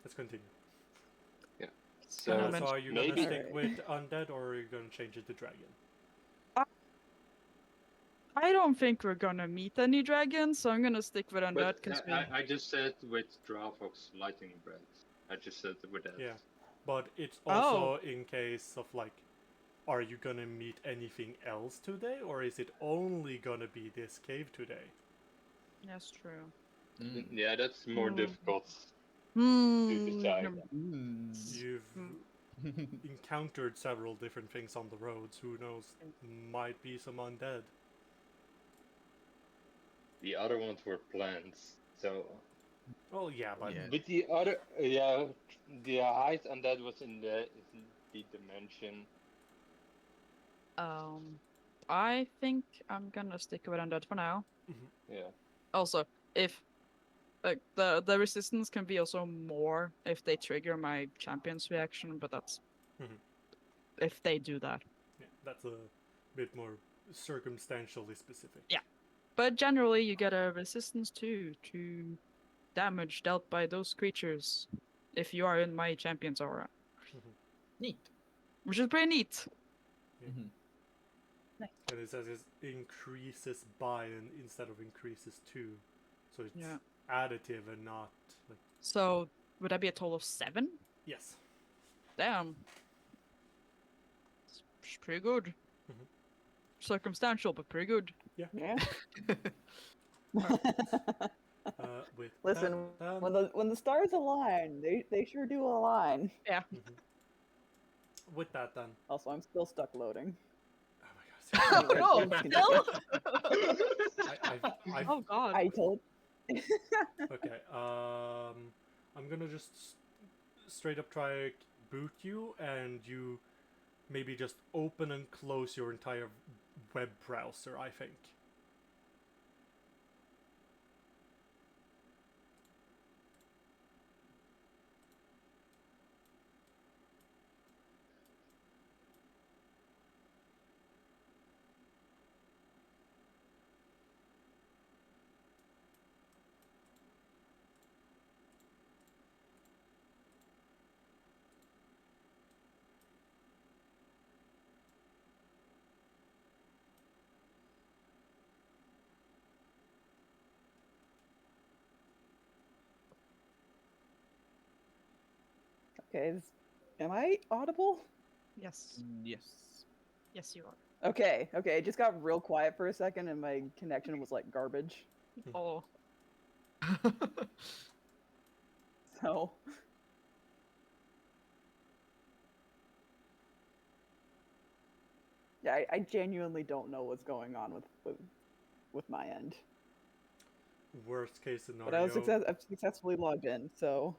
let's continue. So So are you maybe gonna stick with undead, or are you gonna change it to dragon? I don't think we're gonna meet any dragons, so I'm gonna stick with undead. But Because I just said with Dravox lightning breath. I just said with that. Yeah, but it's also in case of like, are you gonna meet anything else today, or is it only gonna be this cave today? That's true. Yeah, that's more difficult to Hmm. decide. You've encountered several different things on the roads. Who knows? Might be some undead. The other ones were plants, so. Oh yeah, but With the other, the height and that was in the dimension. I think I'm gonna stick with undead for now. Yeah. Also, if like the resistance can be also more if they trigger my champion's reaction, but that's if they do that. Yeah, that's a bit more circumstantially specific. Yeah, but generally you get a resistance too to damage dealt by those creatures if you are in my champion's aura. Neat. Which is pretty neat. Yeah. And it says it increases by and instead of increases to, so it's additive and not like. So would that be a total of 7? Yes. Damn. It's pretty good. Circumstantial, but pretty good. Yeah. With Listen, that, when the stars align, they sure do align. Yeah. With that, then. Also, I'm still stuck loading. Oh my God! Anyway, Oh God! I told. Okay. I'm gonna just straight up try boot you, and you maybe just open and close your entire web browser. I think. Okay, am I audible? Yes. Yes. Yes, you are. Okay, it just got real quiet for a second, and my connection was like garbage. Oh. So. Yeah, I genuinely don't know what's going on with my end. Worst case scenario. But I've successfully logged in, so.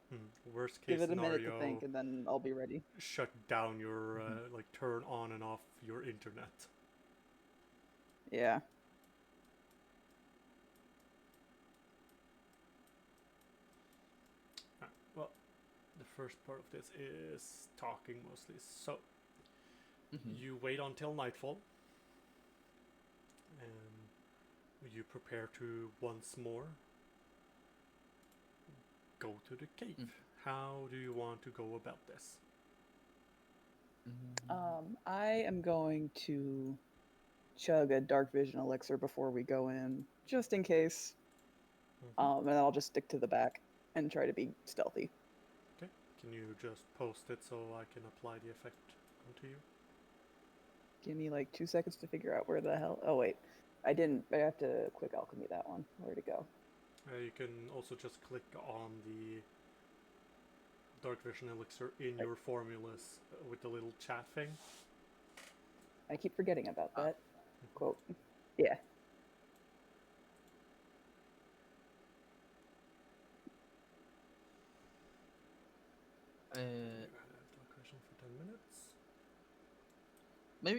Worst case give it a scenario, minute to think, and then I'll be ready. Shut down your like turn on and off your internet. Yeah. Well, the first part of this is talking mostly. So you wait until nightfall, and you prepare to once more go to the cave. How do you want to go about this? I am going to chug a dark vision elixir before we go in, just in case. And I'll just stick to the back and try to be stealthy. Okay. Can you just post it so I can apply the effect onto you? Give me like 2 seconds to figure out where the hell. Oh wait, I didn't. I have to quick alchemy that one. Where'd it go? You can also just click on the dark vision elixir in your formulas with the little chat thing. I keep forgetting about that. Quote. Yeah. Dark vision for 10 minutes.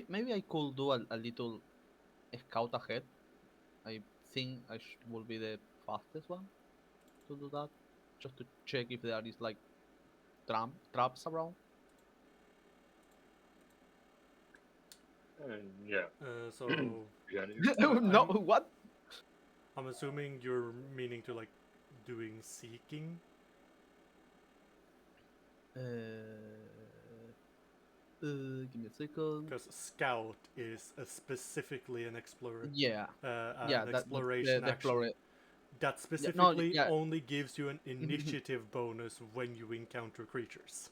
Maybe I could do a little scout ahead. I think I will be the fastest one to do that, just to check if there is like traps around. Yeah. So No, what? I'm assuming you're meaning to like doing seeking. Give me a second. Because scout is specifically an Yeah, an that's exploration the action that no, specifically yeah, only gives you an initiative bonus when you encounter creatures.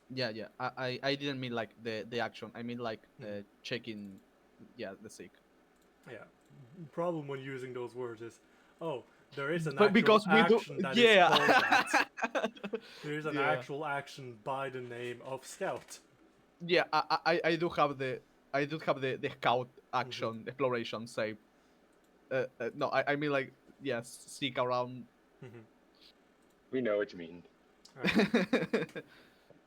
yeah. I didn't mean like the action. I mean like checking. Yeah, the sick. Yeah. Problem when using those words is, oh, there is an But actual because we do, action that is yeah. called that. There is an Yeah. actual action by the name of scout. Yeah, I do have the scout action exploration save. No, I mean like yes, seek around. We know what you mean.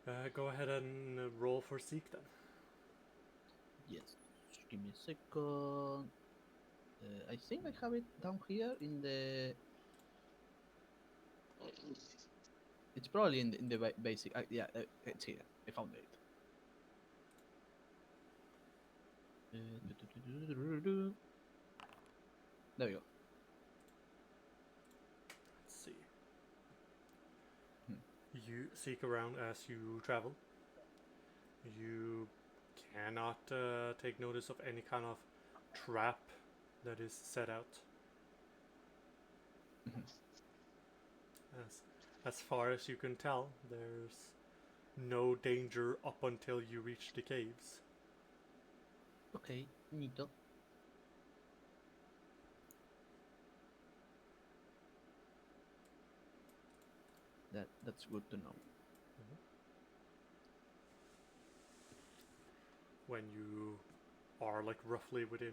Alright. Go ahead and roll for seek then. Yes, give me a second. I think I have it down here in the. It's probably in the basic. Yeah, it's here. I found it. There we go. Let's see. Hmm. You seek around as you travel. You cannot take notice of any kind of trap that is set out. As far as you can tell, there's no danger up until you reach the caves. Okay, neato. That's good to know. When you are like roughly within.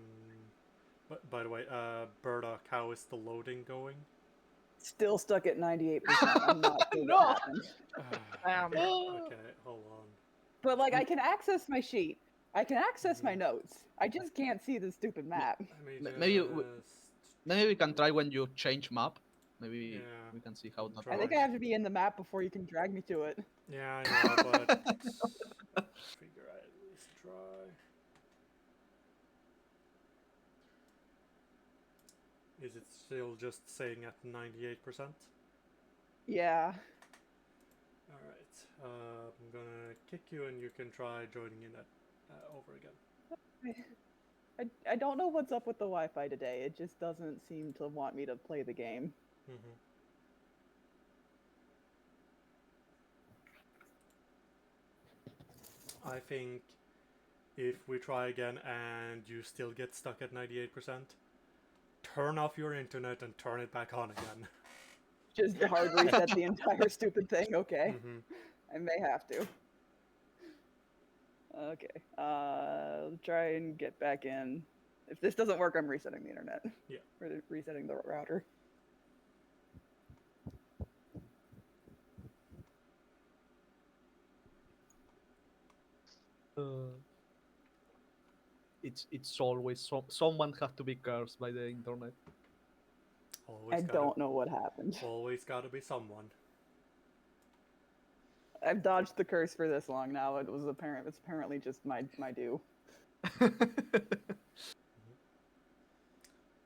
By the way, Berta, how is the loading going? Still stuck at 98%. I'm not sure No! what happened. Okay, hold on. But like, I can access my sheet. I can access my notes. I just can't see the stupid map. Maybe we can try when you change map. Maybe Yeah, we can see how that try. I think I have to be in the map before you can drag me to it. Yeah, I know, but figure I'd at least try. Is it still just saying at 98%? Yeah. Alright, I'm gonna kick you and you can try joining in over again. I don't know what's up with the Wi-Fi today. It just doesn't seem to want me to play the game. I think if we try again and you still get stuck at 98%, turn off your internet and turn it back on again. Just hard reset the entire stupid thing. Okay. I may have to. Okay. I'll try and get back in. If this doesn't work, I'm resetting the internet. Yeah. Or resetting the router. it's always someone has to be cursed by the internet. Always I don't know what happened. Always gotta be someone. I've dodged the curse for this long now. It's apparently just my due.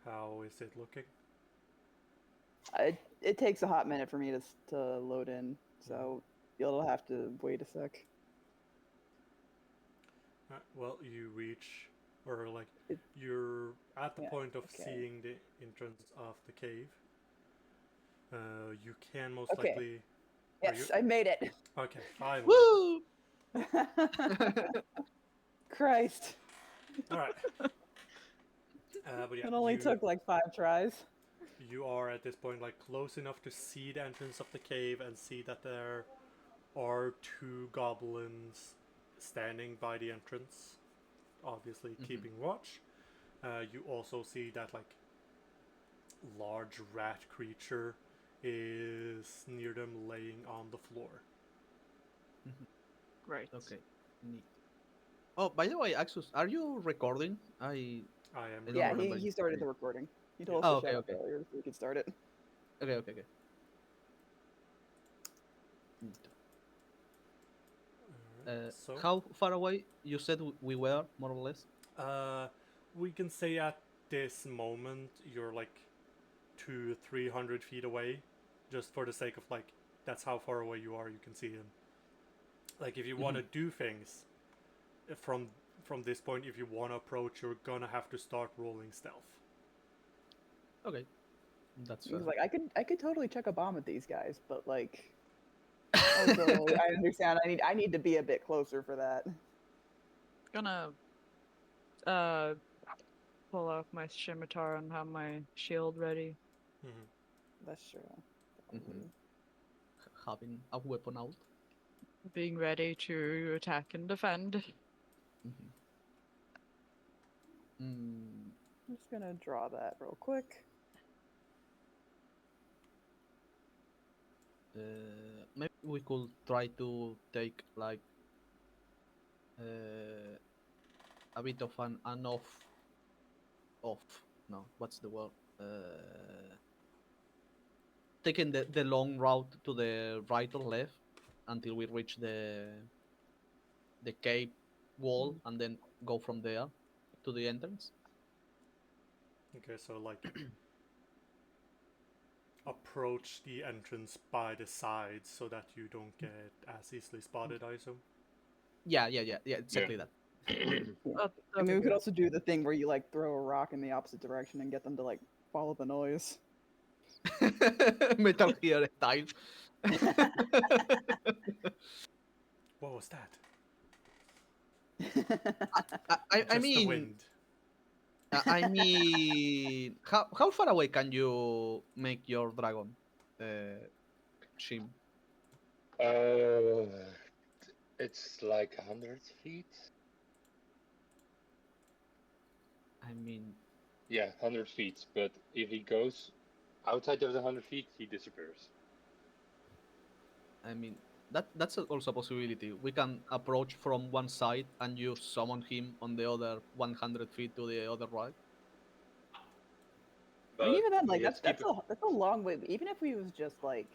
How is it looking? It takes a hot minute for me to load in, so you'll have to wait a sec. Well, you reach, or like, you're at the point of seeing the entrance of the cave. You can most likely... Yes, I made it! Okay, finally. Woo! Christ. Alright. But yeah, It only took like 5 tries. You are at this point like close enough to see the entrance of the cave and see that there are 2 goblins standing by the entrance, obviously keeping watch. You also see that like large rat creature is near them, laying on the floor. Right. Okay. Neat. Oh, by the way, Axus, are you recording? I am. Yeah, he started the recording. He told us to shut up earlier so we could start it. Okay. How far away you said we were, more or less? We can say at this moment you're like 200-300 feet away, just for the sake of like that's how far away you are. You can see him. Like if you want to do things from this point, if you want to approach, you're gonna have to start rolling stealth. Okay, that's fair. He's like, I could totally chuck a bomb at these guys, but like, also, I understand. I need to be a bit closer for that. Gonna pull out my scimitar and have my shield ready. Mm-hmm. That's true. Mhm. Having a weapon out. Being ready to attack and defend. Mhm. Mm, I'm just gonna draw that real quick. maybe we could try to take like uh, a bit of an off. No, what's the word? Taking the long route to the right or left until we reach the cave wall and then go from there to the entrance. Okay, so like approach the entrance by the sides so that you don't get as easily spotted, I assume. Yeah, exactly that. I mean, we could also do the thing where you like throw a rock in the opposite direction and get them to like follow the noise. Metal Gear style. What was that? I Just the mean, wind. I mean, how far away can you make your dragon, Shim? It's like 100 feet. I mean, Yeah, 100 feet. But if he goes outside of the 100 feet, he disappears. I mean that's also a possibility. We can approach from one side and you summon him on the other 100 feet to the other right. I mean, But even then, we like have to keep that's a long way. Even if we was just like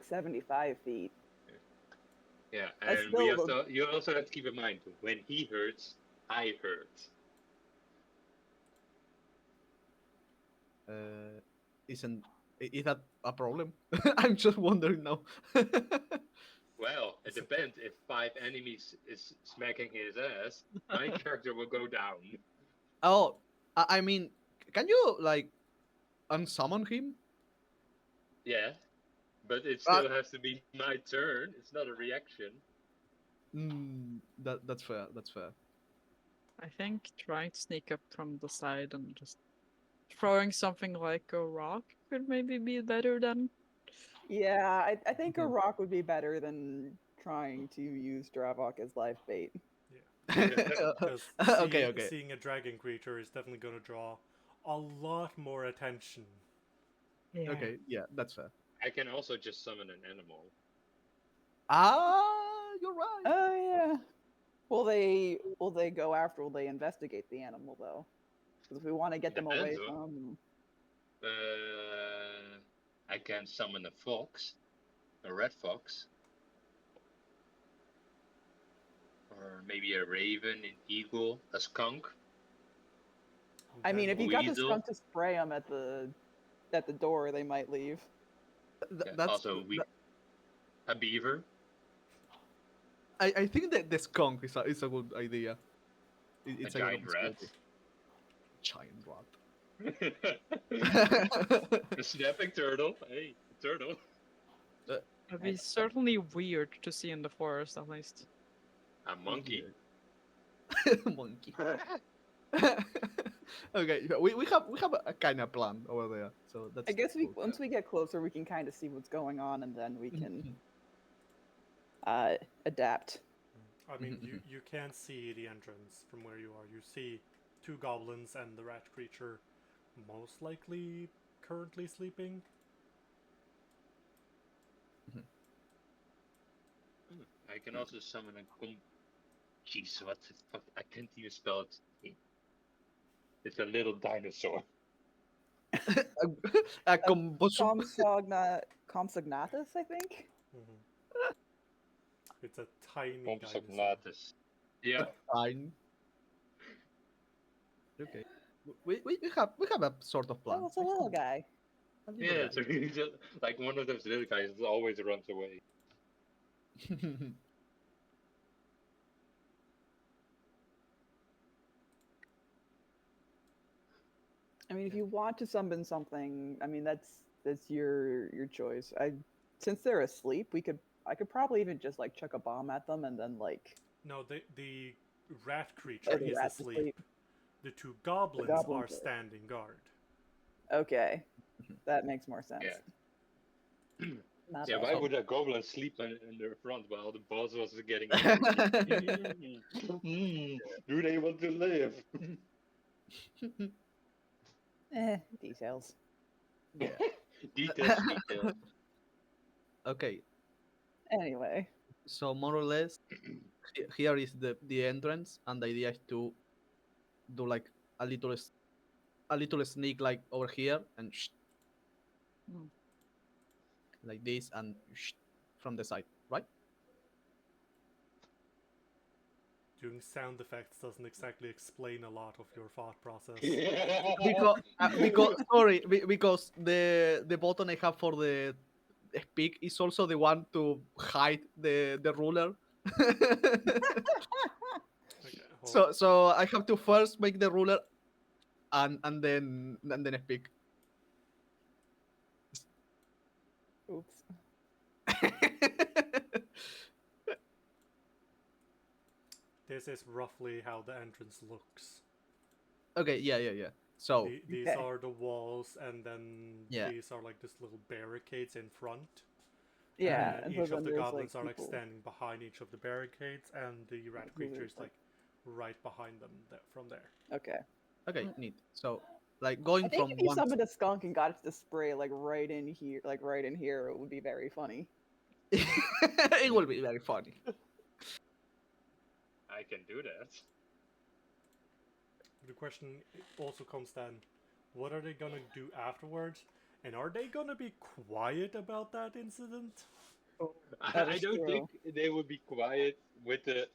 75 feet, Yeah, that's and we have still to. You also have to keep in mind when he hurts, I hurt. Isn't is that a problem? I'm just wondering now. Well, it depends. If 5 enemies is smacking his ass, my character will go down. Oh, I mean, can you like unsummon him? Yeah, but it Uh, still has to be my turn. It's not a reaction. that's fair. That's fair. I think trying to sneak up from the side and just throwing something like a rock could maybe be better than. yeah. I think a Mhm. rock would be better than trying to use Dravok as live bait. Yeah. Because Okay, okay, seeing a dragon creature is definitely going to draw a lot more attention. Yeah. okay. Yeah, that's fair. I can also just summon an animal. Ah, you're right. Oh yeah. Will they go after? Will they investigate the animal though? Because if we want to get them away Depends. from, I can summon a fox, a red fox, or maybe a raven, an eagle, a skunk, I mean, if a you got the weasel. skunk to spray them at the door, they might leave. That's Also, a beaver. I think that the skunk is a good idea. A It's a good giant rat. possibility. Giant rat. A snapping turtle. Hey, a turtle. It'd be certainly weird to see in the forest, at least. A monkey. Monkey. Okay, yeah, we have a kind of plan over there, so that's. I guess cool. once we get closer, we can kind of see what's going on, and then we can adapt. I mean, you can see the entrance from where you are. You see two goblins and the rat creature, most likely currently sleeping. I can also summon a Jeez, what the fuck? I can't even spell it. It's a little dinosaur. A combustion. Compsognathus, I think. Mm-hmm. It's a tiny dinosaur. Compsognathus. Yeah. Fine. Okay. We have a sort of plan. Oh, it's a little guy. A little Yeah, guy. it's really just like one of those little guys that always runs away. I mean, if Yeah. you want to summon something, I mean that's your choice. Since they're asleep, I could probably even just like chuck a bomb at them and then like No, the rat oh, creature the is rat's asleep. asleep. The two The goblins are goblins are. standing guard. Okay, that makes more sense. Yeah. My Yeah, bad. why So- would a goblin sleep in their front while the boss was getting angry? Do they want to live? Details. yeah. Details, details. Okay. Anyway, So more or less, here is the entrance, and the idea is to do like a little a little sneak like over here and Mm. like this and from the side, right? Doing sound effects doesn't exactly explain a lot of your thought process. Because sorry, because the button I have for the speak is also the one to hide the ruler. Okay, hold. So I have to first make the ruler and then speak. oops. This is roughly how the entrance looks. Okay, yeah. So These Okay. are the walls, and then Yeah. these are like just little barricades in front. Yeah, And and so each of then the there's goblins like are like people. standing behind each of the barricades, and the rat who creature is, is like right behind them from there. Okay. okay, Mm. neat. So like I going think from if you one summoned a skunk and got it to spray like right in here, it would be very funny. it will be very funny. I can do that. The question also comes then, what are they gonna do afterwards? And are they gonna be quiet about that incident? That I is don't true. think they would be quiet with the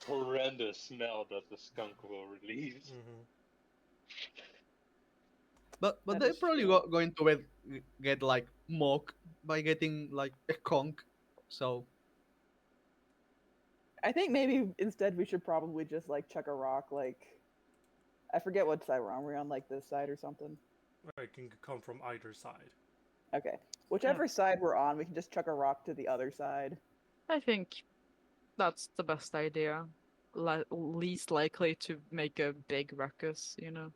horrendous smell that the skunk will release. Mm-hmm. But That they're is probably true. going to get like mocked by getting like a conk. So I think maybe instead we should probably just like chuck a rock like I forget what side we're on. We're on like this side or something. It can come from either side. Okay. Whichever side we're on, we can just chuck a rock to the other side. I think that's the best idea. Least likely to make a big ruckus, you know.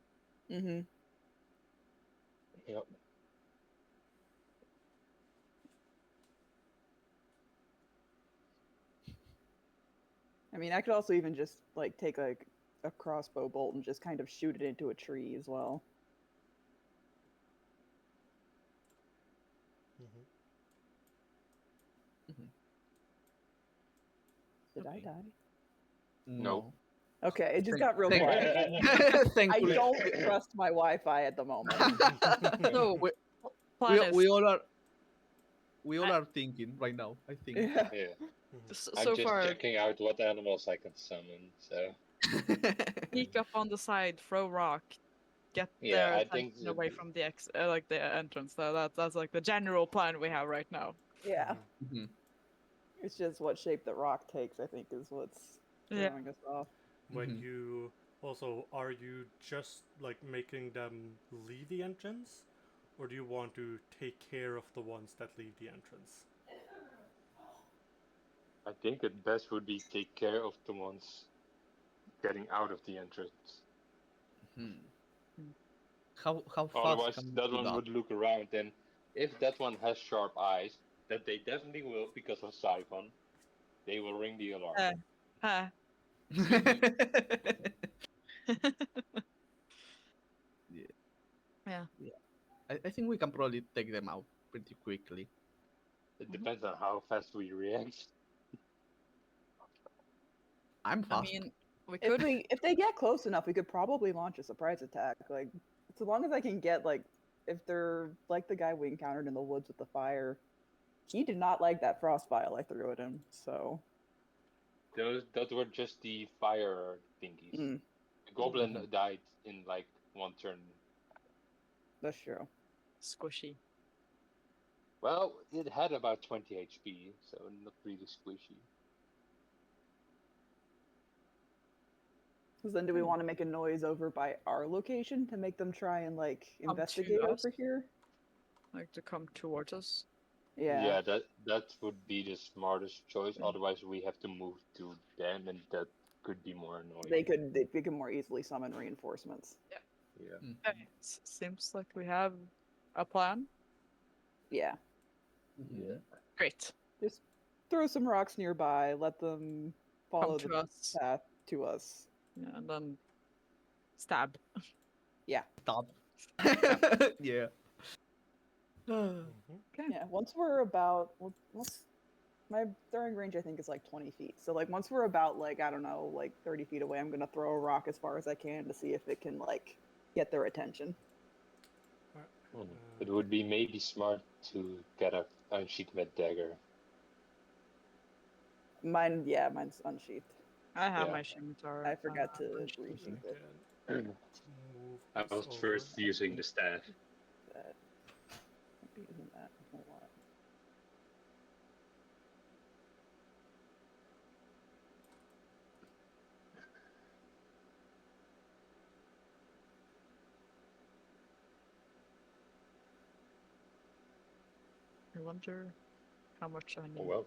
Mm-hmm. Yep. I mean, I could also even just like take like a crossbow bolt and just kind of shoot it into a tree as well. Mm-hmm. Did I Okay. die? no. Okay, it just Thank- got real thank- quiet. I Thankfully, don't trust my Wi-Fi at the moment. So we, plan is we all I- are thinking right now. I think. Yeah. Yeah. I'm so just far checking out what animals I can summon. So sneak up on the side, throw rock, get yeah, their I think attention away from the like the entrance. That's like the general plan we have right now. Yeah. Mhm. It's just what shape the rock takes, I think, is what's Yeah. throwing us off. When Mhm. you also, are you just like making them leave the entrance, or do you want to take care of the ones that leave the entrance? I think it best would be take care of the ones getting out of the entrance. Hmm. Hmm. How fast Otherwise, can we that do one that? would look around, and if that one has sharp eyes, that they definitely will because of Siphon, they will ring the alarm. Huh. Yeah. Yeah. I think we can probably take them out pretty quickly. It depends on how fast we react. I'm I fast. mean, we could. If they get close enough, we could probably launch a surprise attack. Like, so long as I can get like, if they're like the guy we encountered in the woods with the fire, he did not like that frost vial I threw at him. So, Those were just the fire thingies. mm, The goblin Mhm. died in like one turn. that's true. Squishy. Well, it had about 20 HP, so not really squishy. Because then do we want to make a noise over by our location to make them try and like Come to investigate us? over here? Like to come towards us. Yeah. that would be the smartest choice. Otherwise, we have to move to them, and that could be more annoying. They could more easily summon reinforcements. Yeah. Okay, seems like we have a plan. Yeah. Yeah. Great. Just throw some rocks nearby, let them follow Come the to us. path to us. Yeah, and then stab. Stop. Yeah. Mhm. Okay. Yeah. Once we're about once my throwing range I think is like 20 feet. So like once we're about like I don't know like 30 feet away, I'm gonna throw a rock as far as I can to see if it can like get their attention. It would be maybe smart to get a unsheathed dagger. Mine's unsheathed. I have Yeah. my scimitar. I forgot to unsheathed. resheath it. Again, move I this was over. first using the staff. That I'll be using that a whole lot. I wonder how much I need Oh well.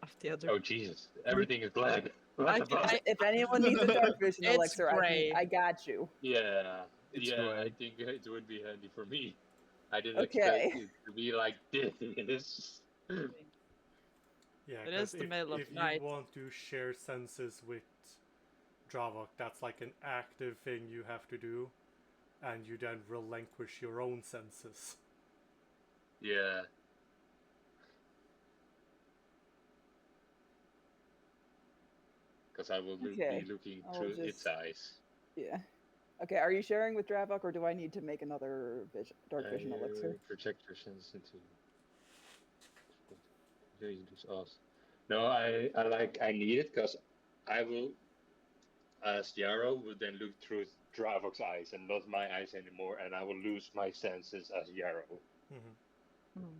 of the other. Oh Jesus! Everything is black. What I the can- fuck? If anyone needs a dark vision It's elixir, gray. I got you. Yeah. It's Yeah. I gray. think it would be handy for me. I didn't Okay. expect it to be like this. Yeah, It 'cause is the middle of if night. you want to share senses with Dravok, that's like an active thing you have to do, and you then relinquish your own senses. Yeah. Because I will Okay, be looking I'll through its just- eyes. Yeah. Okay, are you sharing with Dravok, or do I need to make another dark vision elixir? Project your sense into. No, I need it because I will, as Yarrow, will then look through Dravok's eyes and not my eyes anymore, and I will lose my senses as Yarrow. Mm-hmm. Hmm.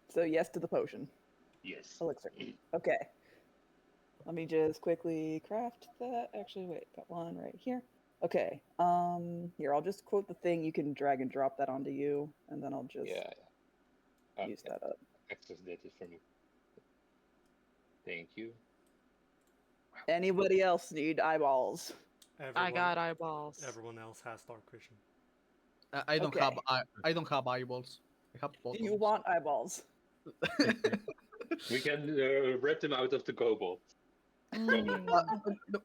So yes to the potion. Yes. Elixir. Okay. Let me just quickly craft that. Actually, wait, got one right here. Okay. Here, I'll just quote the thing. You can drag and drop that onto you, and then I'll just Yeah. use that up. Access data for me. Thank you. Anybody else need eyeballs? I got eyeballs. Everyone else has dark vision. I don't Okay. have I don't have eyeballs. I have Do you buttons. want eyeballs? We can rip them out of the kobold. Mm,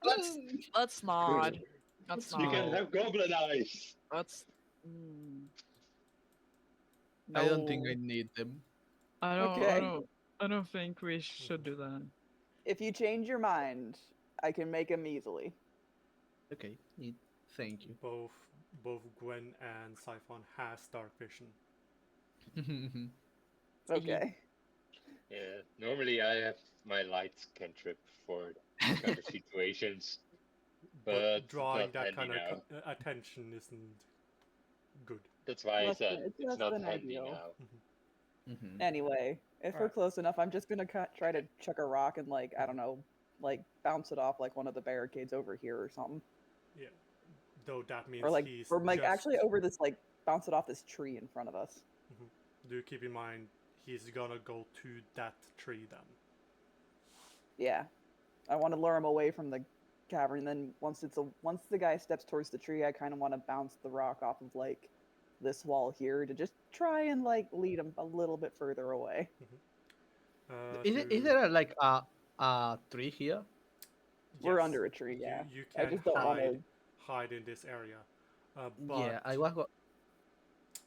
Let's let's not. Let's You can not. have goblin eyes. Let's. Mm. I don't think I No. need them. Okay. I don't think we should do that. If you change your mind, I can make them easily. Okay, neat. Thank you. Both Gwen and Siphon has dark vision. Okay. Yeah. Normally I have my light cantrip for these kind of situations. But drawing not that handy kind of now. attention isn't good. That's why I Less said than- it's it's less not than handy ideal. now. Anyway, if we're Alright. close enough, I'm just gonna try to chuck a rock and like I don't know, like bounce it off like one of the barricades over here or something, Yeah. Though that means or like he's just... actually over this like bounce it off this tree in front of us. Do keep in mind he's gonna go to that tree then. Yeah, I want to lure him away from the cavern. And then once the guy steps towards the tree, I kind of want to bounce the rock off of like this wall here to just try and like lead him a little bit further away. Is there like a tree here? We're Yes, under a tree, yeah. You I can just don't want to. hide in this area. But Yeah, I was.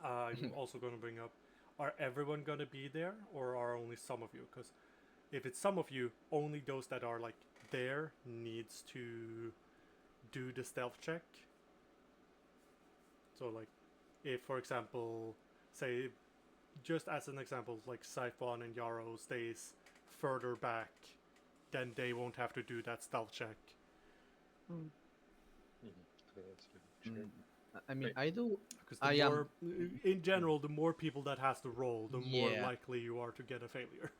I'm also going to bring up, are everyone going to be there, or are only some of you? Because if it's some of you, only those that are like there needs to do the stealth check. So like, if for example, say, just as an example, like Siphon and Yarrow stays further back, then they won't have to do that stealth check. I mean, Wait. I do. Because I the am- more, in general, the more people that has to roll, the more Yeah. likely you are to get a failure.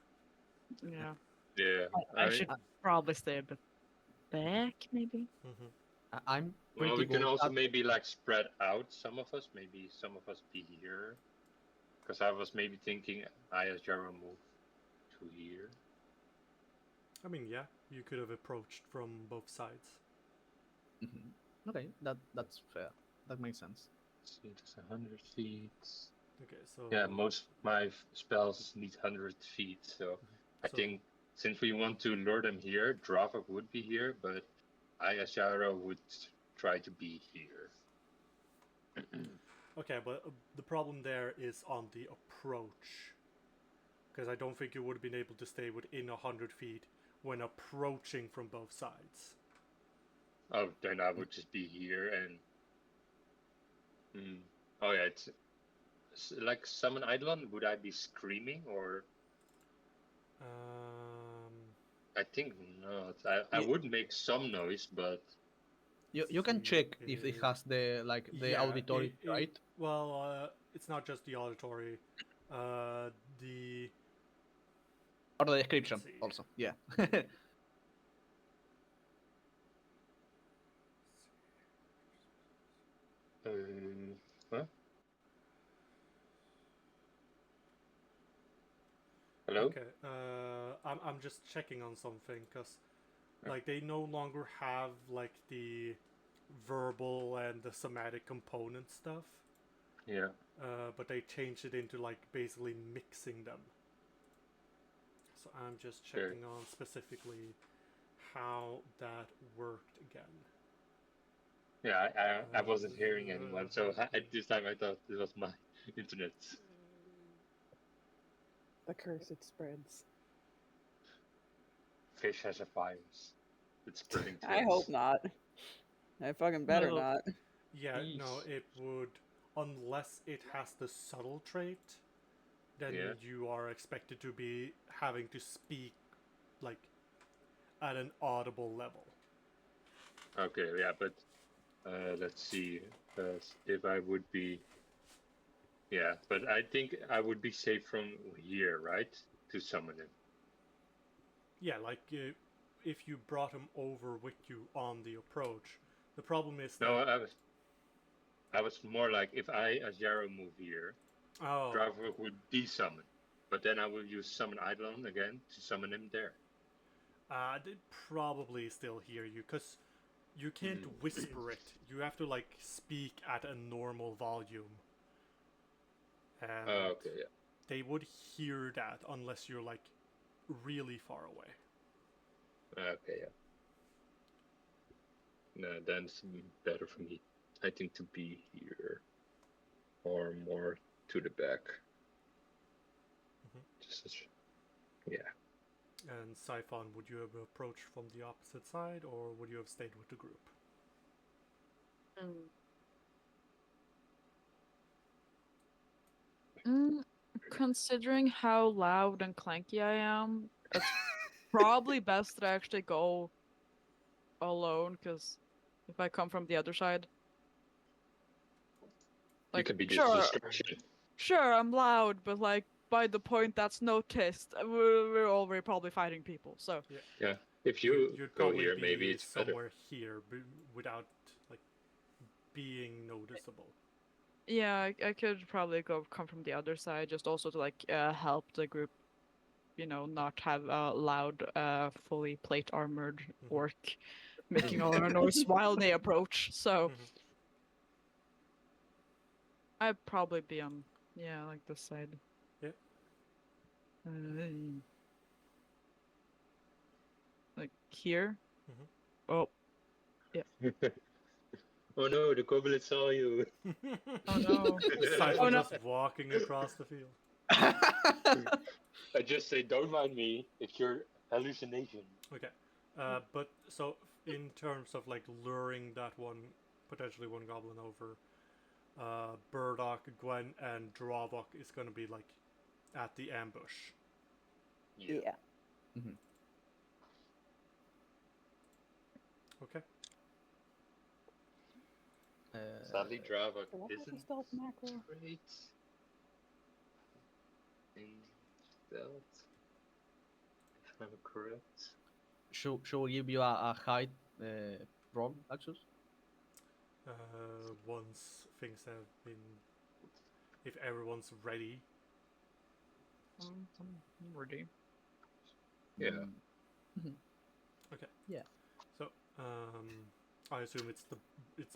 Yeah. Yeah. I should probably stay a bit back, maybe. I'm Well, pretty we can good also at. maybe like spread out some of us. Maybe some of us be here. Because I was maybe thinking I as Jaro move to here. I mean, yeah, you could have approached from both sides. Mhm. Okay, that's fair. That makes sense. Let's see, it's 100 feet. Okay, so Yeah, most my spells need 100 feet. So I So- think since we want to lure them here, Dravok would be here, but I as Jaro would try to be here. okay, but the problem there is on the approach, because I don't think you would have been able to stay within 100 feet when approaching from both sides. Oh, then I would just be here and. Oh yeah, it's like summon Eidolon. Would I be screaming or? I think not. I Ye- would make some noise, but You can check if it has the yeah, auditory, right? Well, it's not just the auditory. The Or the description see. also. Yeah. huh? Hello? Okay, I'm just checking on something because, like, they no longer have like the verbal and the somatic component stuff. Yeah. But they changed it into like basically mixing them. So I'm just Sure. checking on specifically how that worked again. Yeah, I wasn't hearing anyone, so at this time I thought it was my internet. The curse it spreads. Fish has a virus. It's spreading to I us. hope not. I fucking better No. not. Yeah, Yeesh. no, it would, unless it has the subtle trait, then Yeah. you are expected to be having to speak like at an audible level. Okay, yeah, but let's see. If I would be, yeah, but I think I would be safe from here, right? To summon him. Yeah, like if you brought him over with you on the approach. The problem is No, that I was more like if I as Yarrow move here, oh, Dravok would be summoned, but then I would use summon Eidolon again to summon him there. they'd probably still hear you because you can't whisper it. You have to like speak at a normal volume, and Okay, yeah. they would hear that unless you're like really far away. Okay, yeah. No, then it's better for me, I think, to be here or more to the back. Just as, yeah. And Siphon, would you have approached from the opposite side, or would you have stayed with the group? Considering how loud and clanky I am, it's probably best that I actually go alone, because if I come from the other side, You like, could be just sure, distraction. sure, I'm loud, but like, by the point that's noticed, we're already probably fighting people, so. Yeah. If you You'd go probably here, be maybe it's better. somewhere here without like being noticeable. Yeah, I could probably come from the other side, just also to like help the group, not have a loud, fully plate armored orc making all our noise while they approach. So I'd probably be on, like this side. Yeah. Like here. Oh, Oh no, the goblin saw you. oh no. Siphon Oh, no. just walking across the field. I just say, don't mind me. It's your hallucination. Okay, but so in terms of like luring that potentially one goblin over, Burdock, Gwen, and Dravok is gonna be like at the ambush. Yeah. Okay. Sadly, Dravok So what was the isn't stealth macro? great in stealth, if I'm correct. Should we give you a height roll, Axus? once things have been, if everyone's ready. I'm ready. Yeah. Mhm. Okay. Yeah. So, I assume it's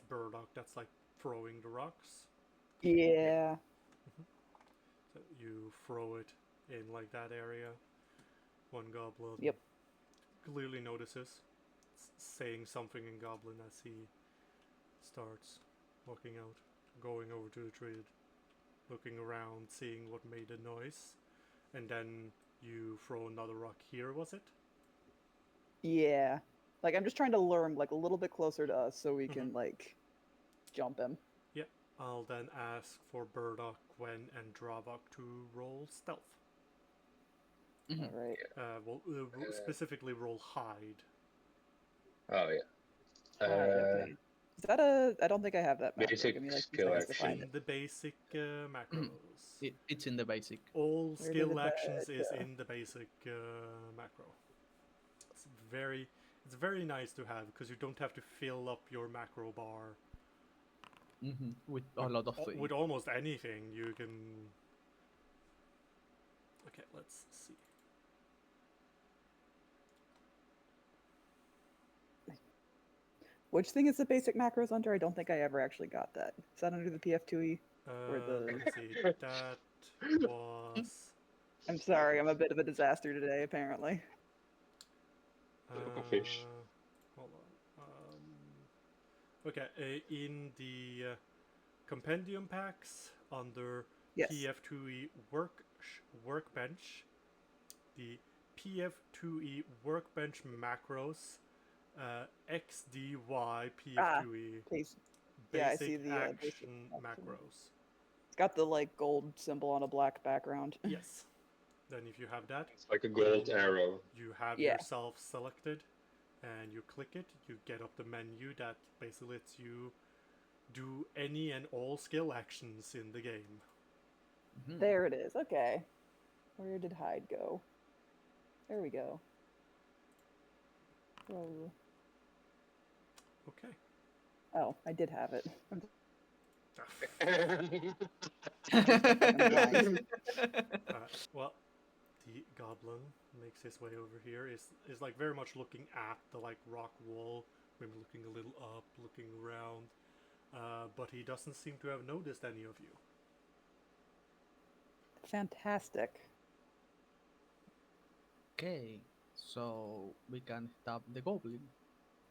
Burdock that's like throwing the rocks. Yeah. So you throw it in like that area. One goblin Yep. clearly notices, saying something in goblin as he starts walking out, going over to the tree, looking around, seeing what made the noise, and then you throw another rock here. Was it? Yeah. Like I'm just trying to lure him like a little bit closer to us so we Mhm. can like jump him. Yeah. I'll then ask for Burdock, Gwen, and Dravok to roll stealth. Mhm. All right. Specifically roll hide. Oh yeah. Hide, okay. Is that a? I don't think I have that macro. Basic Give me like 2 skill seconds to action. find In it. the basic macros. It's in the basic. All Where did skill it actions is go? in the basic macro. It's very nice to have because you don't have to fill up your macro bar With a lot of things. with almost anything. You can. Okay, let's see. Which thing is the basic macros under? I don't think I ever actually got that. Is that under the PF2E? Or the- Let me see. That was. I'm sorry, I'm a bit of a disaster today, apparently. Local fish. Hold on. Okay, in the compendium packs under Yes. PF2E workbench, the PF2E workbench macros, XDY PF2E Please. Yeah, I see basic the action basic action. macros. It's got the like gold symbol on a black background. Yes. Then if you have that, It's like a gold arrow. you have Yeah. yourself selected, and you click it. You get up the menu that basically lets you do any and all skill actions in the game. Mhm. There it is. Okay. Where did hide go? There we go. Oh, Okay. oh, I did have it. I'm Well, the goblin makes his way over here. Is like very much looking at the like rock wall, maybe looking a little up, looking around, but he doesn't seem to have noticed any of you. fantastic. Okay, so we can stop the goblin.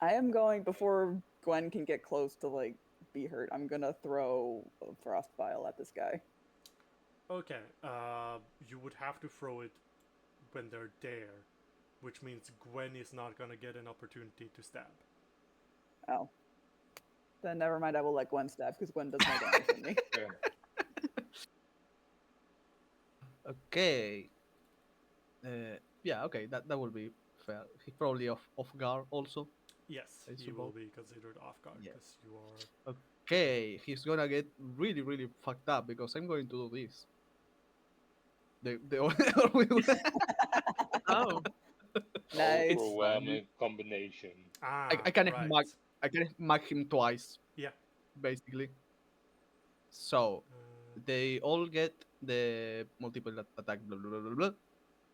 I am going before Gwen can get close to like be hurt. I'm gonna throw a frost vial at this guy. Okay, you would have to throw it when they're there, which means Gwen is not gonna get an opportunity to stab. Oh. Then never mind. I will let Gwen stab because Gwen does more damage than me. Okay. Yeah, okay, that will be fair. He's probably off guard also. Yes, I he will suppose. be considered off guard Yeah. because you are. Okay, he's gonna get really, really fucked up because I'm going to do this. The Oh, Nice. Overwhelming combination. Ah, I can right. I can mag him twice, Yeah. basically. So they all get the multiple attack, blah, blah, blah, blah, blah,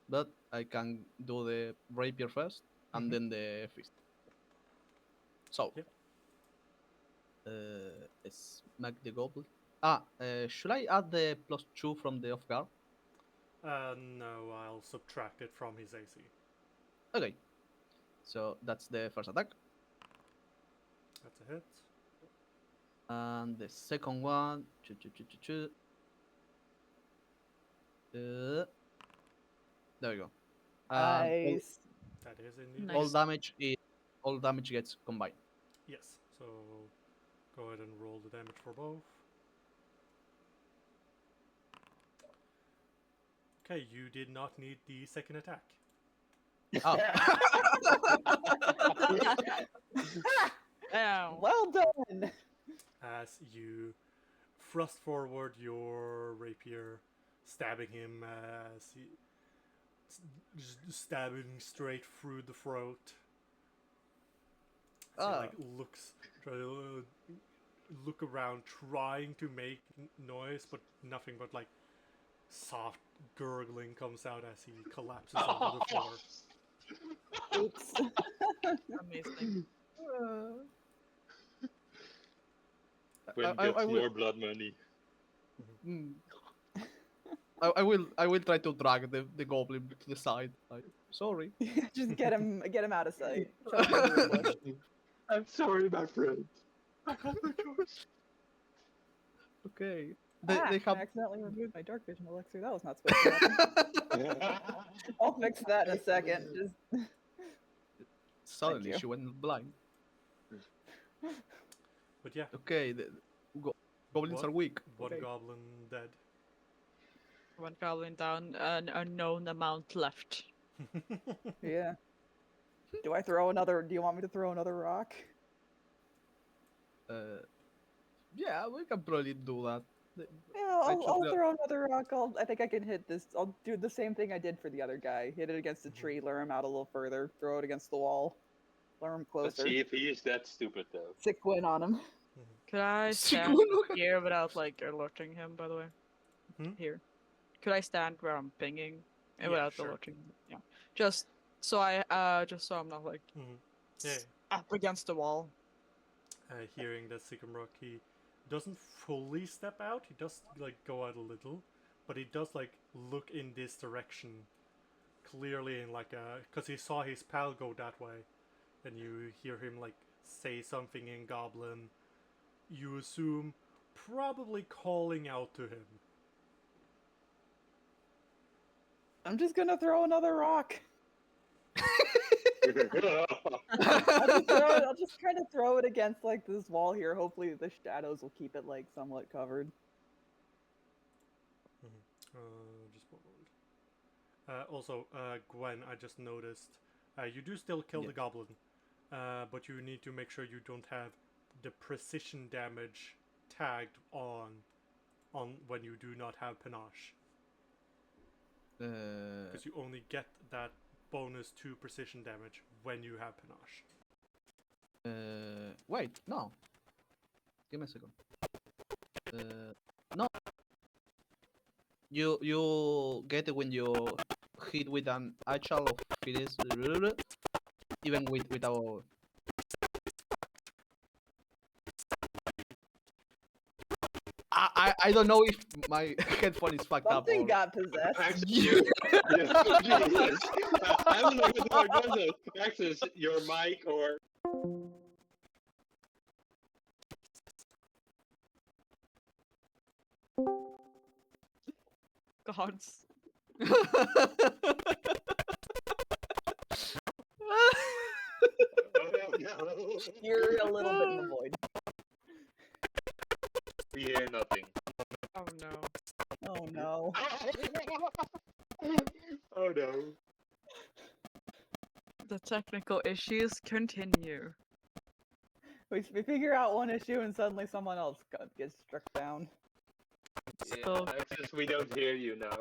but I can do the rapier first and Mhm. then the fist. So, Yep. smack the goblin. Should I add the +2 from the off guard? No, I'll subtract it from his AC. Okay, so that's the first attack, That's a hit. and the second one. There we go. And Nice. That is indeed. Nice. all damage gets combined. Yes. So go ahead and roll the damage for both. Okay, you did not need the second attack. Oh, Ow. Well done. As you thrust forward your rapier, stabbing him as he just stabbing straight through the throat. As he Ah. like looks, look around, trying to make noise, but nothing but like soft gurgling comes out as he collapses onto the floor. Oops. Amazing. When I gets will. more blood money. Mm. I will try to drag the goblin to the side. Like, sorry. Just get him out of sight. Shove him into a bush. I'm sorry, my friend. I have no choice. Okay. They They I have. accidentally removed my dark vision elixir. That was not supposed to happen. I'll fix that in a second. Just Suddenly you. she went blind. But yeah, Okay. Goblins What? are weak. one Okay. goblin dead. One goblin down, an unknown amount left. Yeah. Do I throw another? Do you want me to throw another rock? Yeah, we can probably do that. Yeah, I I'll took throw another rock. I think I can hit this. I'll do the same thing I did for the other guy. Hit it against a tree, lure him out a little further, throw it against the wall, lure him Let's closer. see if he is that stupid, though. Sick win on him. Could I stand Sick. here without like alerting him? By the way, Hmm? here. Could I stand where I'm pinging Yeah, without sure. alerting? Yeah. Just so I'm not like Yeah. up against the wall. Hearing that Sycamore, he doesn't fully step out. He does like go out a little, but he does like look in this direction, clearly in like a, because he saw his pal go that way, and you hear him like say something in Goblin. You assume probably calling out to him. I'm just gonna throw another rock. I'll just kind of throw it against like this wall here. Hopefully the shadows will keep it like somewhat covered. Just one moment. Also, Gwen, I just noticed you do still kill the goblin, but you need to make sure you don't have the precision damage tagged on when you do not have panache, because you only get that bonus to precision damage when you have panache. Wait, no. Give me a second. No. You get it when you hit with an actual of finesse, even without. I don't know if my headphone is fucked up. Something Or... got possessed. Access, yes. I don't know what was it. Access your mic or. Gods. Oh, no. You're a little bit in the void. We hear nothing. Oh no. Oh no. Oh no. The technical issues continue. We figure out one issue and suddenly someone else gets struck down. Still, Yeah, Access, we don't hear you now.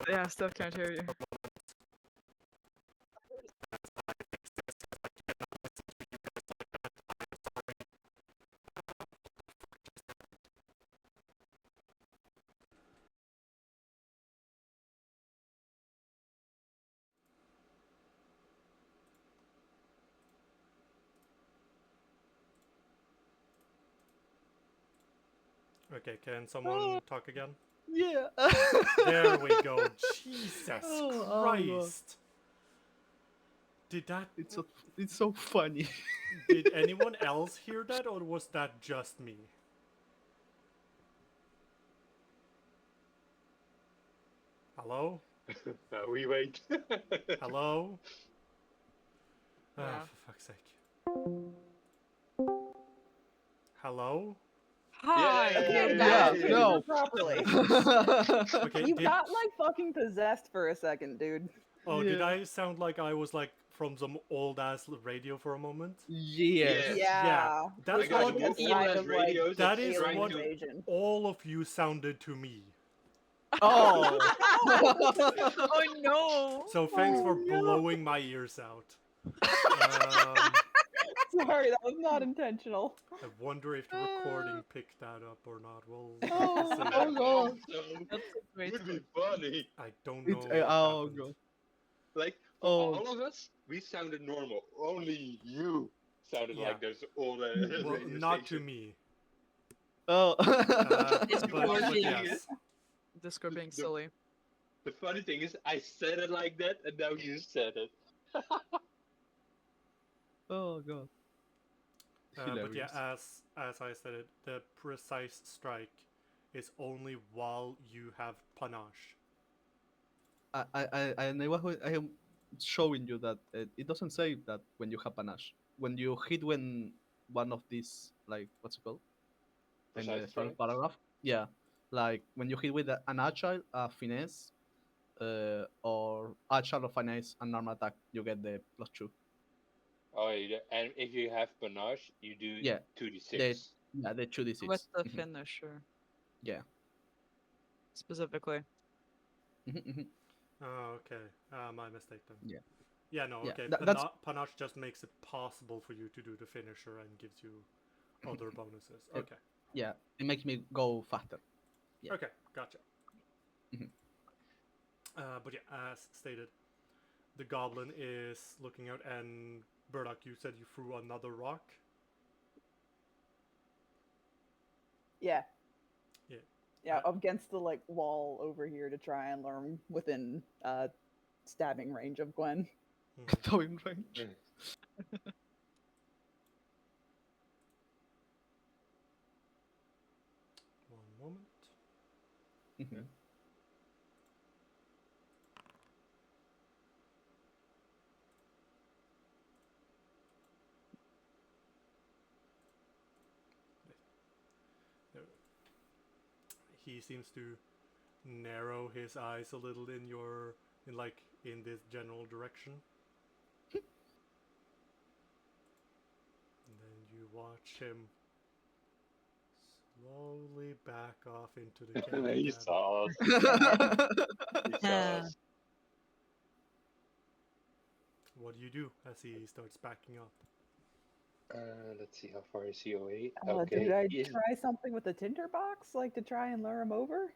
yeah, still can't hear you. Okay, can someone talk again? Yeah. There we go. Jesus Oh, Christ! Did that? It's so funny. Did anyone else hear that, or was that just me? Hello? We wait. Hello? Yeah. Ah, for fuck's sake. Hello? Hi. Yeah. Now Yeah, you no. hear properly. Okay, You did, got like fucking possessed for a second, dude. did Yeah. I sound like I was like from some old ass radio for a moment? Yes. Yeah. that's It's got what like a a move sign on of radios like that that's is alien what- invasion. all of you sounded to me. Oh. Oh no. So thanks Oh, for no. blowing my ears out. Sorry, that was not intentional. I wonder if the recording picked that up or not. We'll Oh, have to see. oh god. So That's a great. would be funny. I don't It's know what oh happened. god. Like for Oh. all of us, we sounded normal. Only you sounded Yeah. like there's all the Well, radio not to station. me. Oh. But being- yes. Discord being The- silly. The funny thing is, I said it like that, and now you said it. Oh god. But yeah, Hilarious. as I said it, the precise strike is only while you have panache. I am showing you that it doesn't say that when you have panache. When you hit when one of these, like, what's it called? In the Precise first strike? paragraph. Yeah, like when you hit with an agile, finesse, or agile or finesse and normal attack, you get the +2. Oh, and if you have panache, you do Yeah, 2d6. the 2d6. With the Mhm. finisher. Yeah. Specifically. Mhm. Oh, okay. My mistake then. Yeah. Yeah, no, Yeah, okay. that's- Panache just makes it possible for you to do the finisher and gives you other bonuses. Uh, Okay. Yeah, it makes me go faster. Yeah. Okay, gotcha. Mhm. But yeah, as stated, the goblin is looking out, and Burdock, you said you threw another rock. Yeah. Yeah. Yeah, against the like wall over here to try and lure him within stabbing range of Gwen. Mhm. Throwing range. Mm. One moment. Mhm. He seems to narrow his eyes a little in this general direction. And then you watch him slowly back off into the cave He again. saw us. He saw us. What do you do as he starts backing up? Let's see how far is he away. Did I he is- try something with the tinderbox, like to try and lure him over?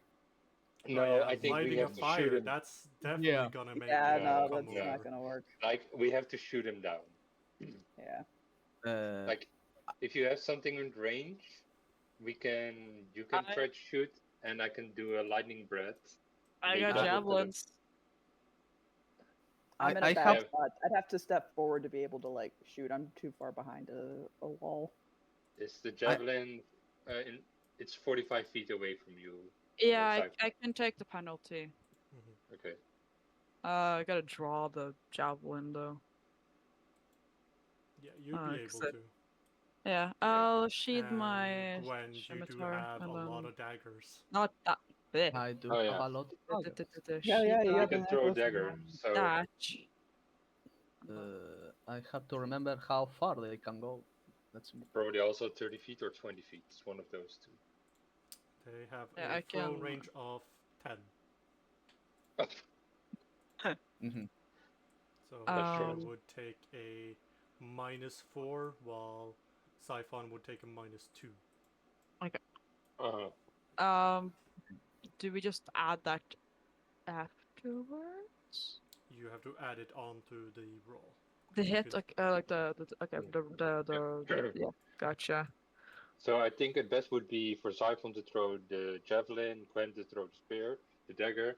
No, Oh, yeah, I think we lighting a have to shoot fire. him. That's definitely Yeah. gonna make Yeah, him no, come that's no. not over. gonna work. Like we have to shoot him down. Yeah. Like if you have something in range, you can try to shoot, and I can do a lightning breath. I Maybe got that will put him- javelins. I'm in I a bad have- spot. I'd have to step forward to be able to like shoot. I'm too far behind a wall. Is the javelin? It's 45 feet away from you. Yeah, Aside I can take the penalty. Mhm. Okay. I gotta draw the javelin though. Yeah, you'd be able except- to. Yeah, I'll sheathe my And Gwen, you do scimitar have a and lot then- of daggers. Not that. Bleh. I do Oh, have yeah. a lot of daggers. Yeah, yeah, you You got the can throw a necklace and dagger. all. So That. I have to remember how far they can go. Let's see. probably also 30 feet or 20 feet. It's one of those two. They have Yeah, a I throw can- range of 10. Mhm. So That's you short. would take a -4, while Siphon would take a -2. Do we just add that afterwards? You have to add it onto the roll. The You hit, could- like the yeah, gotcha. So I think it best would be for Zyphon to throw the javelin, Gwen to throw the spear, the dagger,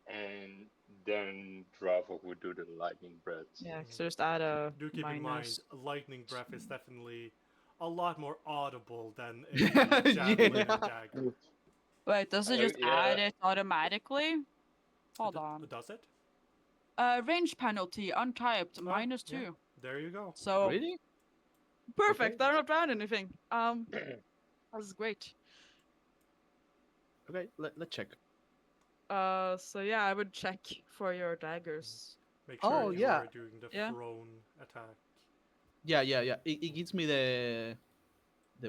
and then Dravok would do the lightning breath. Yeah, so just add a Do keep in mind, minus. lightning breath is definitely a lot more audible than a Yeah. javelin and dagger. Wait, does it just yeah. add it automatically? Hold on. Does it? Range penalty untyped Oh, minus yeah. 2. There you go. So Really? perfect. Okay. I don't add anything. That's great. Okay, let's check. So yeah, I would check for your daggers. Make sure Oh, you yeah. are doing the Yeah. thrown attack. Yeah. It gives me the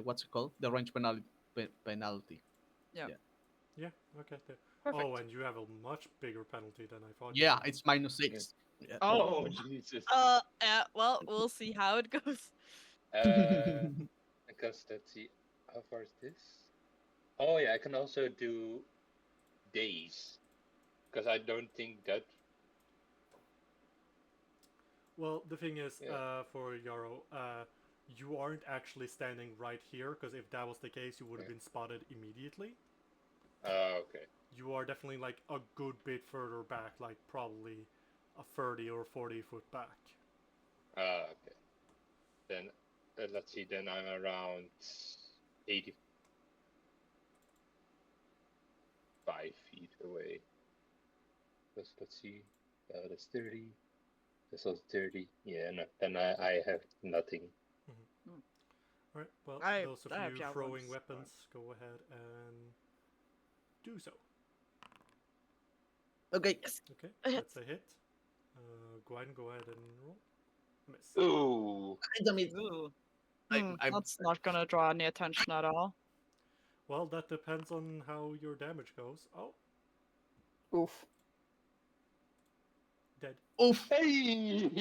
what's it called? The range penalty. Yeah, okay. Perfect. Oh, and you have a much bigger penalty than I thought. Yeah, it's -6. Yeah. Oh. Jesus. Yeah, well, we'll see how it goes. Because let's see, how far is this? Oh yeah, I can also do days. Because I don't think that. Well, the thing is, Yeah. for Yarrow, you aren't actually standing right here, because if that was the case, you would have Yeah. been spotted immediately. Okay. You are definitely like a good bit further back, like probably a 30 or 40 foot back. Okay. Then let's see. Then I'm around 85 feet away. Let's see. That's 30. That's also 30. Yeah. No, then I have nothing. Alright, well, I those of have you javelins, throwing but- weapons, go ahead and do so. Okay. Okay, A hit. that's a hit. Go ahead and roll. Miss. Ooh. Ooh. I'm- That's not gonna draw any attention at all. Well, that depends on how your damage goes. Oh, Oof. dead. Oof. Hey!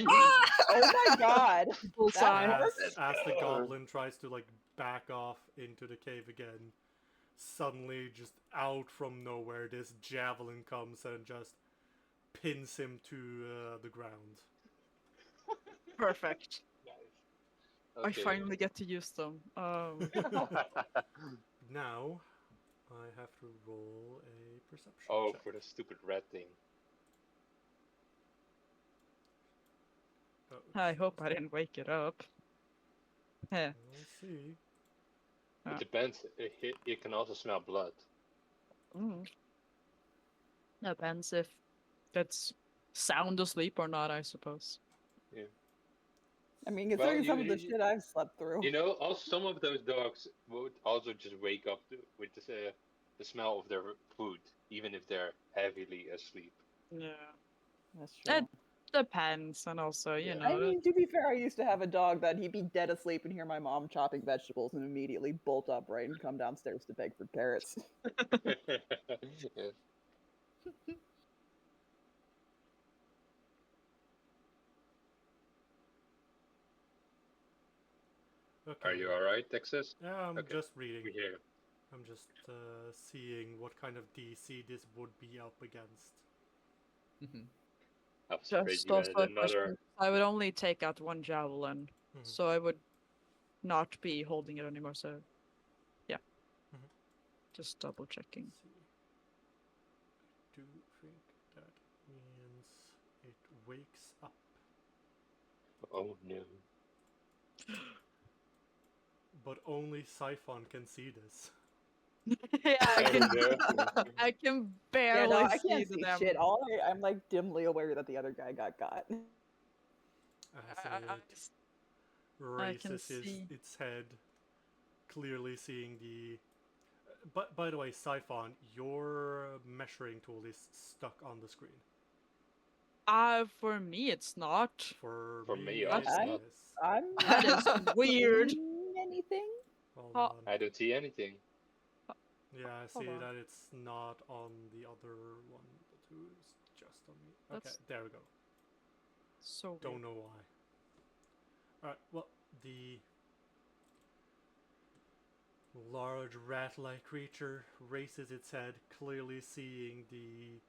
Oh my god. Bullseye. That As, hurt. as the go. goblin tries to like back off into the cave again, suddenly just out from nowhere, this javelin comes and just pins him to the ground. Perfect. Nice. I Okay. finally get to use them. Now, I have to roll a perception Oh, check. for the stupid red thing. Oh, I hope I didn't wake it up. Heh. We'll see. Yeah. It depends. It can also smell blood. Mm. Depends if it's sound asleep or not, I suppose. Yeah. I mean, Well, considering some of the shit I've slept through. You know, also some of those dogs would also just wake up with the smell of their food, even if they're heavily asleep. Yeah. That's true. It depends, and also, you Yeah. know. I mean, to be fair, I used to have a dog that he'd be dead asleep and hear my mom chopping vegetables and immediately bolt upright and come downstairs to beg for carrots. Yeah. Okay. Are you alright, Texas? Yeah, I'm Okay. just reading. We hear. I'm just seeing what kind of DC this would be up against. Mhm. I was afraid Just you had also a another. question. I would only take out one javelin, Mhm. so I would not be holding it anymore. So, yeah. Mhm. Just double checking. Let's see. I do think that means it wakes up. Oh no. But only Siphon can see this. Yeah, I Oh can. no. I can Yeah, barely no, I see can't see them. shit. I'm like dimly aware that the other guy got got. As I, I, I, it s- I can raises see. its head, clearly seeing the. But by the way, Siphon, your measuring tool is stuck on the screen. For me, it's not. For For me, me it also I- not. is. I'm That not is weird. seeing anything. Hold Oh. on. I don't see anything. Yeah, I Hold see on. that it's not on the other one. The two is just on me. Okay, That's there we go. So Don't weird. know why. Alright, well, the large rat-like creature raises its head, clearly seeing the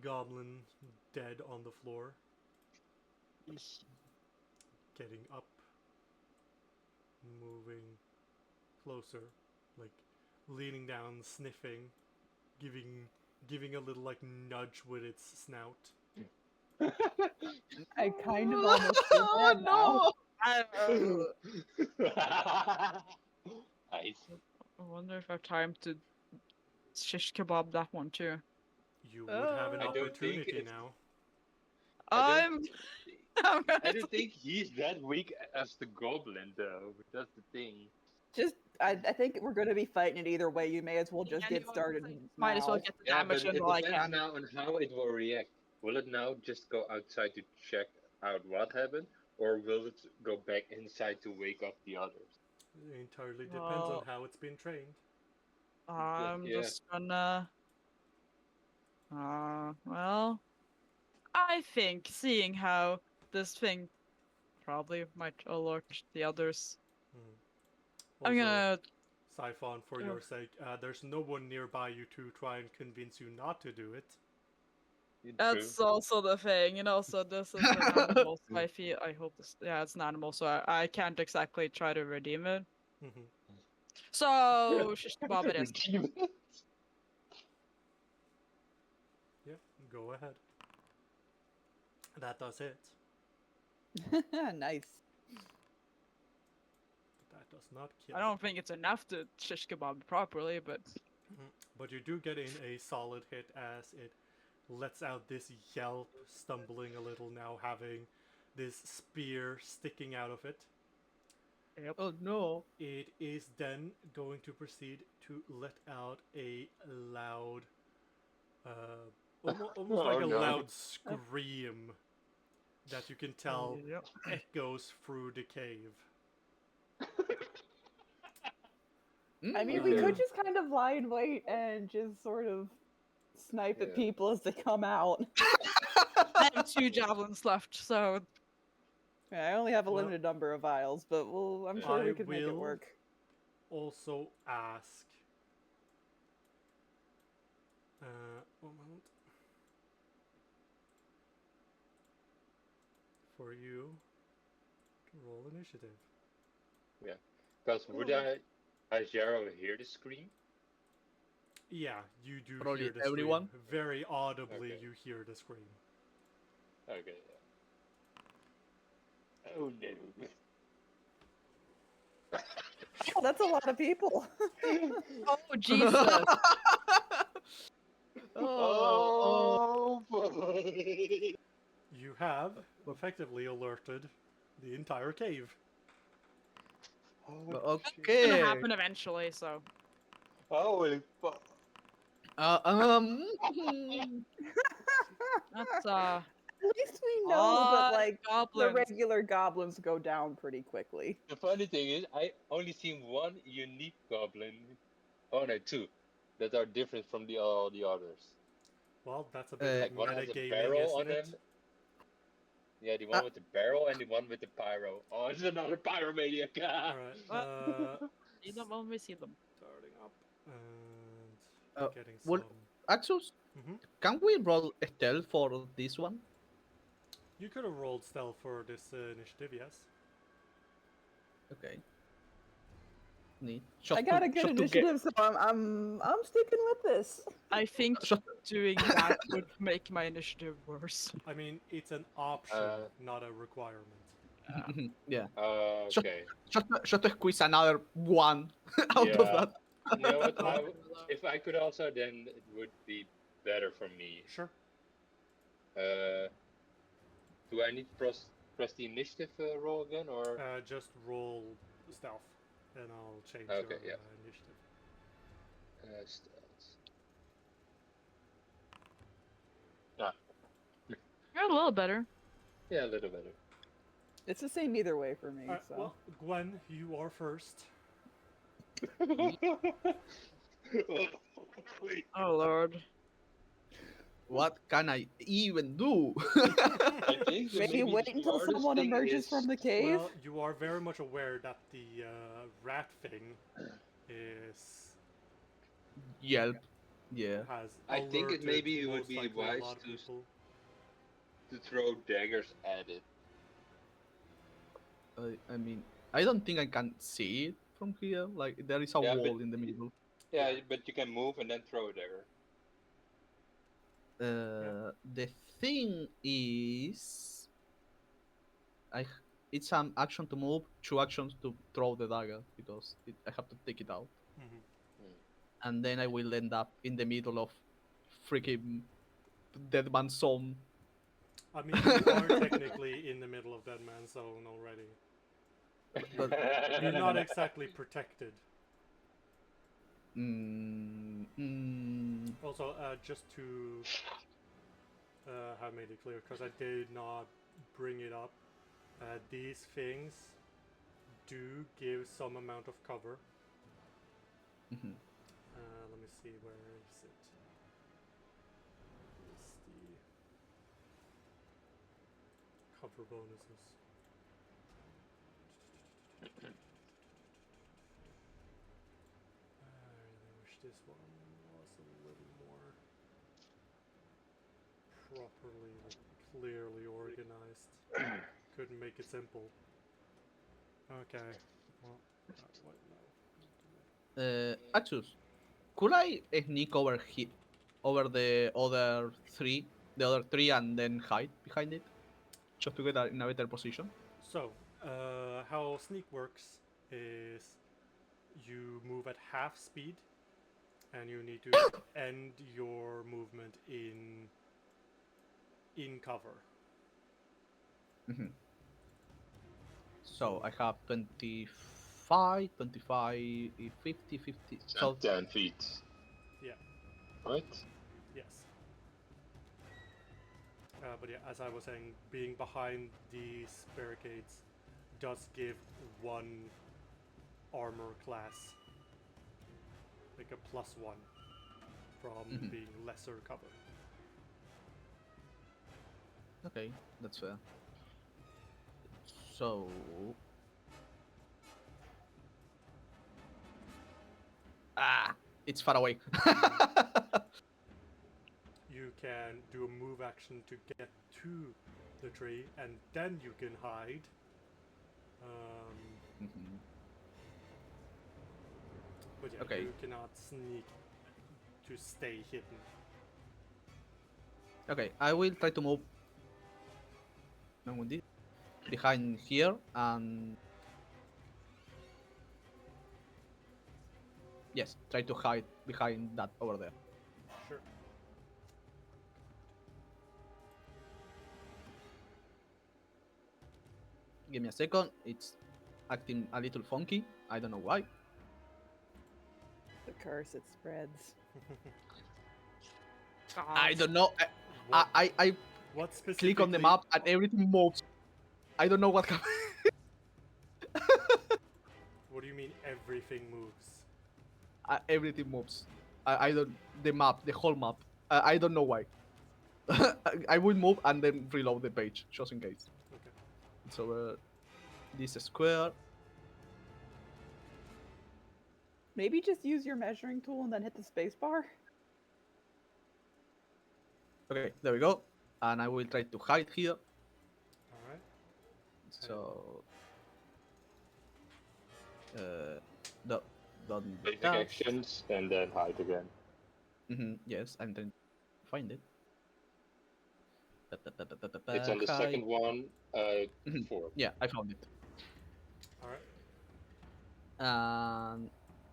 goblin dead on the floor, getting up, moving closer, like leaning down, sniffing, giving a little like nudge with its snout. I kind of almost feel bad now. Nice. I wonder if I have time to shish kebab that one too. You would have an I don't think opportunity it's. now. I I'm. I don't think he's that weak as the goblin, though. That's the thing. Just, I think we're going to be fighting it either way. You may as well just Yeah, get no, started. Might as well now. get the Yeah, damage but in it while I depends can. now on how it will react. Will it now just go outside to check out what happened, or will it go back inside to wake up the others? It entirely depends on Well, how it's been trained. I'm Yeah. just gonna. Well, I think seeing how this thing probably might alert the others. Hmm. I'm Also, gonna. Siphon, for Oh. your sake, there's no one nearby you to try and convince you not to do it. That's also the thing, So this is an animal, so I hope this. Yeah, it's an animal, so I can't exactly try to redeem it. Mhm. So shish kebab it is. Redeem it. Yeah, go ahead. That does it. Nice. But that does not kill. I don't think it's enough to shish kebab properly, but But you do get in a solid hit as it lets out this yelp, stumbling a little now, having this spear sticking out of it. yep. Oh no. It is then going to proceed to let out a loud, almost like Oh, a no. loud scream that you can tell Yep. echoes through the cave. I mean, we Okay. could just kind of lie in wait and just sort of snipe at Yeah. people as they come out. I have 2 javelins left, so Yeah, I only have a Well- limited number of vials, but I'm sure I we could make it will- work. Also ask. One moment. For you to roll initiative. Because would Jaro hear the scream? Yeah, you do Probably hear the everyone? scream. Very audibly, Okay. you hear the scream. Okay. Yeah. Oh no. Oh, that's a lot of people. oh Jesus! Oh boy. You have effectively alerted the entire cave. Oh, It's Okay. gonna happen eventually, so holy fuck. that's At least we know that like the goblins. regular goblins go down pretty quickly. The funny thing is, I only seen one unique goblin. Oh no, two that are different from all the others. Well, that's a bit Like one has a metagaming, barrel on isn't him. it? Yeah, the one with the barrel and the one with the pyro. Oh, it's another pyromaniac. Alright, See them when we see them. starting up and Uh, getting well- some. Axus, Mhm. can we roll stealth for this one? You could have rolled stealth for this initiative, yes. Okay. Neat. I got a good just to get- initiative, so I'm sticking with this. I think just- doing that would make my initiative worse. I mean, it's an option, not a requirement. yeah. Okay. Just to squeeze another one out of Yeah. that. You know what? If I could also, then it would be better for me. Sure. Do I need to press the initiative roll again, or? Just roll stealth, and I'll change Okay, your yeah. initiative. Stealth. You're a little better. Yeah, a little better. It's the same either way for me. Alright, So well, Gwen, you are first. Oh lord. What can I even do? I think the maybe wait the until smartest someone thing emerges is- from the cave. Well, you are very much aware that the rat thing is Yelp. Yeah. has I think it alerted maybe it would most be likely a wise lot of to people. to throw daggers at it. I mean, I don't think I can see it from here. Like, there is a Yeah, wall but- in the middle. Yeah, Yeah. but you can move and then throw a dagger. The thing is, it's an action to move, 2 actions to throw the dagger because I have to take it out, Mhm. and then I will end up in the middle of freaking dead man zone. I mean, you are technically in the middle of Dead Man's Zone already. But You're not exactly protected. Also, just to have made it clear, because I did not bring it up, these things do give some amount of cover. Mhm. Let me see, where is it? It's the cover bonuses. this one was a little more properly, like, clearly organized. Couldn't make it simple. Okay. Well, what now? Axus, could I sneak over over the other three, and then hide behind it, just to get in a better position? So, how sneak works is you move at half speed, and you need to end your movement in cover. Mm-hmm. So I have 25, 25, 50, 50. So 10 feet, Yeah. right? Yes. But yeah, as I was saying, being behind these barricades does give one armor class like a +1 from being lesser cover. okay, that's fair. So it's far away. You can do a move action to get to the tree, and then you can hide. Mhm. But yeah, Okay. you cannot sneak to stay hidden. Okay, I will try to move behind here, and yes, try to hide behind that over there. Sure. Give me a second. It's acting a little funky. I don't know why. The curse, it spreads. I God. don't know. What, I what click on the specifically? map and everything moves. I don't know what happened. What do you mean everything moves? Everything moves. I don't. The map, the whole map. I don't know why. I will move and then reload the page just in case. Okay. It's over this square. Maybe just use your measuring tool and then hit the space bar. Okay, there we go. And I will try to hide here. All right. So, the done Basic that. actions and then hide again. Yes, I'm trying to find it. It's on the Hide. second one, Mhm. 4. Yeah, I found it. All right. And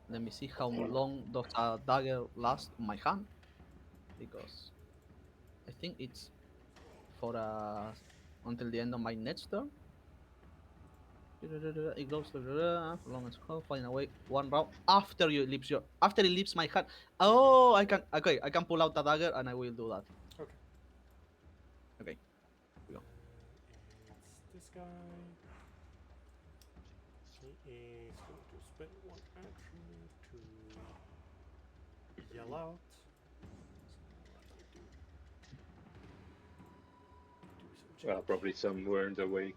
let me see how long does a dagger last on my hand, because I think it's for until the end of my next turn. It goes for long as well, flying away one round after it leaves my hand. Oh, I can pull out the dagger and I will do that. Okay. Okay, we go. It's this guy. He is going to spend one action to yell out. So let me do some Well, probably some weren't awake.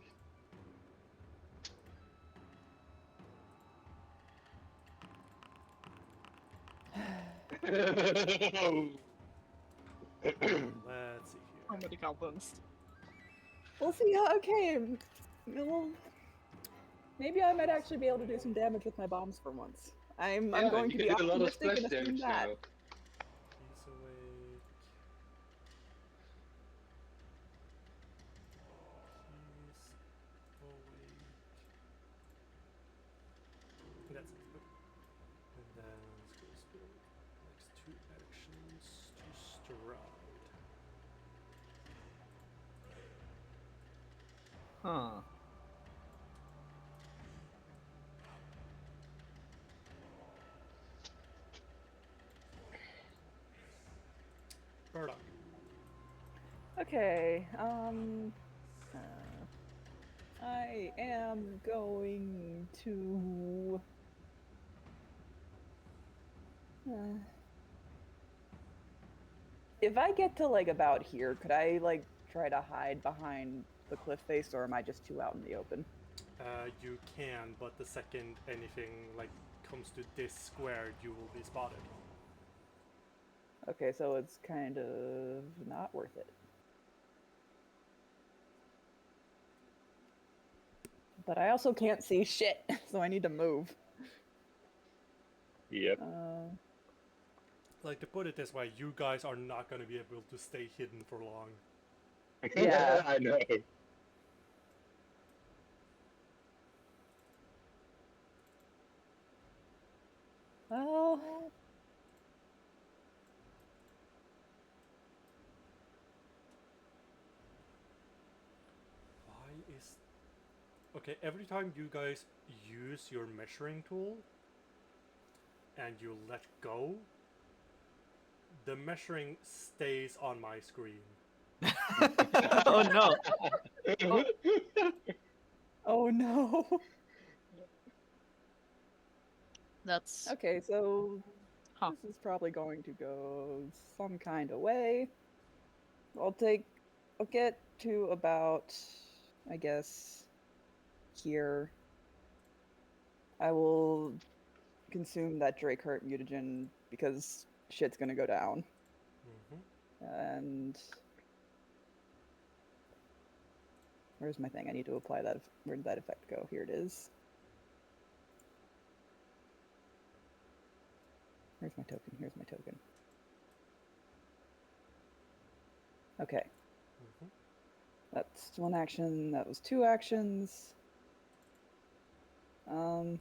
Let's see here. How many goblins? We'll see. Okay. Well, maybe I might actually be able to do some damage with my bombs for once. I'm Yeah, going you to can be do a lot of optimistic splash and assume damage that. now. He's awake. He's awake. That's it. Okay. And then let's go spend next 2 actions to stride. Huh. Burdock. Okay. I am going to. If I get to like about here, could I like try to hide behind the cliff face, or am I just too out in the open? You can, but the second anything like comes to this square, you will be spotted. Okay, so it's kind of not worth it. But I also can't see shit, so I need to move. Yep. Like, to put it this way, you guys are not going to be able to stay hidden for long. Yeah. I know. Well, Why is... Okay, every time you guys use your measuring tool and you let go, the measuring stays on my screen. Oh no. oh no. That's Okay, so Huh. this is probably going to go some kind of way. I'll get to about, I guess, here. I will consume that Drake Hurt mutagen because shit's gonna go down. And where's my thing? I need to apply that. Where did that effect go? Here it is. Here's my token. Here's my token. Okay. That's one action. That was two actions. You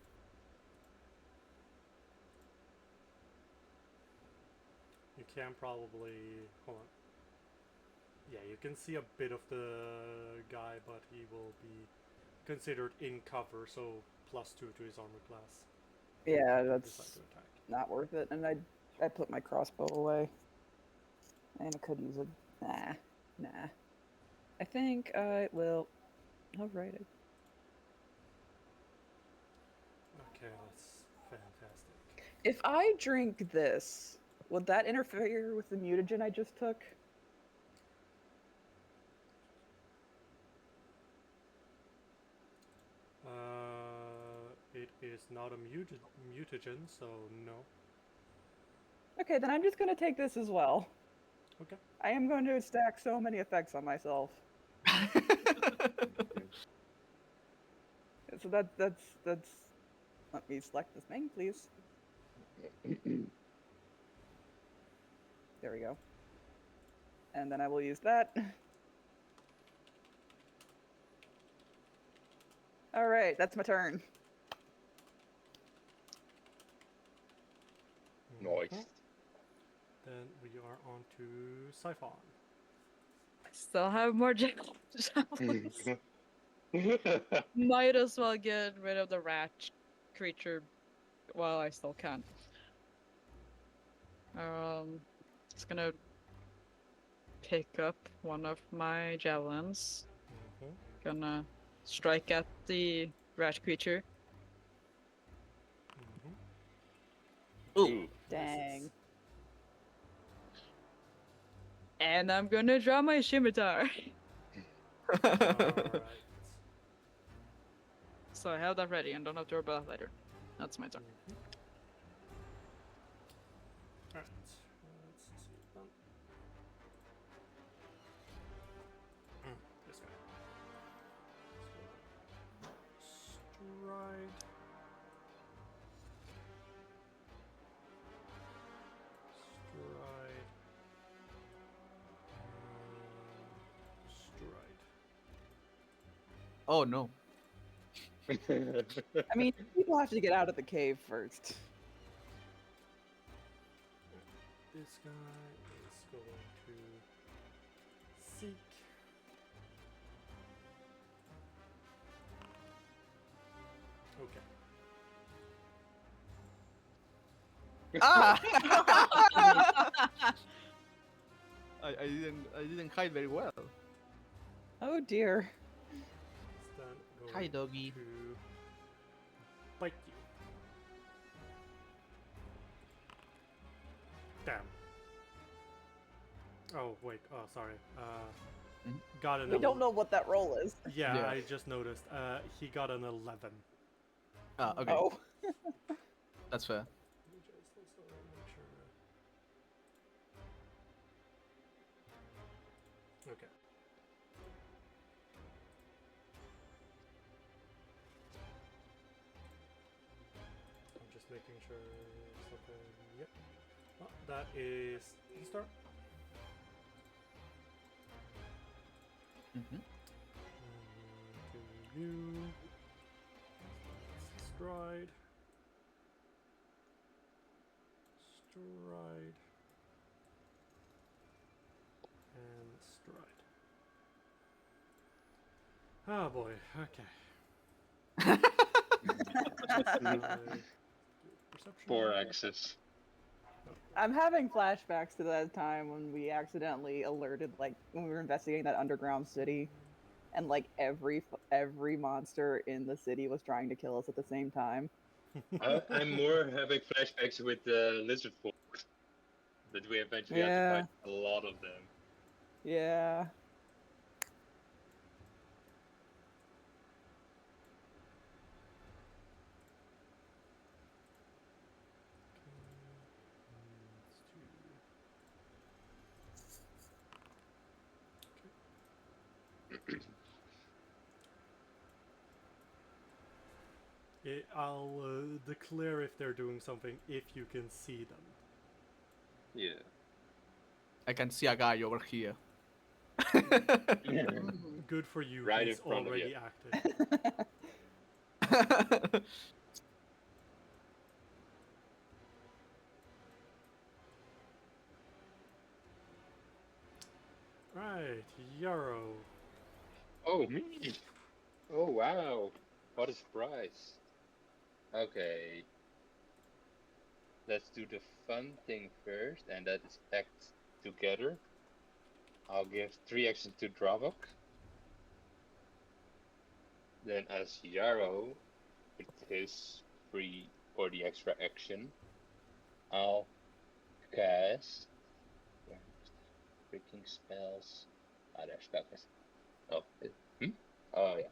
can probably... Hold on. Yeah, you can see a bit of the guy, but he will be considered in cover, so +2 to his armor class. Yeah, Decide that's to attack. not worth it. And I put my crossbow away. And I could use it. Nah. I think I will. Alright. Okay, that's fantastic. If I drink this, would that interfere with the mutagen I just took? It is not a mutagen, so no. Okay, then I'm just gonna take this as well. Okay. I am going to stack so many effects on myself. So that's. Let me select this thing, please. There we go. And then I will use that. All right, that's my turn. Nice. Then we are on to Siphon. I still have more javelins. Might as well get rid of the rat creature while I still can. Just gonna pick up one of my javelins. Gonna strike at the rat creature. Ooh. Dang. And I'm gonna draw my scimitar. Alright. So I have that ready and don't have to worry about that later. That's my turn. Alright. Let's see. This guy. Stride. Stride. Oh no. I mean, people have to get out of the cave first. This guy is going to seek. Okay. Ah! I didn't hide very well. Oh dear. It's then going Hi, doggy. to bite you. Damn. Oh wait. Oh sorry. Got an. We don't know what that roll is. Yeah, Yeah. I just noticed. He got an 11. Ah, okay. Oh. That's fair. Let me just make sure. Okay. I'm just making sure it's okay. Yep. Oh, that is E-Star. Mm-hmm. To you. Stride. Stride. And stride. Oh boy, okay. Perception. 4 axes. I'm having flashbacks to that time when we accidentally alerted, like when we were investigating that underground city, and like every monster in the city was trying to kill us at the same time. I'm more having flashbacks with the lizard folk. That we eventually had to Yeah. fight a lot of them. Yeah. I'll declare if they're doing something if you can see them. Yeah. I can see a guy over here. Good for you, Right in he's front of you. already active. Right, Yarrow. Oh, me! Oh, wow. What a surprise. Okay. Let's do the fun thing first, and that is act together. I'll give 3 actions to Dravok. Then as Yarrow, with his free or the extra action, I'll cast... Where is the freaking spells? Ah, there's spells. Oh, oh yeah.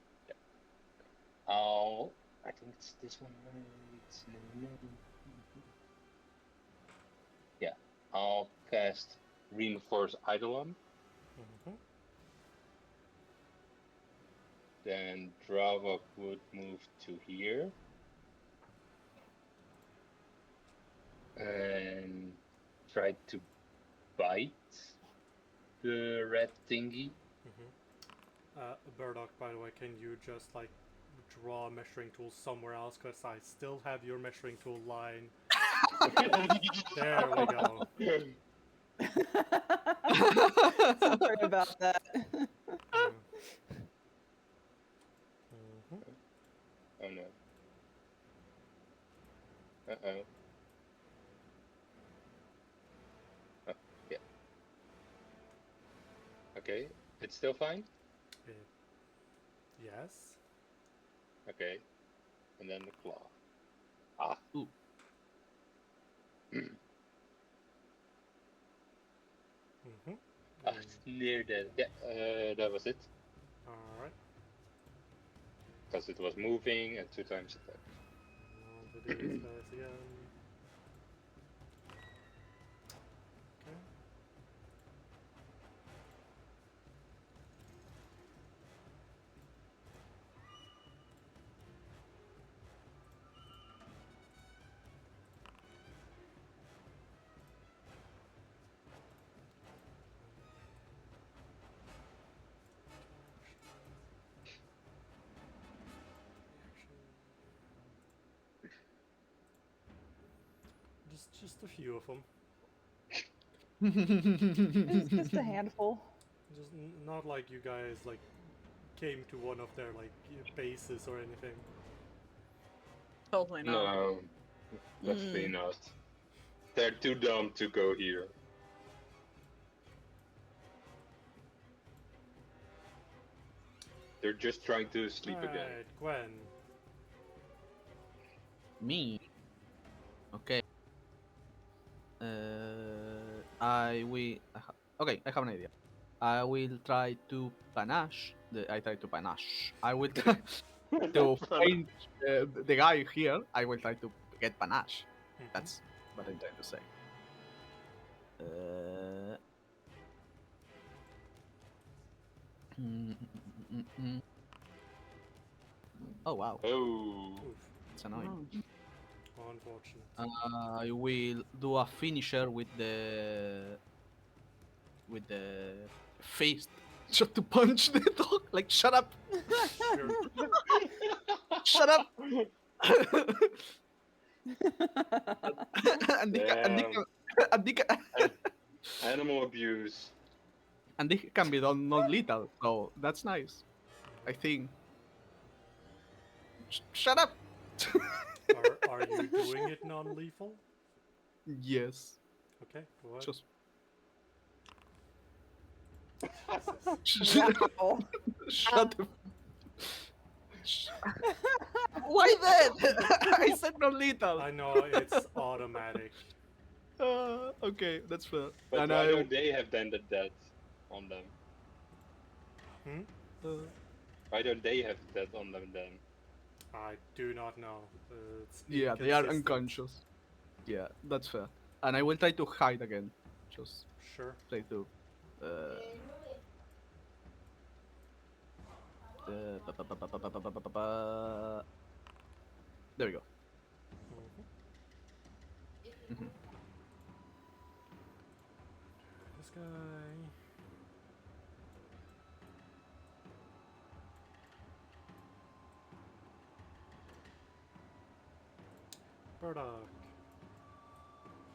I think it's this one. Yeah. I'll cast Reinforce Eidolon. Mhm. Then Dravok would move to here. And try to bite the red thingy. Burdock, by the way, can you just like draw a measuring tool somewhere else? Because I still have your measuring tool line. There we go. Sorry about that. Mhm. Oh no. Uh-oh. Oh, yeah. Okay, it's still fine? Yes. Okay. And then the claw. Ah. Ooh. Mhm. Ah, near that. Yeah, that was it. All right. Because it was moving and 2 times attack. Roll the d8 dice again. Okay. Just a few of them. Just a handful. Just not like you guys like came to one of their like bases or anything. Totally not. No, definitely not. They're too dumb to go here. They're just trying to sleep again. Alright, Gwen. Me. Okay. I will. Okay, I have an idea. I will try to panache. I try to panache. I will try to find the guy here. I will try to get panache. Mhm. That's what I'm trying to say. Mm, mm, mm. Oh wow, Oh. Oof. it's annoying. Unfortunate. I will do a finisher with the fist, just to punch the dog. Like, shut up, Sure. shut up. and they ca- and they Damn. can, and they can, Animal abuse. and they can be done non-lethal, so that's nice. I think. Shut up. Are you doing it non-lethal? Yes, Okay, go ahead. just Jesus. Wow. shut the. Why then? I said non-lethal. I know it's automatic. Okay, that's fair. But And why I, don't they have then the death on them? Hmm? Why don't they have death on them then? I do not know. It's yeah, they are inconsistent. unconscious. Yeah, that's fair. And I will try to hide again. Just Sure. try to. Uh, there we go. Mhm. Mhm. This guy. Burdock.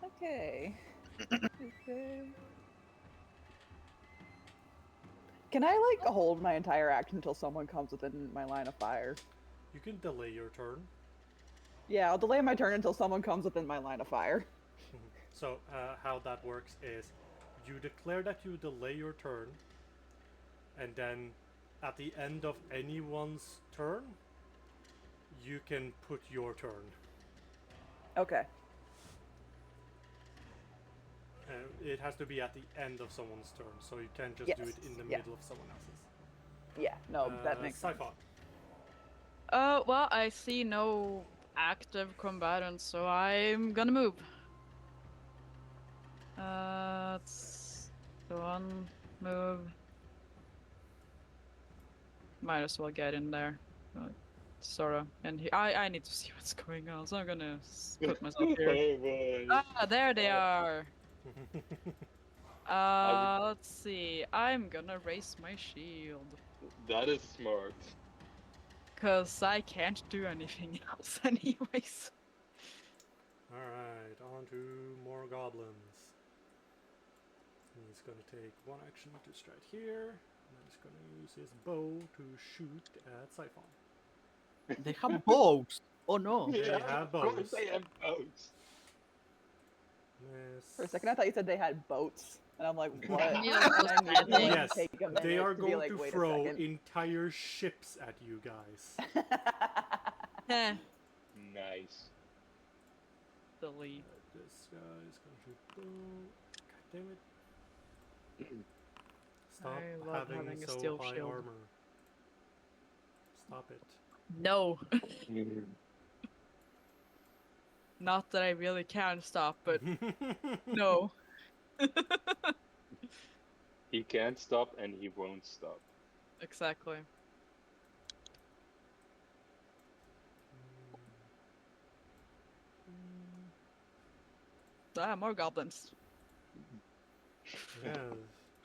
Okay. Okay. Can I like hold my entire action until someone comes within my line of fire? You can delay your turn. Yeah, I'll delay my turn until someone comes within my line of fire. So how that works is you declare that you delay your turn, and then at the end of anyone's turn, you can put your turn. Okay. It has to be at the end of someone's turn, so you can't just do it in the Yes, yeah. middle of someone else's. Yeah, no, that makes sense. Sci-fi. Well, I see no active combatants, so I'm gonna move. It's the one move. Might as well get in there. Sort of. And I need to see what's going on, so I'm gonna put myself here. Oh boy. Ah, there they are. would- Let's see. I'm gonna raise my shield. That is smart. Cause I can't do anything else anyways. Alright, on to more goblins. He's gonna take one action to strike here, and then he's gonna use his bow to shoot at Siphon. They have bows. Oh no. They Yeah, have of course bows. they have bows. Miss. For a second, I thought you said they had boats, and I'm like, what? Neil And was then adding- like, Yes, take a minute they are to be going like, to wait throw a second. entire ships at you guys. Heh. Nice. Delete. This guy's gonna shoot bow. God damn it. Stop I love having a so steel high shield. armor. Stop it. No. Not that I really can stop, but no. He can't stop and he won't stop. Exactly. Ah, more goblins. Yeah,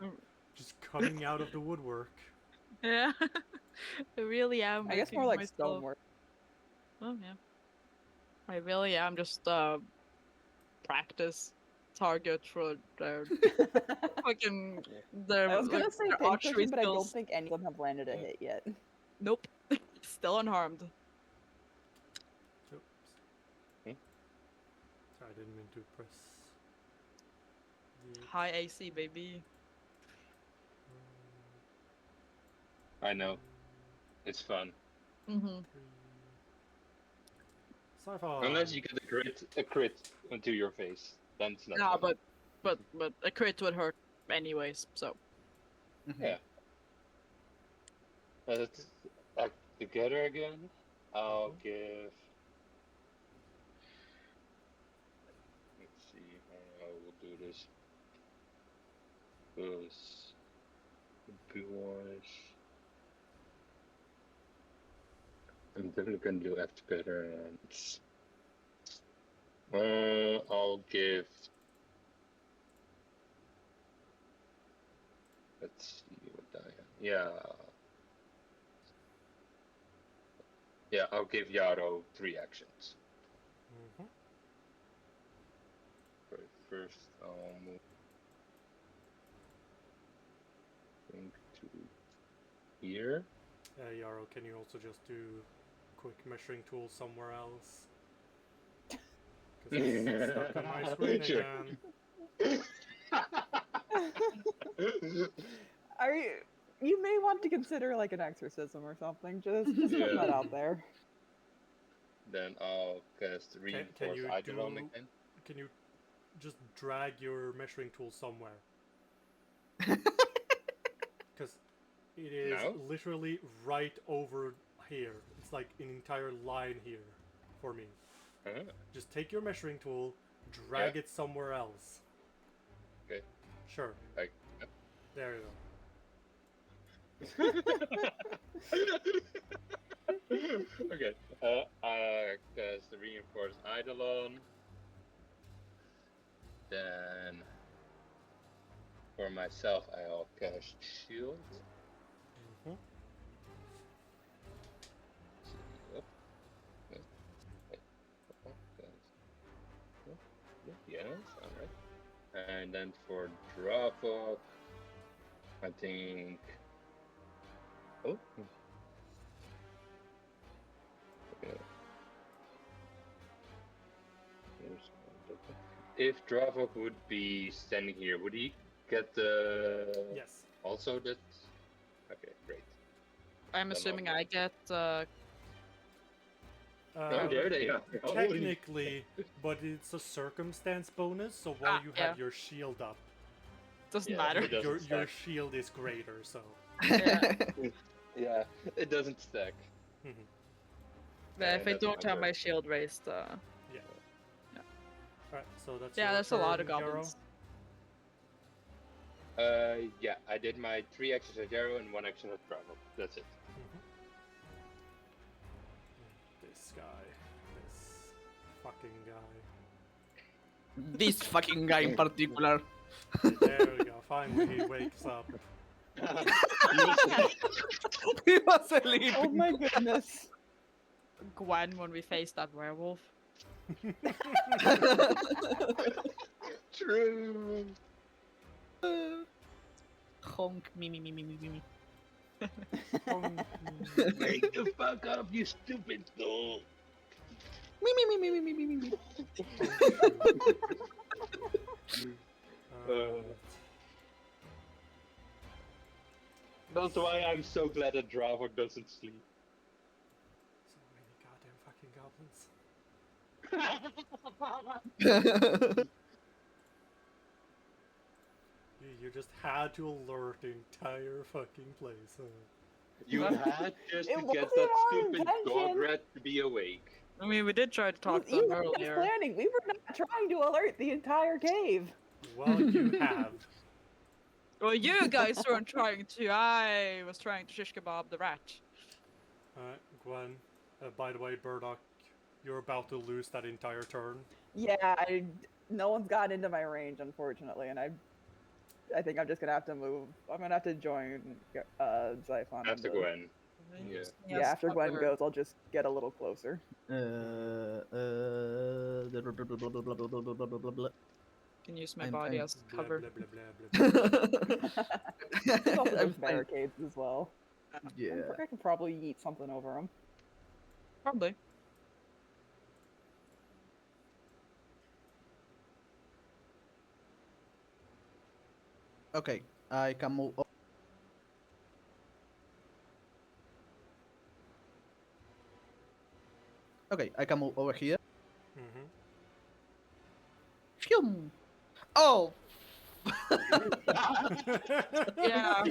Mm. just coming out of the woodwork. Yeah. I really am. I guess more making like myself... stonework. Oh yeah. I really am just practice target for their fucking their I was gonna like, say their archery pincushion, but I don't skills. think any of them have landed a hit yet. Nope. Still unharmed. Oops. Hmm? Sorry, I didn't mean to press. the- High AC, baby. I know. It's fun. Mm-hmm. Sci-fi. Unless you get a crit onto your face. Then it's not Nah, fun. but a crit would hurt anyways, so. Yeah. Let's act together again. I'll give. Let's see how I will do this. Because. Be wise. definitely gonna do excavator and I'll give. Let's see what I have. Yeah, I'll give Yaro 3 actions. Mm-hmm. First, I'll move think to here. Yarrow, can you also just do quick measuring tool somewhere else? Because it's stuck on my screen Sure. again. You may want to consider like an exorcism or something. Just putting that out there. Then I'll cast Reinforce you Eidolon do- again. Can you just drag your measuring tool somewhere? Because it is No? literally right over here. It's like an entire line here for me. Just take your measuring tool, drag it somewhere else. Okay. Sure. Like, There you okay. I cast the Reinforce Eidolon. Then for myself, I'll cast Shield. go. Mm-hmm. Yes, alright. And then for Dravok, I think. Oh. Okay. If Dravok would be standing here, would he get the. Yes. Also that. Okay, great. I'm Then assuming I'll- I get. Oh, there they are. Technically, but it's a circumstance bonus, so while you have yeah. your shield up, Doesn't Yeah, matter. it doesn't your stack. shield is greater, so. Yeah. Yeah, it doesn't stack. Yeah, if I that's don't my have my turn. shield raised, Alright, so that's yeah, your that's a lot of turn, Yarrow. goblins. Yeah, I did my 3 actions at Yarrow and 1 action at Dravok. That's it. This guy. This fucking guy. This fucking guy in particular. There we go. Finally, he wakes up. He was sleeping. Oh my goodness. Gwen, when we face that werewolf. True. Honk, me, me, me, me, me, me. Wake the fuck up, you stupid fool! Me, me, me, me, me, me, me, me. That's why I'm so glad that Dravok doesn't sleep. So many goddamn fucking goblins. You just had to alert the entire fucking place. You had just It to get wasn't that our stupid god intention. rat to be awake. I mean, we did try to talk to You them were just earlier. planning. We were not trying to alert the entire cave. Well, you have. Well, you guys weren't trying to. I was trying to shish kebab the rat. Gwen, by the way, Burdock, you're about to lose that entire turn. Yeah, no one's gotten into my range, unfortunately, and I think I'm just gonna have to move. I'm gonna have to join Zyphon. After Gwen. Yeah. Yeah, after Gwen goes, I'll just get a little closer. Can use my I'm- body I'm- as Blah, cover. blah, blah, blah, blah, blah. There's also I'm those fine. barricades as well. Yeah. I could probably yeet something over them. Probably. Okay, I can move. Okay, I can move over here. Mhm. Phew. Oh. Yeah.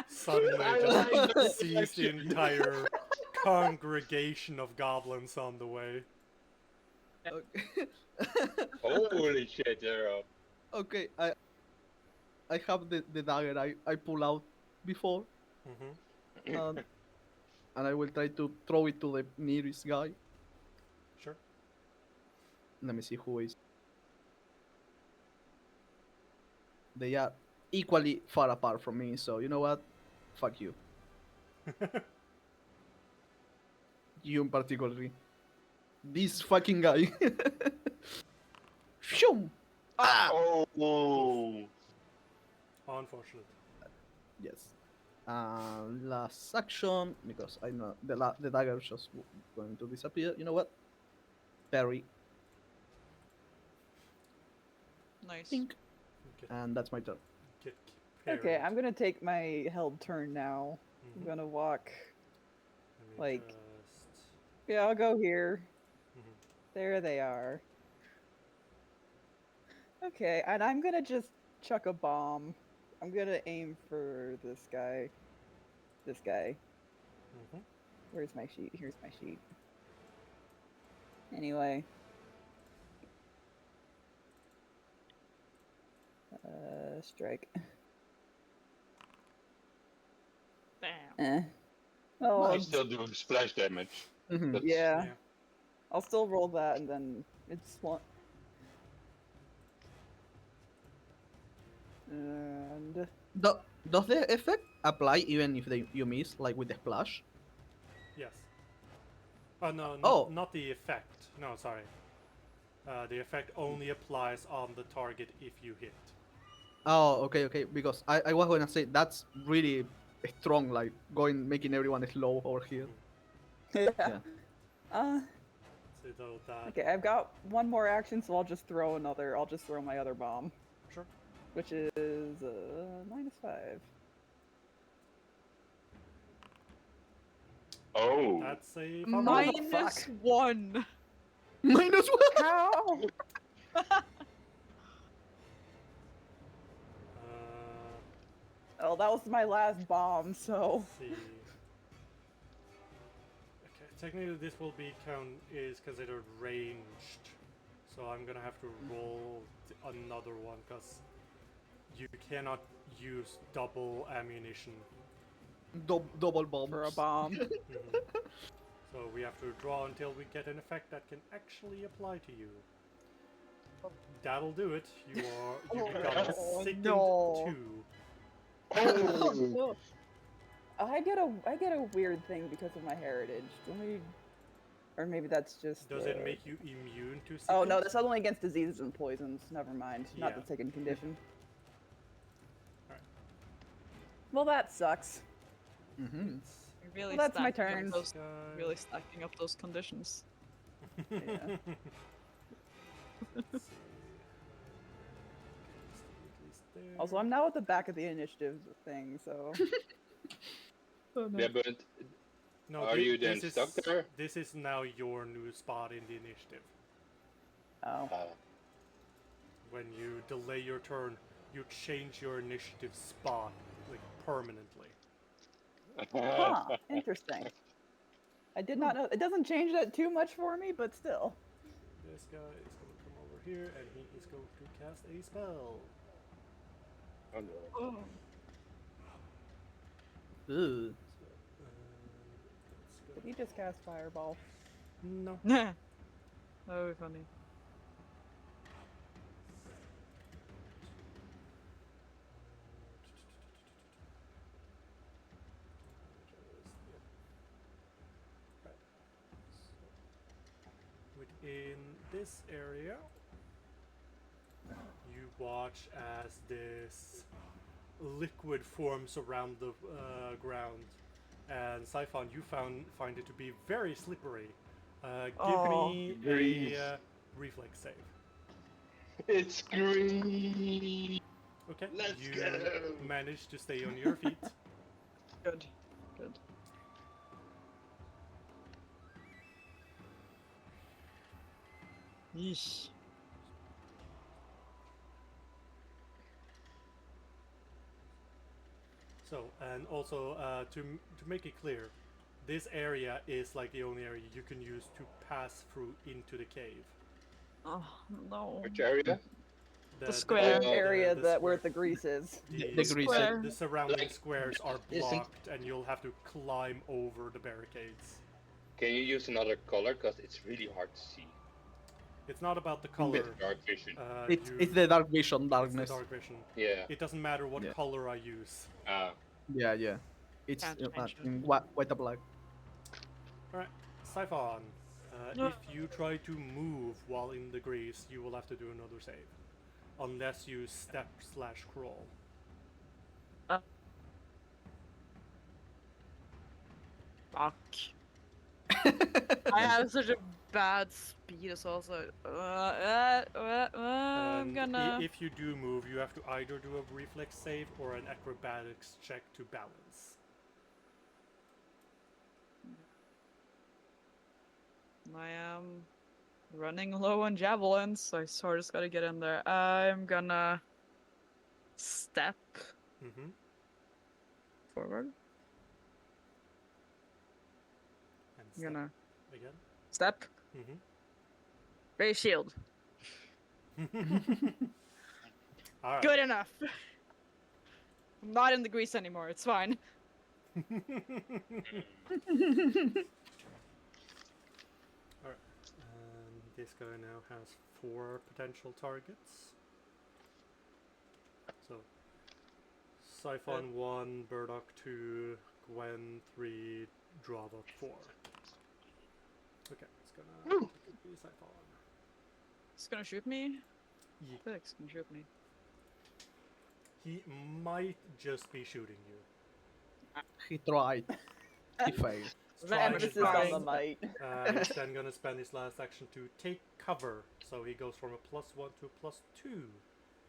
Suddenly, I just like that sees the reflection. entire congregation of goblins on the way. Okay. Holy shit, Yarrow. Okay, I have the dagger I pull out before. Mhm. Um, and I will try to throw it to the nearest guy. Sure. Let me see who is. They are equally far apart from me, so you know what? Fuck you. You in particular. This fucking guy. Shoom! Ah! Oh. Unfortunate. Yes. Last action, because I know the dagger is just going to disappear. You know what? Parry. Nice. Think. Get, And that's my turn. get Okay, parried. I'm gonna take my held turn now. I'm Mhm. gonna walk. Let me like- just... Yeah, I'll go here. Mhm. There they are. Okay, and I'm gonna just chuck a bomb. I'm gonna aim for this guy. This guy. Mhm. Where's my sheet? Here's my sheet. Anyway. Strike. Damn. Eh. Well, I still do splash damage. Mhm. That's, yeah. Yeah. I'll still roll that and then it's one. And Does the effect apply even if you miss, like with the splash? Yes. Oh no, Oh. not the effect. No, sorry. The effect only applies on the target if you hit. Oh, okay. Because I was gonna say that's really strong, like making everyone slow over here. yeah. Yeah. So that... Okay, I've got one more action, so I'll just throw another. I'll just throw my other bomb, Sure. which is -5. oh. That's a Mine- fumble. -1. -1. How? Oh, that was my last bomb, so. Let's see. Okay, technically this will be is considered ranged, so I'm gonna have to roll another one because you cannot use double ammunition. Double bombs. For a bomb. Mhm. So we have to draw until we get an effect that can actually apply to you. That'll do it. You become Oh, sickened no. 2. Oh. I get a weird thing because of my heritage. Let me, or maybe that's just. Does it make you immune to Oh no, sickness? that's only against diseases and poisons. Never mind. Not Yeah. the second condition. Alright. Well, that sucks. Mm-hmm. Really Well, that's my stacking up turn. those- Really stacking up those conditions. Yeah. Let's see. Okay, Also, I'm now at the back of the initiative thing, so. Yeah, but No, Are you then this stuck is, there? This is now your new spot in the initiative. Oh. When you delay your turn, you change your initiative spot, like, permanently. Huh. Interesting. I did not know. It doesn't change that too much for me, but still. This guy is going to come over here, and he is going to cast a spell. Oh no. Oh. Ugh. So, Did let's he just cast Fireball? go. No. That would be funny. Within this area, you watch as this liquid forms around the ground, and Siphon, you find it to be very slippery. Give Oh. me Grease. a reflex save. It's green. Okay, Let's you go. manage to stay on your feet. Good. Good. Yeesh. So, and also to make it clear, this area is like the only area you can use to pass through into the cave. Oh no. Which area? The square. area the that where square. the grease is. The grease. Square. The surrounding Like, squares are isn't- blocked, and you'll have to climb over the barricades. Can you use another color? Because it's really hard to see. It's not about the With color. dark vision. It's the dark vision, It's the darkness. dark vision. Yeah. It doesn't matter what Yeah. color I use. Yeah. It's Can't change it. in white and black. Alright, Siphon. No. If you try to move while in the grease, you will have to do another save. Unless you step/crawl. Fuck. I have such a bad speed as well, so I'm And gonna. if you do move, you have to either do a reflex save or an acrobatics check to balance. I am running low on javelins, so I sort of just gotta get in there. I'm gonna step Mm-hmm. forward. And I'm gonna again. step. Mm-hmm. Raise shield. Alright. Good enough. I'm not in the grease anymore. It's fine. Alright. This guy now has 4 potential targets. So, Siphon 1, Burdock 2, Gwen 3, Dravok 4. Okay, it's gonna be Siphon. It's gonna shoot me. Yeah. I feel like it's gonna shoot me. He might just be shooting you. He tried. He failed. He's The trying emphasis his Emphasis Fine. on best. the might. He's then gonna spend his last action to take cover. So he goes from a +1 to a +2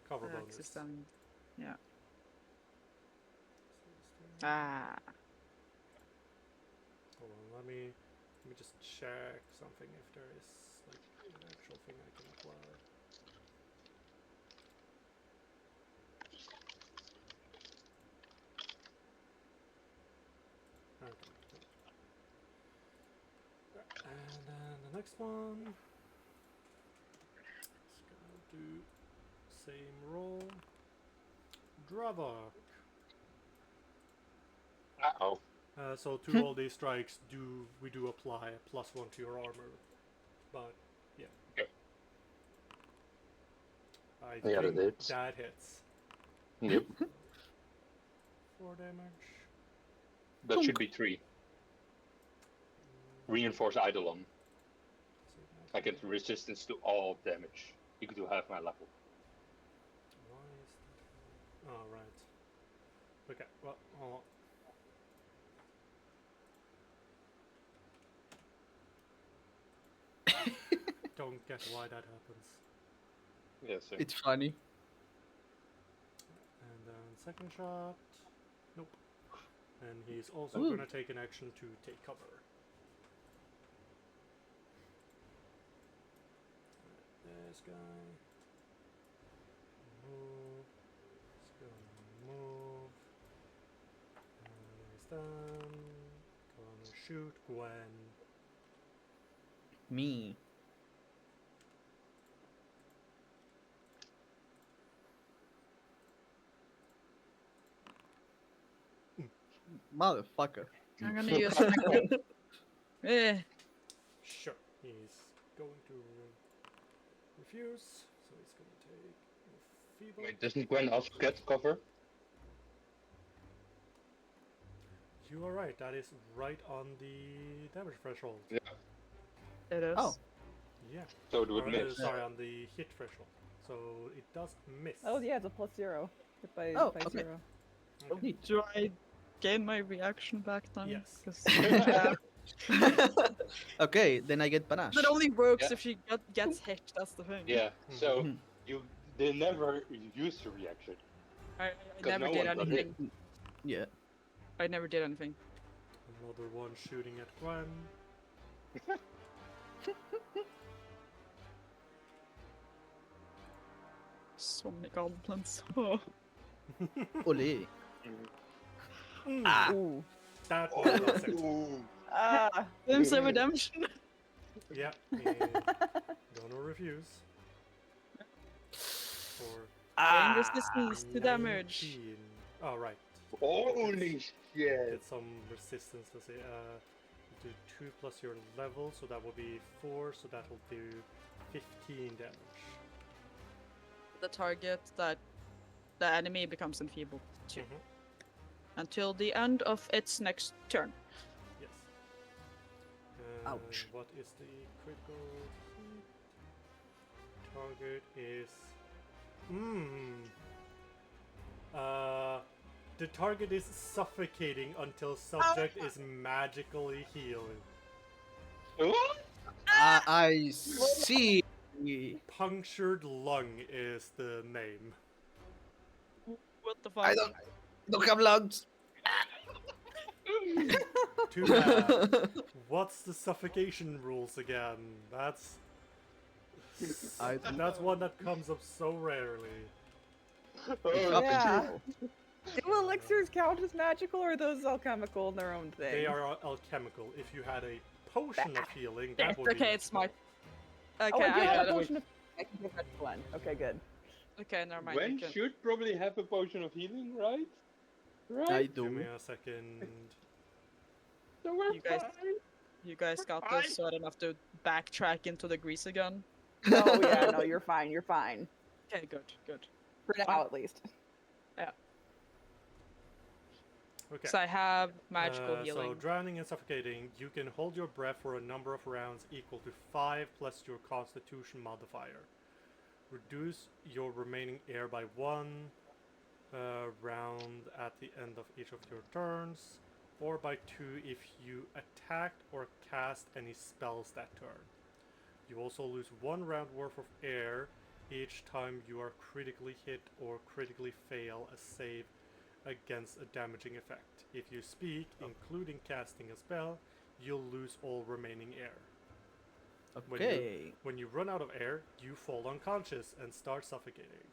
cover bonus. System. Yeah. Ah. Hold on, let me just check something if there is like an actual thing I can apply. Okay. And then the next one. It's gonna do same roll. Dravok. Uh-oh. So to all these strikes, we do apply a +1 to your armor, but yeah. Okay. I Yeah, think that hits. that hits. Yep. 4 damage. That should be 3. Reinforce Eidolon. I get resistance to all damage. Equal to half my level. Why is that? Oh right. Okay. Well, hold on. Don't get why that happens. Yes, sir. It's funny. And then second shot. Nope. And he's also Ooh. gonna take an action to take cover. This guy. Move. He's gonna move. And he's done. Gonna shoot Gwen. Me. Motherfucker. I'm gonna use my grip. Sure. He's going to refuse. So he's gonna take a feeble. Wait, doesn't Gwen also get cover? You are right. That is right on the damage threshold. Yeah. It is. Oh. Yeah. So it would Or, miss. sorry, on the hit threshold. So it does miss. Oh yeah, it's a +0. Hit by, Oh, by okay. 0. Okay. Do I gain my reaction back then? Yes. 'Cause, yeah. Okay, then I get panache. That only works Yeah. if she gets hit. That's the thing. Yeah. So Mhm. they never use the reaction. I 'Cause never no did one got hit. anything. Yeah. I never did anything. Another one shooting at Gwen. So many goblins. Oh. Ole. Ah, Ooh. that one does it. Ah. There's a redemption. Yeah. Gonna refuse. for Gain resistance to damage. 19. Oh, right. Holy shit! Get some resistance. Let's see. Do 2 plus your level, so that will be 4, so that will do 15 damage. The target that the enemy becomes enfeebled to Mhm. until the end of its next turn. Yes. Ouch. What is the critical hit? Target is. The target is suffocating until subject is magically healed. What? I see. Punctured lung is the name. What the fuck? I don't have lungs. Too bad. What's the suffocation rules again? That's that's one that comes up so rarely. Oh, Yeah. shit. Do elixirs count as magical, or are those alchemical in their own thing? They are alchemical. If you had a potion of healing, that Yes, would be okay, it's my. magical. Okay, Oh, I do I have got a it. potion of. I can give that to Glenn. Okay, good. Okay, never mind. Gwen You can... should probably have a potion of healing, right? I Right? Give me do. a second. So we're You guys- fine. You guys got Fine. this, so I don't have to backtrack into the grease again. Oh yeah, no, you're fine. You're fine Okay, good, good. for now, at least. Okay. So I have magical So healing. drowning and suffocating, you can hold your breath for a number of rounds equal to 5 plus your Constitution modifier. Reduce your remaining air by 1 round at the end of each of your turns, or by 2 if you attacked or cast any spells that turn. You also lose 1 round worth of air each time you are critically hit or critically fail a save against a damaging effect. If you speak, including casting a spell, you'll lose all remaining air. Okay. When you run out of air, you fall unconscious and start suffocating.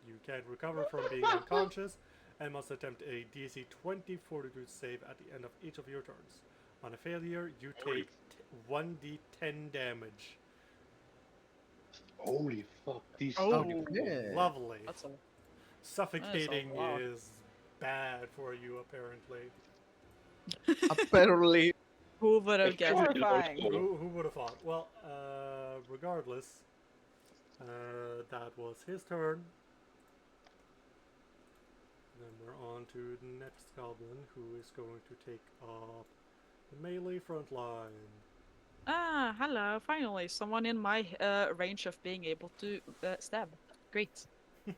You can recover from being unconscious and must attempt a DC 20 fortitude save at the end of each of your turns. On a failure, you take 1d10 damage. Holy fuck, these Oh. Okay. Lovely. That's a Suffocating lot. is bad for you, apparently. Apparently. Who would have It's guessed? pretty Horrifying. low. Who would have thought? Well, regardless, that was his turn. Then we're on to the next goblin, who is going to take up the melee front line. Ah, hello. Finally, someone in my range of being able to stab. Great. He is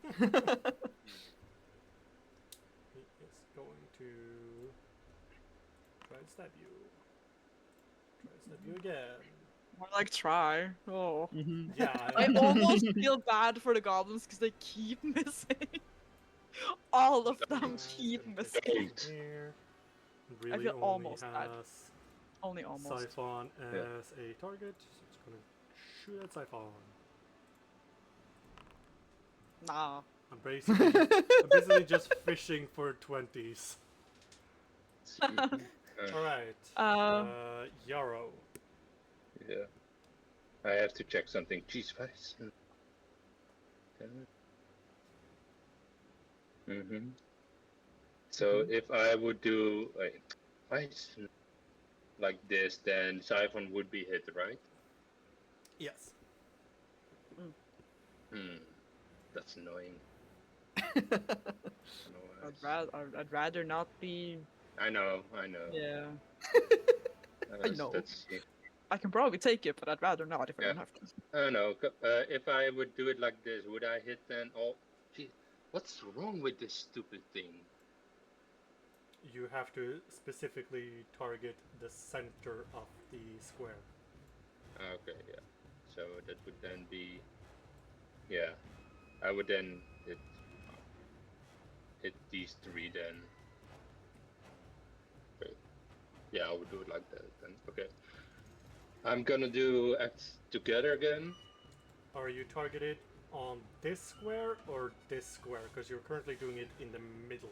going to try and stab you. Try and stab you again. More like try. Oh. Mhm. Yeah, I almost feel bad for the goblins because they keep missing. All of them He's keep gonna take this missing. one here. I Really feel only almost bad. has Only almost. Siphon Yeah. as a target, so it's gonna shoot at Siphon. Nah. I'm basically just fishing for 20s. Alright. Yarrow. Yeah. I have to check something. Cheese fries. Mm-hmm. So if I would do like this, then Siphon would be hit, right? Yes. That's annoying. I'd rather not be. I know. Yeah. I know. I can probably take it, but I'd rather not if I Yeah. don't have to. I don't know. If I would do it like this, would I hit then? Oh, gee, what's wrong with this stupid thing? You have to specifically target the center of the square. Okay, yeah. So that would then be, yeah. I would then hit these 3 then. Okay. Yeah, I would do it like that then. Okay. I'm gonna do X together again. Are you targeted on this square or this square? Because you're currently doing it in the middle.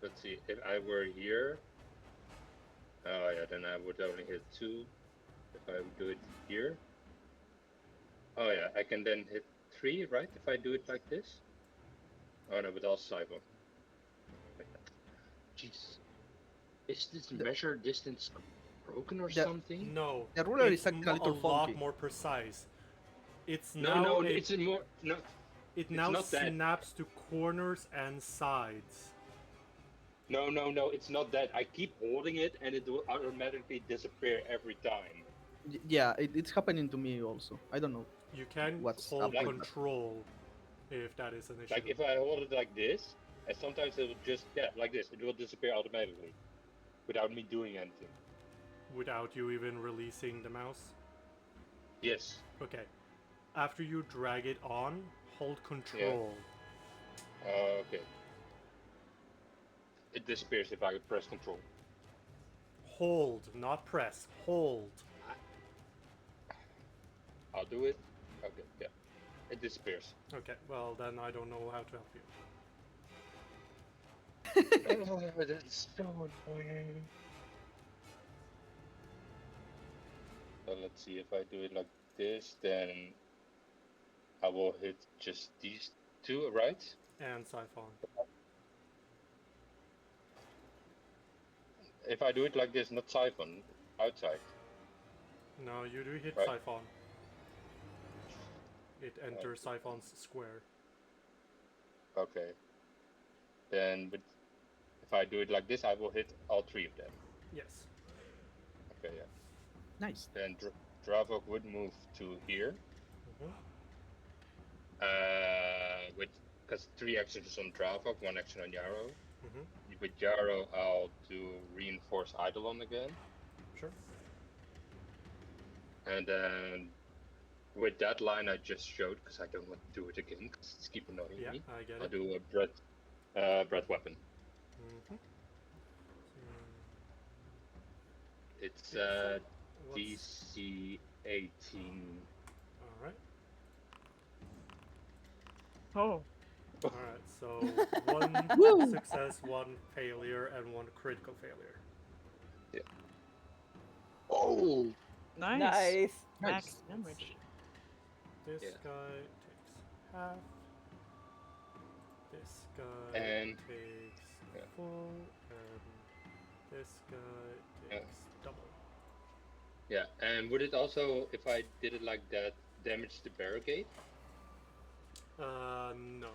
Let's see. If I were here, oh yeah, then I would only hit 2. If I would do it here, Oh yeah, I can then hit 3, right? If I do it like this. Oh no, but also Siphon. Wait, jeez. Is this The- measure distance broken or the- something? No, The ruler it's is acting a a little lot funky. more precise. It's No, now no, a, it's more no. it it's now not that. snaps to corners and sides. No, no, no, it's not that. I keep holding it and it will automatically disappear every time. Yeah, it's happening to me also. I don't know You can what's hold up Like- with that. control if that is an issue. Like if I hold it like this, and sometimes it will just like this, it will disappear automatically, without me doing anything. Without you even releasing the mouse. Yes. Okay. After you drag it on, hold control. Okay. It disappears if I press control. Hold, not press. Hold. I'll do it. Okay, yeah. It disappears. Okay, well then I don't know how to help you. Oh, that's so annoying. So let's see, if I do it like this, then I will hit just these two, right? And Siphon. If I do it like this, not siphon, outside. No, you do hit Right. Siphon. It enters Siphon's square. Okay. Then if I do it like this, I will hit all 3 of them. Yes. Okay, yeah. Nice. Then Dravok would move to here. Mhm. Because 3 actions on Dravok, 1 action on Yarrow. Mhm. With Yarrow, I'll do reinforce Eidolon again. Sure. And then with that line I just showed, because I don't want to do it again, because it's keep annoying Yeah, me. I get I'll it. do a breath weapon. Mhm. It's What's... DC 18. Alright. Oh, Alright, so 1 success, 1 failure, and 1 critical failure. Oh! nice. Nice. Max Let's damage. see. This Yeah. guy takes half. This guy And- takes yeah. full, and this guy Yeah. takes double. Yeah, and would it also, if I did it like that, damage the barricade? No.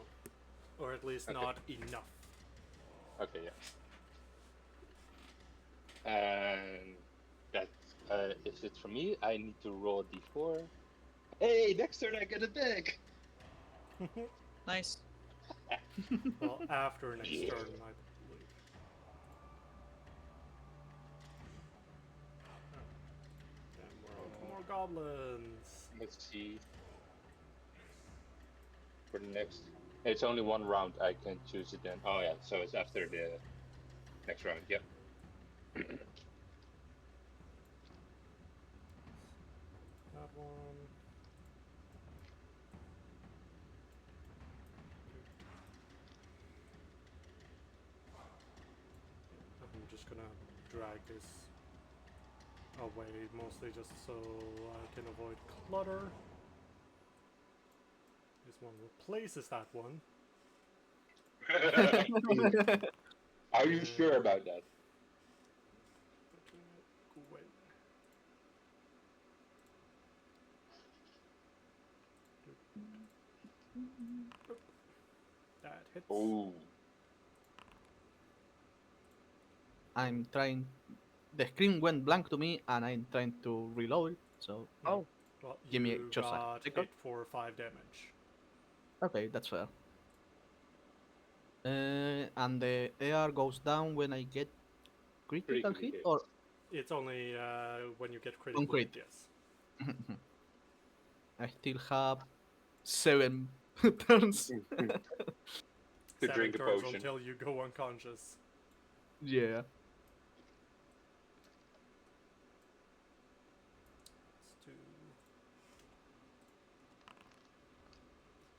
Or at least Okay. not enough. Okay, yeah. And that is it for me. I need to roll a d4. Hey, next turn I get it back! Nice. Well, after next Yeah. turn, I believe. And we're on more goblins. Let's see. For the next... It's only 1 round, I can choose it then. Oh yeah, so it's after the next round, yep. That one. I'm just gonna drag this away, mostly just so I can avoid clutter. This one replaces that one. Are you sure about that? Looking at Gwen. Boop. That hits. Oh. I'm trying. The screen went blank to me, and I'm trying to reload it. So Oh, Well, Give me you just a got second. hit for 5 damage. okay, that's fair. And the AR goes down when I get critical Critically hit, hit. or It's only when you get critical crit. hit, yes. I still have 7 turns. To 7 drink a turns potion. until you go unconscious. Yeah. Let's do...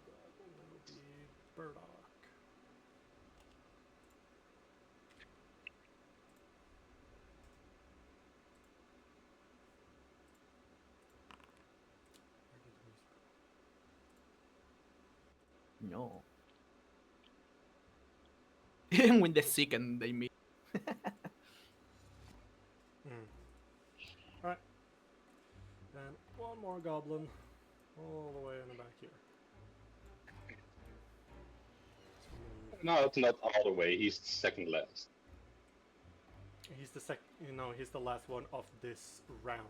That will be Burdock. Where did we start? No. Even when they sick and they meet. Alright. And one more goblin. All the way in the back here. So No, it's not all the way. He's second last. he's the he's the last one of this round.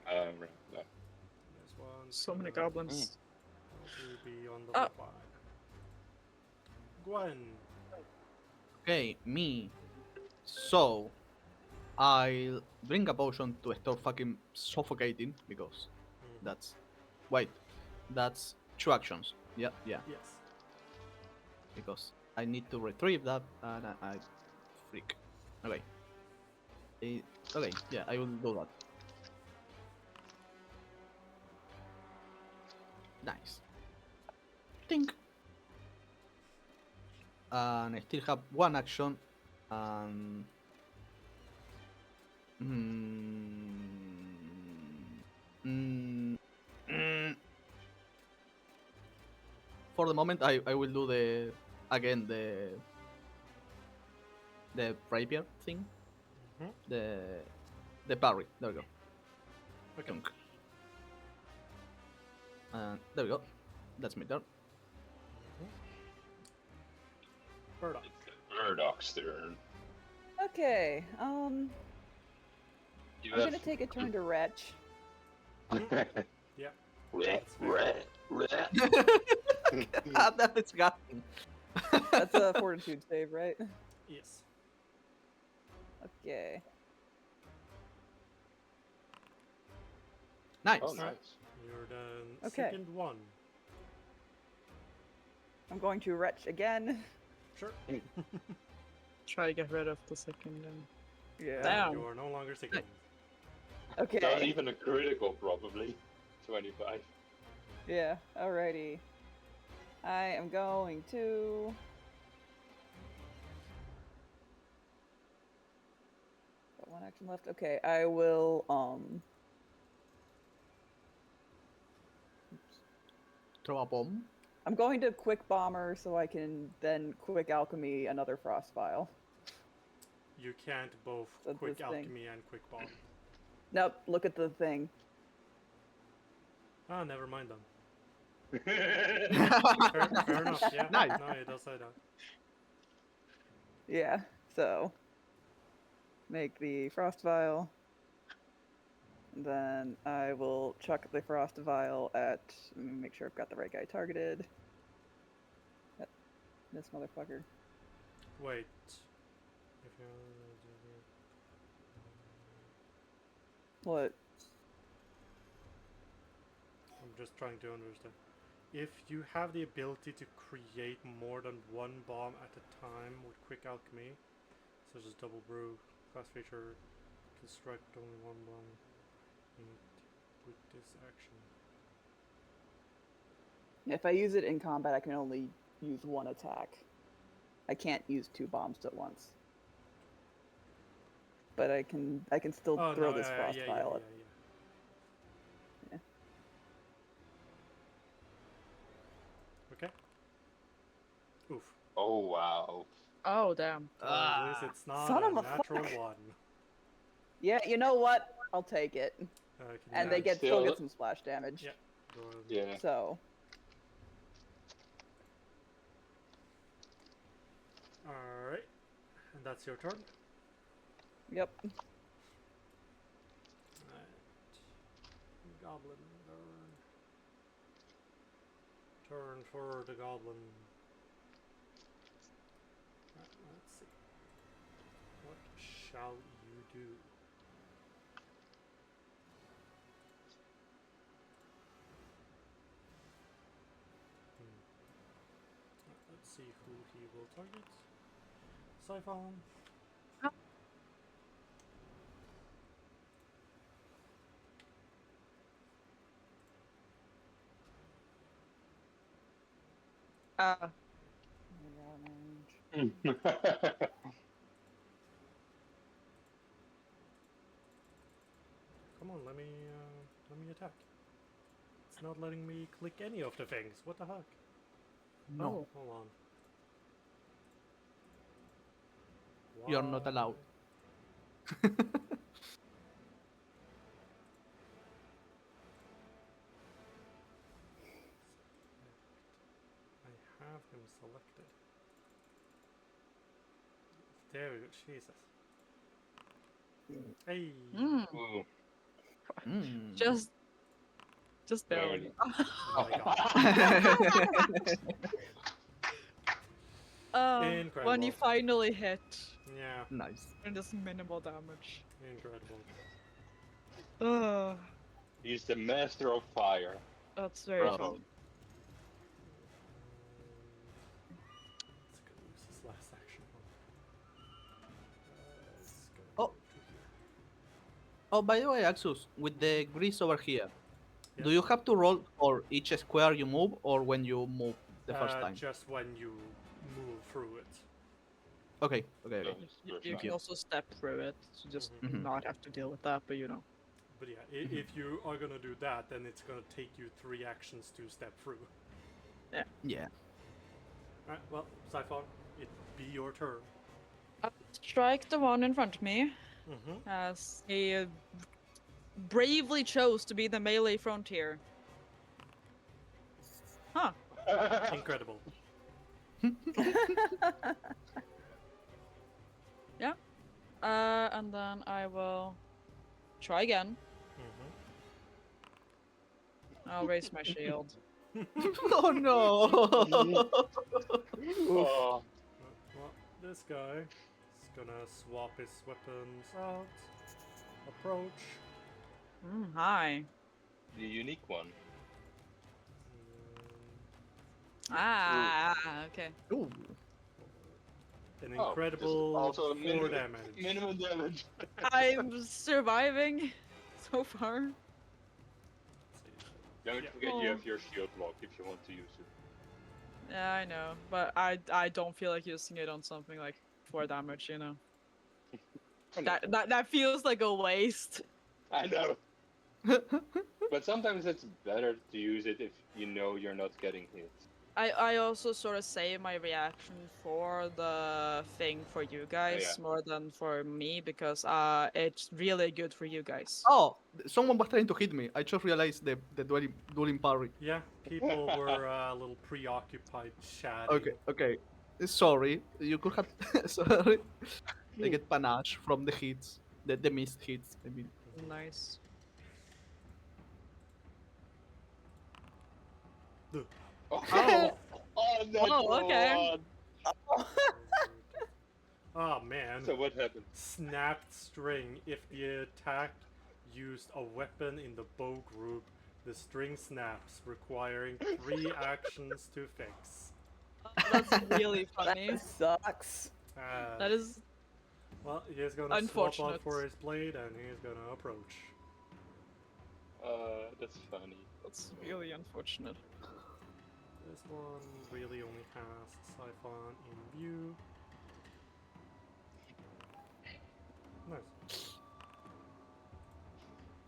Right. Yeah. This one's So many gonna goblins. probably be on the Oh. 5. Gwen. Okay, me. So, I'll bring a potion to stop fucking suffocating because that's. Wait, that's 2 actions. Yeah, yeah. Yes. Because I need to retrieve that and I freak. Okay. Okay, yeah, I will do that. Nice. Think. And I still have 1 action and for the moment I will do the again the rapier thing. Mhm. The parry. There we go. Okay. Dunk. And there we go. That's my turn. Murdoch. Murdoch's turn. Okay. You I'm gonna take a turn to retch. Yeah. That is gutting. That's a fortitude save, right? Yes. Okay. Nice. Oh, nice. You're the Okay. second one. I'm going to retch again. Sure. Try to get rid of the second. Yeah. Damn. You are no longer second. Okay. Not even a critical, probably. 25. Yeah, alrighty. I am going to... Got 1 action left. Okay, I will, Throw a bomb. I'm going to quick bomber so I can then quick alchemy another frost vial. You can't both So quick this thing. alchemy and quick bomb. Nope, look at the thing. Ah, never mind then. Nice. Fair enough, yeah. Nice. No, it does say that. Yeah, so make the frost vial. And then I will chuck the frost vial at, make sure I've got the right guy targeted. At this motherfucker. Wait. If you What? I'm just trying to understand. If you have the ability to create more than 1 bomb at a time with quick alchemy, such as double brew, fast feature, construct only 1 bomb with this action. If I use it in combat, I can only use 1 attack. I can't use 2 bombs at once. But I can still throw this frost vial at. Yeah. Okay. Oof. Oh, wow. Oh damn. Well, at least it's not Son a of a natural fuck. 1. Yeah, you know what? I'll take it. Can And you they still still- get some splash damage. Yeah. go ahead. Yeah. So Alright. And that's your turn. yep. Right. Goblin turn. Turn for the goblin. Right, let's see. What shall you do? Let's see who he will target. Siphon. Come on, let me attack. It's not letting me click any of the things. What the heck? No, Oh. hold on. you're not allowed. Why? I have him selected. There we go. Jesus. Hey. Mm, Ooh, Mm. just barely. Oh my god. When Incredible. you finally hit, Yeah. Nice. and just minimal damage. Incredible. he's the master of fire. That's very Bravo. funny. Let's go use this last action. Let's go Oh. to here. Oh, by the way, Axus, with the grease over here, Yeah. do you have to roll for each square you move, or when you move the first time? Just when you move through it. Okay, okay, So okay. it's You first can time. also step through it to just Mhm. not have to deal with that, but you know. But yeah, if you are gonna do that, then it's gonna take you 3 actions to step through. Yeah. Alright, well, Siphon, it be your turn. Strike the one in front of me, Mm-hmm. as he bravely chose to be the melee frontier. Huh. Incredible. Yeah. And then I will try again. Mm-hmm. I'll raise my shield. Oh no! Oh, Well, this guy is gonna swap his weapons out. Approach. Hi. the unique one. Okay. Ooh. An Oh, incredible also 4 damage. minimum damage. I'm surviving so far. Let's see. Don't Yeah. forget you Oh. have your shield lock if you want to use it. Yeah, I know, but I don't feel like using it on something like 4 damage. You know, I know. that feels like a waste. I know. But sometimes it's better to use it if you know you're not getting hit. I also sort of save my reaction for the thing for you guys more than for me because it's really good for you guys. Oh, someone was trying to hit me. I just realized the dueling parry. Yeah, people were a little preoccupied chatting. Okay, okay. Sorry, you could have. Sorry. They get panache from the hits, the missed hits. I mean, Nice. Ugh. Oh, Oh. oh, that's Oh, okay. one. Oh man. So what happened? Snapped string. If the attack used a weapon in the bow group, the string snaps, requiring 3 actions to fix. That's really funny. That sucks. That is Well, he's gonna swap out unfortunate. for his blade and he's gonna approach. That's funny. That's really unfortunate. This one really only has Siphon in view. Nice.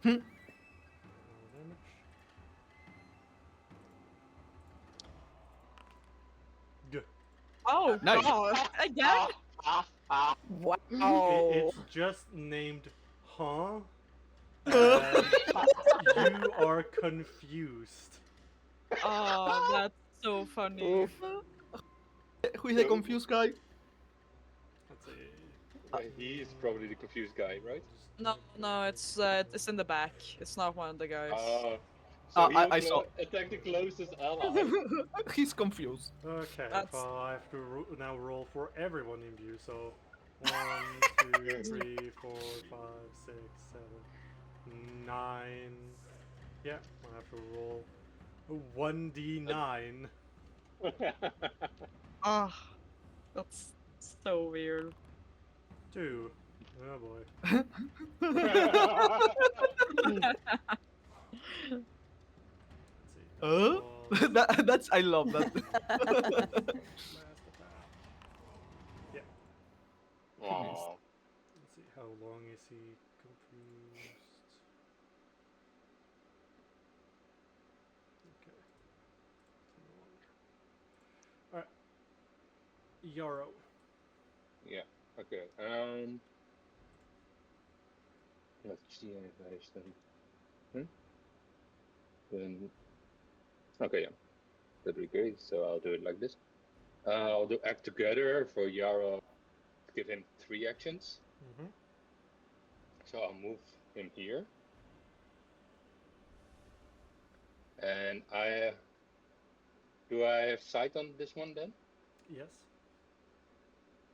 No damage. Good. Oh Nice. god! Again? Wow. It's just named Huh? And you are confused. Oh, that's so funny. Oof. who is the confused guy? Let's see. He's probably the confused guy, right? No, it's in the back. It's not one of the guys. So I saw. attack the closest ally. He's confused. Okay, That's- well, I have to now roll for everyone in view, so 1, 2, 3, 4, 5, 6, 7, 9. Yeah, I have to roll 1d9. Ah, that's so weird. 2. Oh boy. Let's see. That's I love that. Last attack. Yeah. Aw. Let's see. How long is he confused? Okay. Yarrow. Yeah. Okay. Let's see if I stand. Then. Okay. Yeah. That'd be great. So I'll do it like this. I'll do act together for Yarrow. Give him 3 actions. Mm-hmm. So I'll move him here. And do I have sight on this one then? Yes.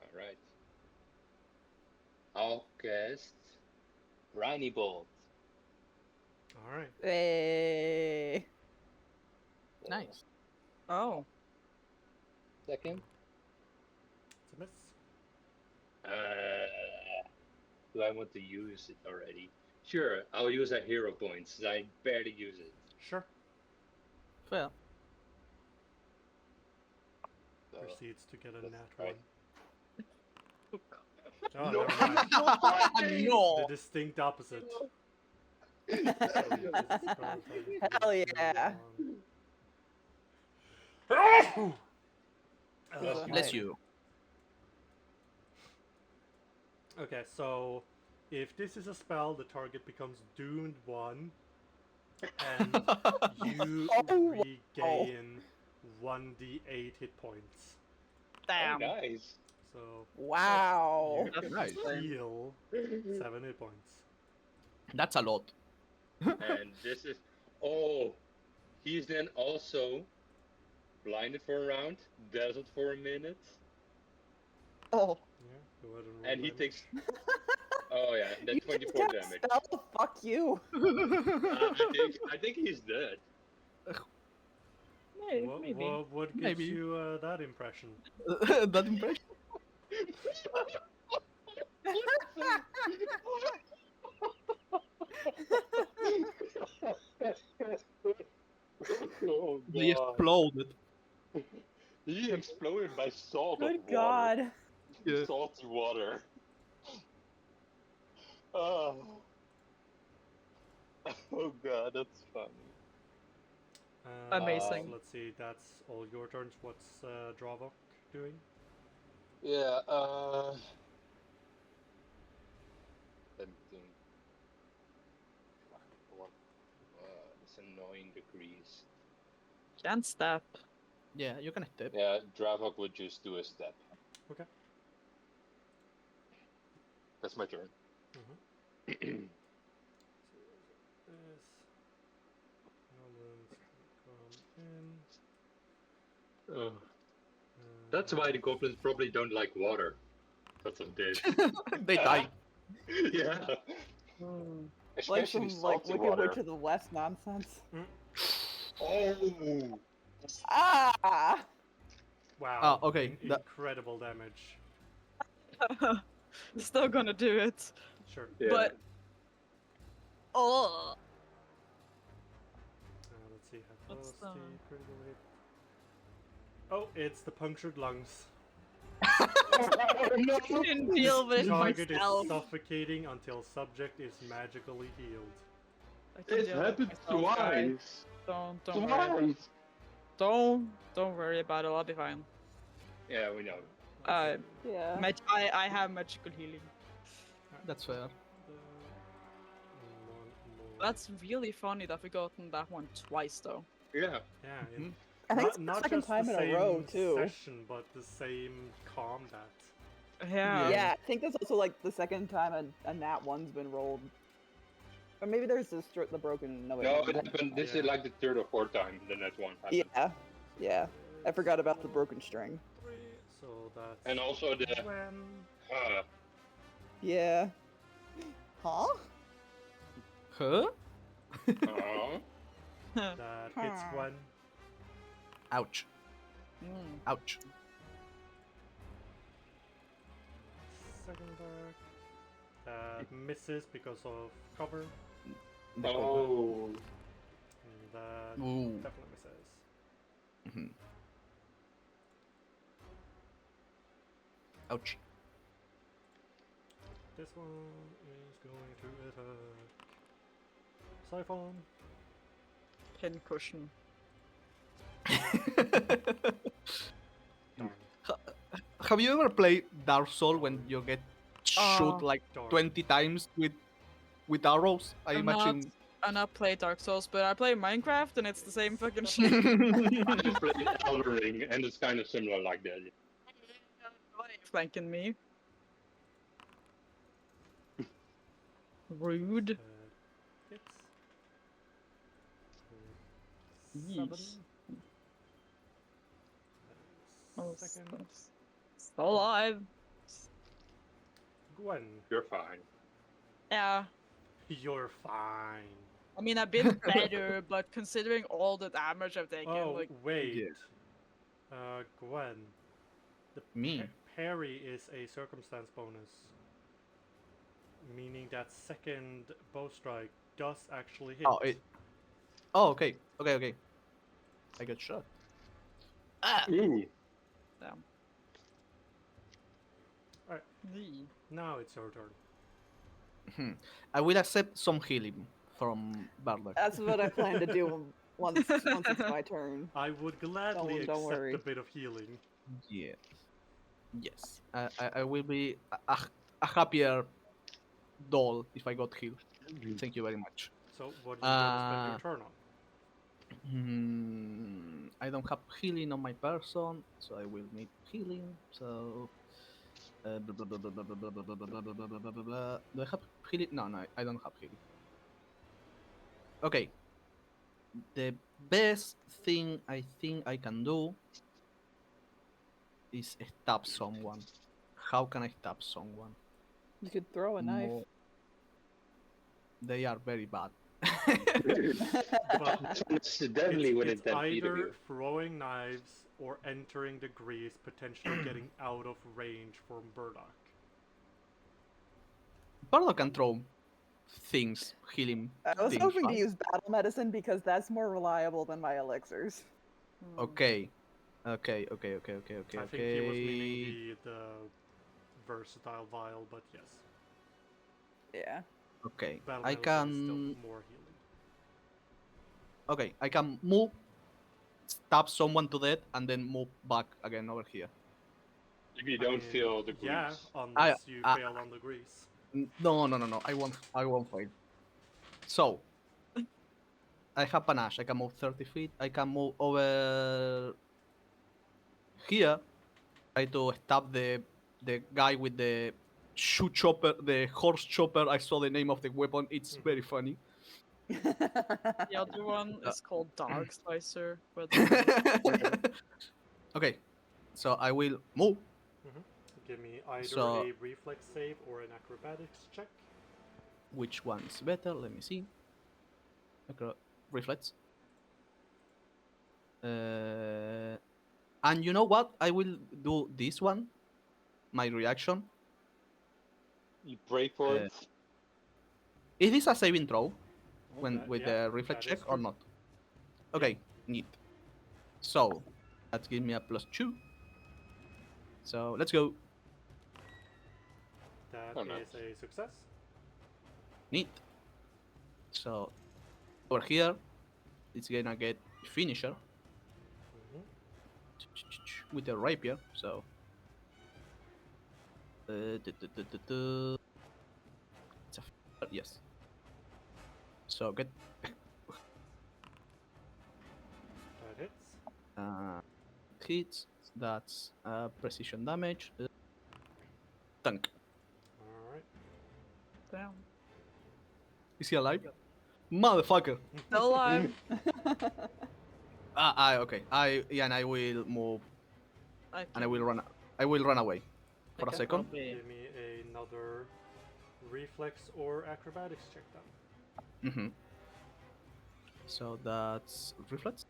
All right. I'll cast Briny Bolt. All right. Hey. Nice. Oh. Second. It's a miss. Do I want to use it already? Sure, I'll use a hero points. I barely use it. Sure. Fair. So, Proceeds to get a that's nat right. 1. Oh, No. never mind. No. The distinct opposite. Hell yeah. Bless you. Okay, so if this is a spell, the target becomes doomed 1, and you Oh, regain 1d8 hit points. Damn. Oh, nice. So Wow. you That's Nice. heal 7 hit points. That's a lot. And this is. Oh, he's then also blinded for a round, dazzled for a minute, Oh. Yeah, go ahead and roll and he damage. takes. Oh yeah, You that's just 24 got damage. spell, fuck you. I think he's dead. Maybe. What gives Maybe. you that impression? That impression. Oh They god. exploded. He exploded by salt Good of water. God. Yeah. Salty water. Oh. Oh god, that's funny. Amazing. Let's see, that's all your turns. What's Dravok doing? Yeah, let me think. What? This annoying degrees. Can't step. Yeah, you can step. Yeah, Dravok would just do a step. Okay. That's my turn. This elements come in. That's why the goblins probably don't like water. That's what they. They die. Yeah. Hmm. Especially Like some salty Wicked water. Witch of the West nonsense. Oh. Ah! Wow. Okay, that- Incredible damage. Still gonna do it. Sure. Yeah. But oh, Let's see. How What's close the the- critical hit? Oh, it's the punctured lungs. No. didn't deal with Target myself. is suffocating until subject is magically healed. I can It deal with happened myself, guys. twice. Don't worry. Don't worry about it. I'll be fine. Yeah, we know. Uh, Yeah. I have magical healing. That's fair. One more. That's really funny that we gotten that one twice though. Yeah. Yeah, Mhm. I think it's the not second just time the in a row, same too. session, but the same combat. Yeah. Yeah, I think that's also like the second time a nat 1's been rolled. Or maybe there's the broken. No, wait, No, never it mind. happened. This Yeah. is like the third or fourth time the net one happened. Yeah, yeah. I forgot about the broken string. So that's And also the. 20. Yeah. Huh? Huh? That hits Huh. 1. Ouch. Mm. Ouch. Second dark. That misses because of cover. Oh. And that Ooh. definitely misses. Mhm. Ouch. This one is going to attack Siphon. Pin cushion. have you ever played Dark Souls when you get shoot like Dark. 20 times with arrows? I I'm not imagine. I not play Dark Souls, but I play Minecraft and it's the same fucking shit. I just played Elden Ring, and it's kind of similar like that. Why are you flanking me? Rude. Hits. Yeesh. 7. Oh, Second. still alive. Gwen, You're fine. Yeah. you're fine. I mean, I've been better, but considering all the damage I've taken, Oh, like, wait. Yeah. Gwen. The Me. parry is a circumstance bonus. Meaning that second bow strike does actually hit. Oh, okay. Okay. I got shot. Ah! Ooh. damn. Alright. Yee. Now it's your turn. I will accept some healing from Bardock. That's what I plan to do once it's my turn. I would gladly Don't accept worry. a bit of healing. Yes. Yes. I will be a happier doll if I got healed. Thank you very much. So what are you gonna spend your turn on? I don't have healing on my person, so I will need healing. So. Blah, blah, blah, blah, blah, blah, blah, blah, blah, blah, blah, blah, blah, blah, blah. Do I have healing? No, I don't have healing. Okay. The best thing I think I can do is stab someone. How can I stab someone? You could throw a knife. They are very bad. But It's deadly when it's it's that beat of either you. throwing knives or entering the grease, potentially getting out of range from Burdock. Bardo can throw things, healing I was things. hoping to right? use battle medicine because that's more reliable than my elixirs. Hmm. Okay. I think he was meaning the versatile vial, but yes. Yeah. Okay. Battle I medicine is still can. more healing. Okay, I can move, stab someone to death, and then move back again over here. If you I don't mean, feel the yeah, grease. unless you fail on the grease. No. I won't fail. So, I have panache. I can move 30 feet. I can move over here. Try to stab the guy with the shoe chopper, the horse chopper. I saw the name of the weapon. It's very funny. The other one is called Dog Slicer, but Okay, so I will move. Give me either So- a reflex save or an acrobatics check. Which one's better? Let me see. Reflex. And you know what? I will do this one. My reaction. You break for it. Is this a saving throw when That- with yeah, the reflex that is check or true. not? Okay, neat. So that gives me a +2. So let's go. That Oh, is nice. a success. Neat. So over here, it's gonna get finisher with a rapier. So. It's a yes. So get That hits. hits. That's precision damage. Tank. Alright. damn. Is he alive? Motherfucker. Still alive. Okay. And I will move and I can- will run. I will run away I for a can second. probably- Give me another reflex or acrobatics check then. Mm-hmm. So that's reflex.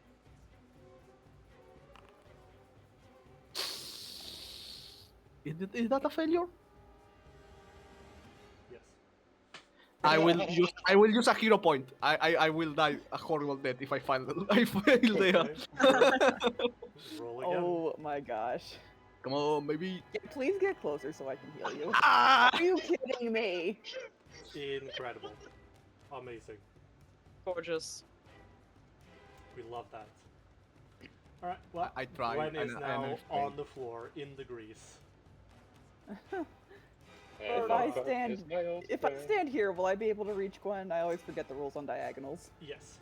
Is that a failure? Yes. I will use a hero point. I will die a horrible death if I fail. I fail there. Okay. Roll again. Oh my gosh. Come on, maybe. Yeah, please get closer so I can heal you. Ah! Are you kidding me? Incredible. Amazing. Gorgeous. We love that. Alright, well, I tried, Gwen is and now I on failed. the floor in the grease. And If I Lockhart stand- is my old If I friend. stand here, will I be able to reach Gwen? I always forget the rules on diagonals. Yes.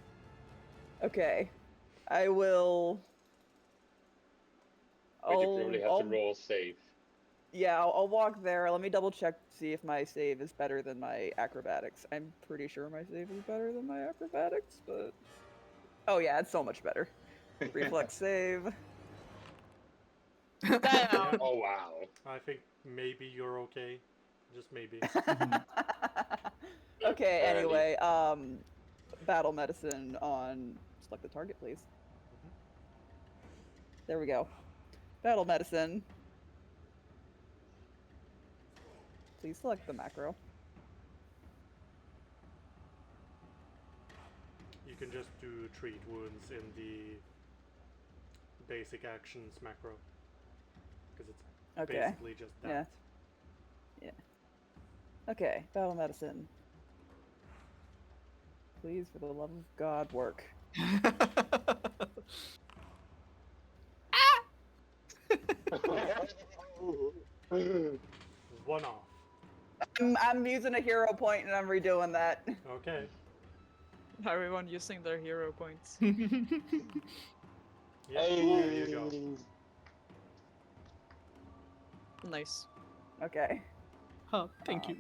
Okay. I will. But you probably have to roll save. Yeah, I'll walk there. Let me double check to see if my save is better than my acrobatics. I'm pretty sure my save is better than my acrobatics, but oh yeah, it's so much better. Reflex save. Damn. Oh wow. I think maybe you're okay. Just maybe. Okay, Barely. anyway, battle medicine on select the target, please. There we go. Battle medicine. Please select the macro. You can just do treat wounds in the basic actions macro. Because it's Okay. basically just that. Yeah. Okay, battle medicine. Please, for the love of God, work. One off. I'm using a hero point and I'm redoing that. Okay. Everyone using their hero points. Yeah, there you go. Nice. Okay. Oh, thank you.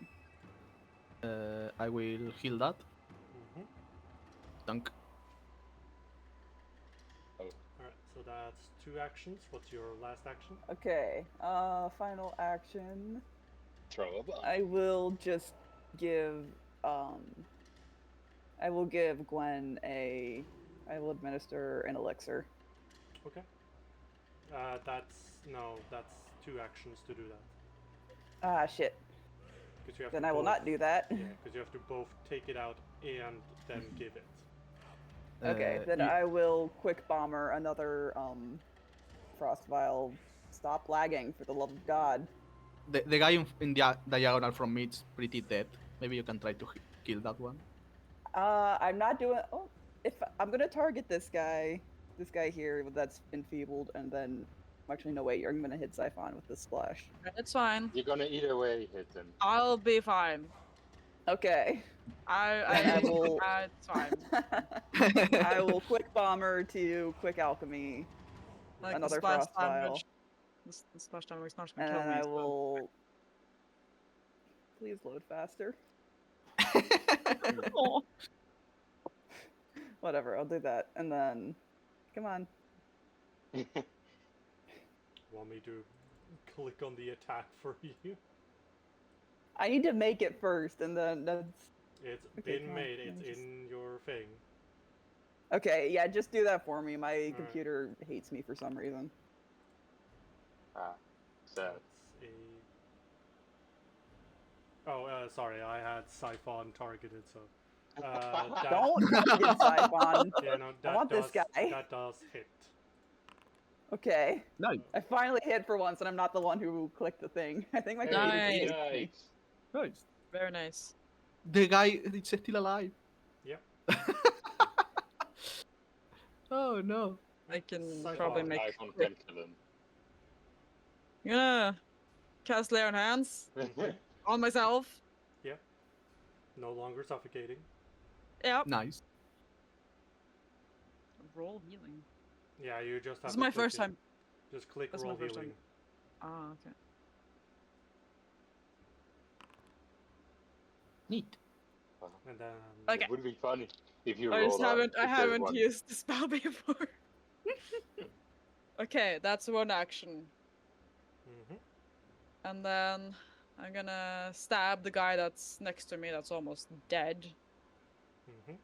I will heal that. Mhm. Dunk. Alright, so that's 2 actions. What's your last action? Okay. Final action. Throw a bomb. I will just give I will give Gwen I will administer an elixir. Okay. That's 2 actions to do that. Ah shit. Because you have Then to I will both- not do that. Yeah, because you have to both take it out and then give it. Okay, then I will quick bomber another frost vial. Stop lagging, for the love of God. The guy in the diagonal from me is pretty dead. Maybe you can try to kill that one. I'm not doing. Oh, if I'm gonna target this guy here that's enfeebled, and then actually no wait, I'm gonna hit Siphon with the splash. It's fine. You're gonna either way hit him. I'll be fine. Okay. I I will. it's fine. I will quick bomber to quick alchemy, Like another the splash frost vial, damage. The splash damage is not gonna and kill then me. I so- will. Please load faster. Aw. Whatever, I'll do that, and then, come on. Want me to click on the attack for you? I need to make it first, and then that's. It's Okay, been come on, made. let It's me just- in your thing. Okay, yeah, just do that for me. My Alright. computer hates me for some reason. Ah, sad. That's a. Oh, sorry. I had Siphon targeted, so. That, Don't target Siphon. Yeah, no, that want does, this guy. That does hit. Okay. No. I finally hit for once, and I'm not the one who clicked the thing. I think my Hey, computer Nice. hates me. nice. Nice. Very nice. The guy is still alive. Yep. Oh no. I can Siphon. probably make. Siphon can kill him. Yeah. Cast Lay on Hands on myself. No longer suffocating. Yep. Nice. Roll healing. Yeah, you just have This is to my click first it. time. Just click That's roll my first healing. time. Ah, okay. Neat. And then. Okay. It would be funny if you I rolled just out haven't. I the third haven't one. used the spell before. Okay, that's one action, Mhm. and then I'm gonna stab the guy that's next to me. That's almost dead, Mhm.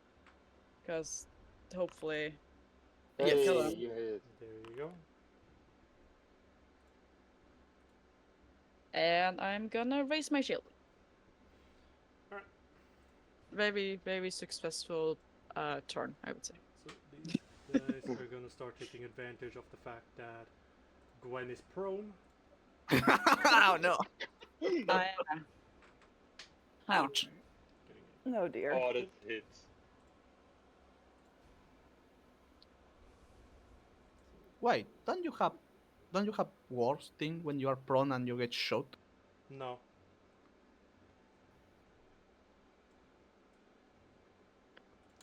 because hopefully. Hey, kill him. you hit. There you go. And I'm gonna raise my shield. Alright. Very successful turn, I would say. So these guys are gonna start taking advantage of the fact that Gwen is prone. Oh no. Ouch. Getting Oh dear. Oh, that hits. Wait, don't you have worse thing when you are prone and you get shot? No.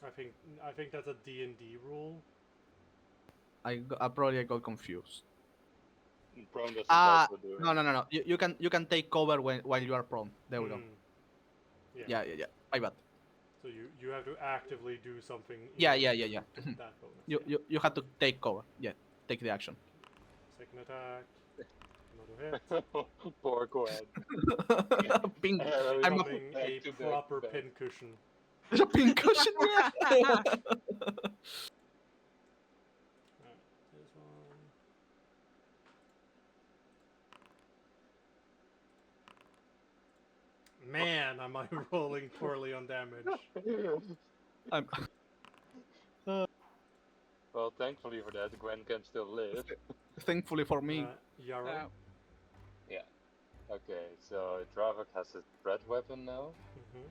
I think that's a D&D rule. Probably I got confused. Prone doesn't Ah, also do no, it. no, no, no. You can take cover while you are prone. There we go. Mm, yeah. Yeah. My bad. So you have to actively do something. in Yeah. order to Yeah. get that bonus. You, yeah. you have to take cover. Yeah, take the action. Second attack. Another hit. Poor Gwen. Pink. Arrows I'm a, Becoming back a to back to proper back. pincushion. a pink cushion. Yeah. Alright, this one. Man, am I rolling poorly on damage? I'm, Well, thankfully for that, Gwen can still live. thankfully for me. Yarrow. Yeah. Okay, so Dravok has a threat weapon now. Mm-hmm.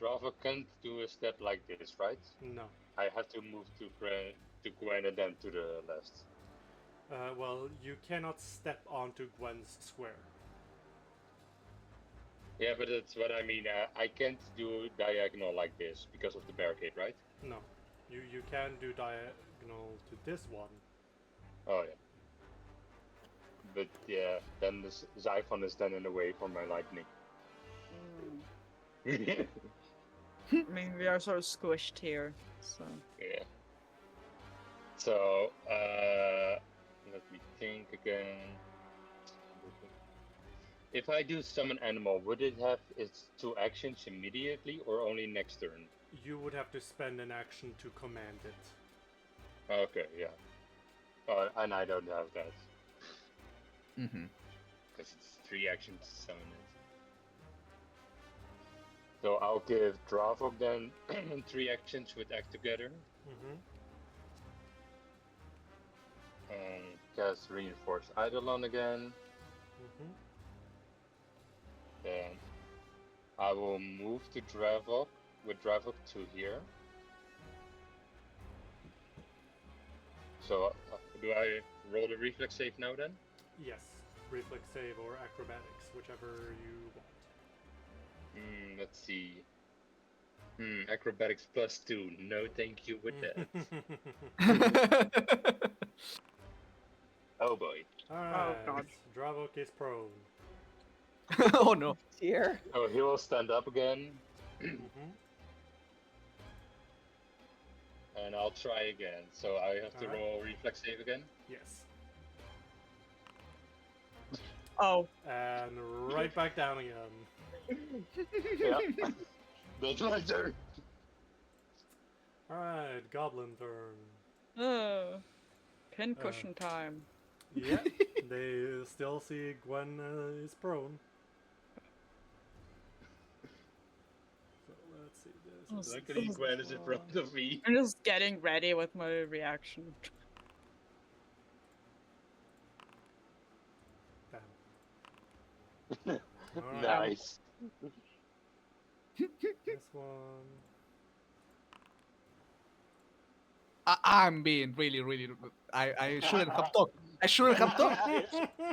Dravok can't do a step like this, right? No. I have to move to Gwen and then to the left. Well, you cannot step onto Gwen's square. Yeah, but that's what I mean. I can't do diagonal like this because of the barricade, right? No. You can do diagonal to this one. Oh yeah. But yeah, then the Xiphon is then in the way for my lightning. I mean, we are sort of squished here, so. Yeah. So, let me think again. If I do summon animal, would it have its 2 actions immediately or only next turn? You would have to spend an action to command it. Okay, yeah. And I don't have that. Mm-hmm. Because it's 3 actions to summon it. So I'll give Dravok then 3 actions with act together. Mm-hmm. And cast Reinforce Eidolon again. Mm-hmm. Then I will move to Dravok with Dravok to here. So do I roll the reflex save now then? Yes. Reflex save or acrobatics, whichever you want. Let's see. Acrobatics +2. No, thank you with that. Oh boy. Alright. God. Dravok is prone. Oh no. Here. Oh, he will stand up again. Mm-hmm. And I'll try again. So I have to Alright. roll reflex save again. Yes. Oh. And right back down again. Yeah. That's my turn. Alright, Goblin turn. Pincushion time. Yeah, they still see Gwen is prone. So let's see this. is Luckily, this Gwen is in front one. of me. I'm just getting ready with my reaction. Damn. Alright, Nice. this one. I'm being really. I shouldn't have talked. I shouldn't have talked.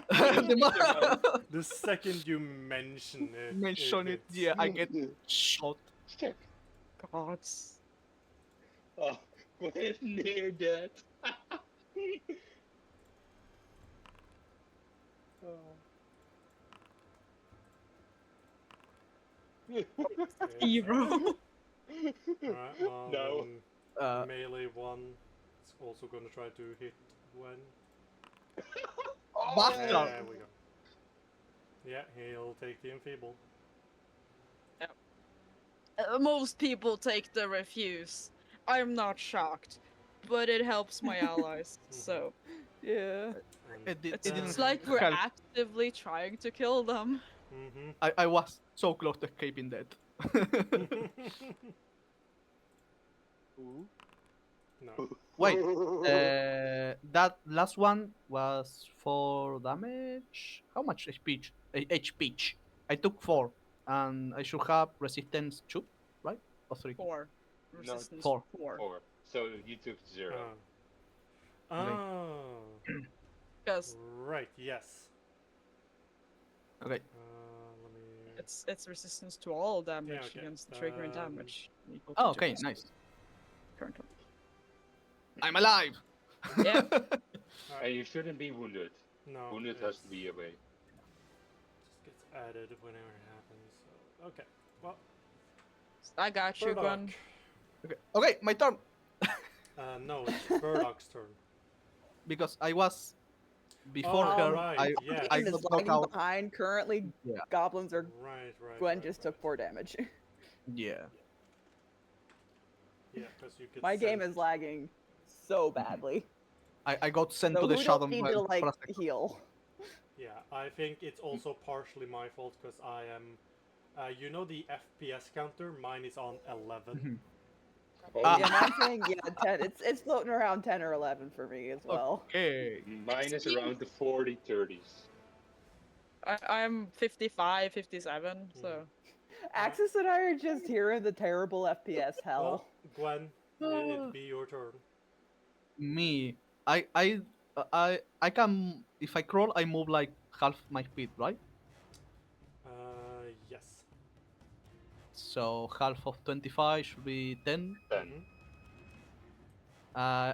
The mo- The second you mention it, mention it, hits. yeah, I get shot. Check. Gods. Oh, Gwen near that. Hero. Alright, well, No. then Uh, melee one is also gonna try to hit Gwen. Bastard. There we go. Yeah, he'll take the enfeeble. Most people take the refuse. I'm not shocked, but it helps my allies. So Yeah. And It did- it's, it didn't it's like we're help. actively trying to kill them. Mm-hmm. I was so close to escaping death. No. Wait, that last one was 4 damage. How much HP? HP? I took 4, and I should have resistance 2, right? Or 3. 4. Resistance 4. 4. So you took 0. Oh. Okay. Oh. Because Right, yes. Okay. Let me. It's resistance to all damage okay, against triggering damage. Equal to Oh, okay, 2% nice. current one. I'm alive. Yeah. And you shouldn't be wounded. No, Wounded has to be away. just gets added whenever it happens. So okay, well, I got you, Burdock. Gun. Okay, my turn. No, it's Burdock's turn. Because I was before Oh, her. right, I yeah. I Game is got knocked lagging out. behind. Currently, Yeah. goblins are. Right. Gwen just took 4 damage. Yeah. Yeah, because you get My game sent- is lagging so badly. I got sent So to the who shadow don't need realm to like for a second. heal? Yeah, I think it's also partially my fault because I am. You know the FPS counter? Mine is on 11. Oh, Yeah, mine's saying 10. It's floating around 10 or 11 for me as well. Okay. mine is around the 40, 30s. I'm 55, 57, so Axis and I are just hearing the terrible FPS hell. Well, Gwen, it'd be your turn. Me. I can, if I crawl, I move like half my speed, right? Yes. So half of 25 should be 10. 10. Mhm. Uh,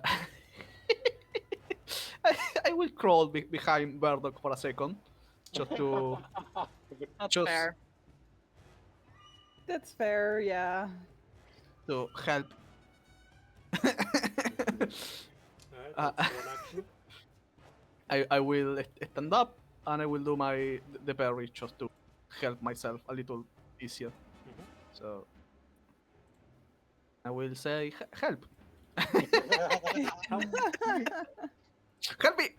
I will crawl behind Burdock for a second, just to not Just- fair. That's fair, yeah. help. Alright, Uh, that's one action. I will stand up and I will do the parry just to help myself a little easier. Mhm. So I will say help, Help. help me.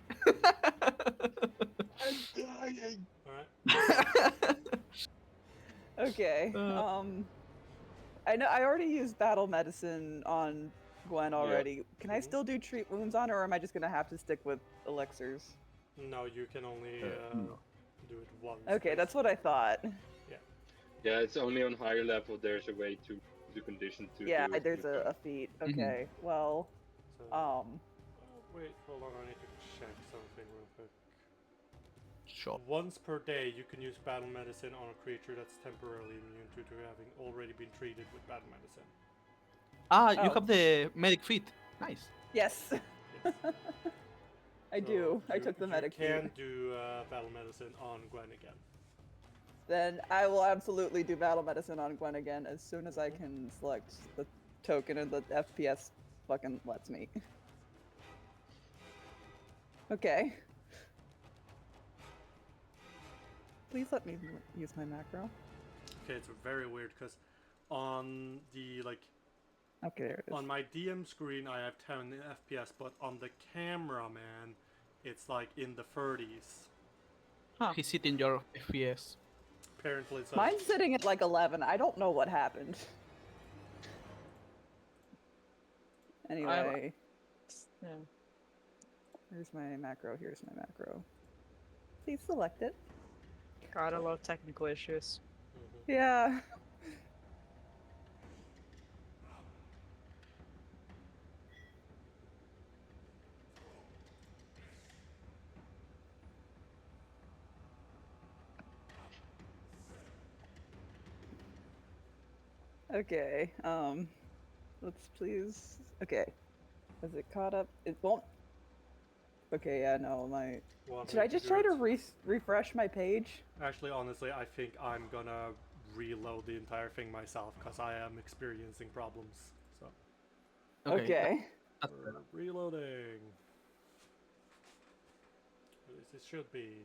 I'm dying. Alright. Okay. I know I already used battle medicine on Gwen already. Can I Mhm. still do treat wounds on her, or am I just gonna have to stick with elixirs? No, you can only No. do it once. Okay, that's what I thought. Yeah, it's only on higher level there's a way to the condition to Yeah, do it. there's with a feat. Mhm. Okay, well, So, um, wait, hold on, I need to check something real quick. Sure. Once per day, you can use battle medicine on a creature that's temporarily immune to having already been treated with battle medicine. Ah, you Oh. have the medic feat. Nice. yes, Yes. I So do. I you- took the medic You can feat. do battle medicine on Gwen again. Then I will absolutely do battle medicine on Gwen again as soon as I can select the token and the FPS fucking lets me. Okay. Please let me use my macro. Okay, it's very weird because on the Okay, there it is. on my DM screen I have 10 FPS, but on the camera, man, it's like in the 30s. Huh. He's hitting your FPS. Apparently, so. Mine's sitting at like 11. I don't know what happened. Anyway, Yeah. here's my macro. Here's my macro. Please select it. Got a lot of technical issues. Mhm. Yeah. Okay. Let's please. Okay. Is it caught up? It won't. Okay. Yeah. No. My. Want Should me I just do try it? to refresh my page? Actually, honestly, I think I'm gonna reload the entire thing myself because I am experiencing problems. So, Okay. That's fair. reloading. At least it should be.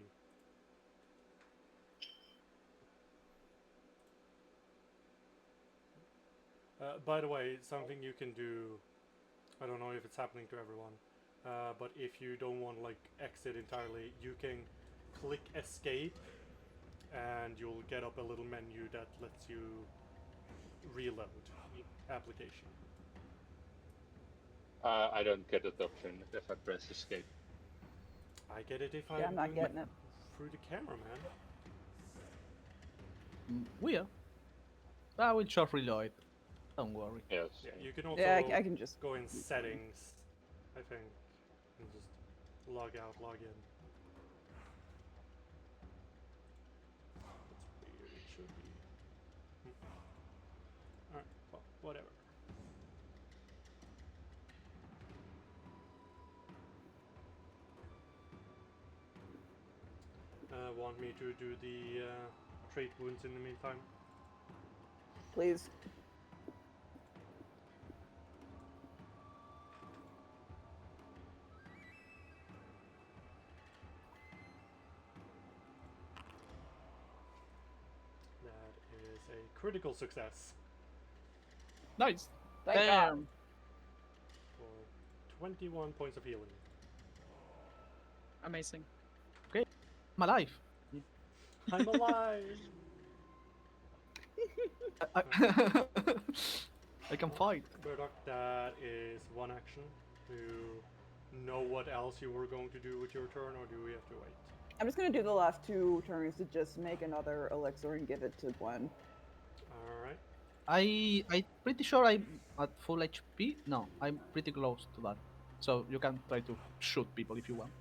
By the way, something you can do. I don't know if it's happening to everyone, but if you don't want to exit entirely, you can click escape, and you'll get up a little menu that lets you reload application. I don't get that option if I press escape. I get it if Yeah, I'm I'm not doing getting it. through the camera, man. Weird. I will short reload. Don't worry. Yes. Yeah, you can also Yeah, I can just. go in settings, I think, and just log out, log in. Alright, well, whatever. Want me to do the trait wounds in the meantime? Please. That is a critical success Nice. Thank God. Damn. for 21 points of healing. Amazing. I'm alive. I'm alive! I, I can fight. Burdock, that is one action. Do you know what else you were going to do with your turn, or do we have to wait? I'm just gonna do the last 2 turns to just make another elixir and give it to Gwen. Alright. I'm pretty sure I'm at full HP. No, I'm pretty close to that. So you can try to shoot people if you want.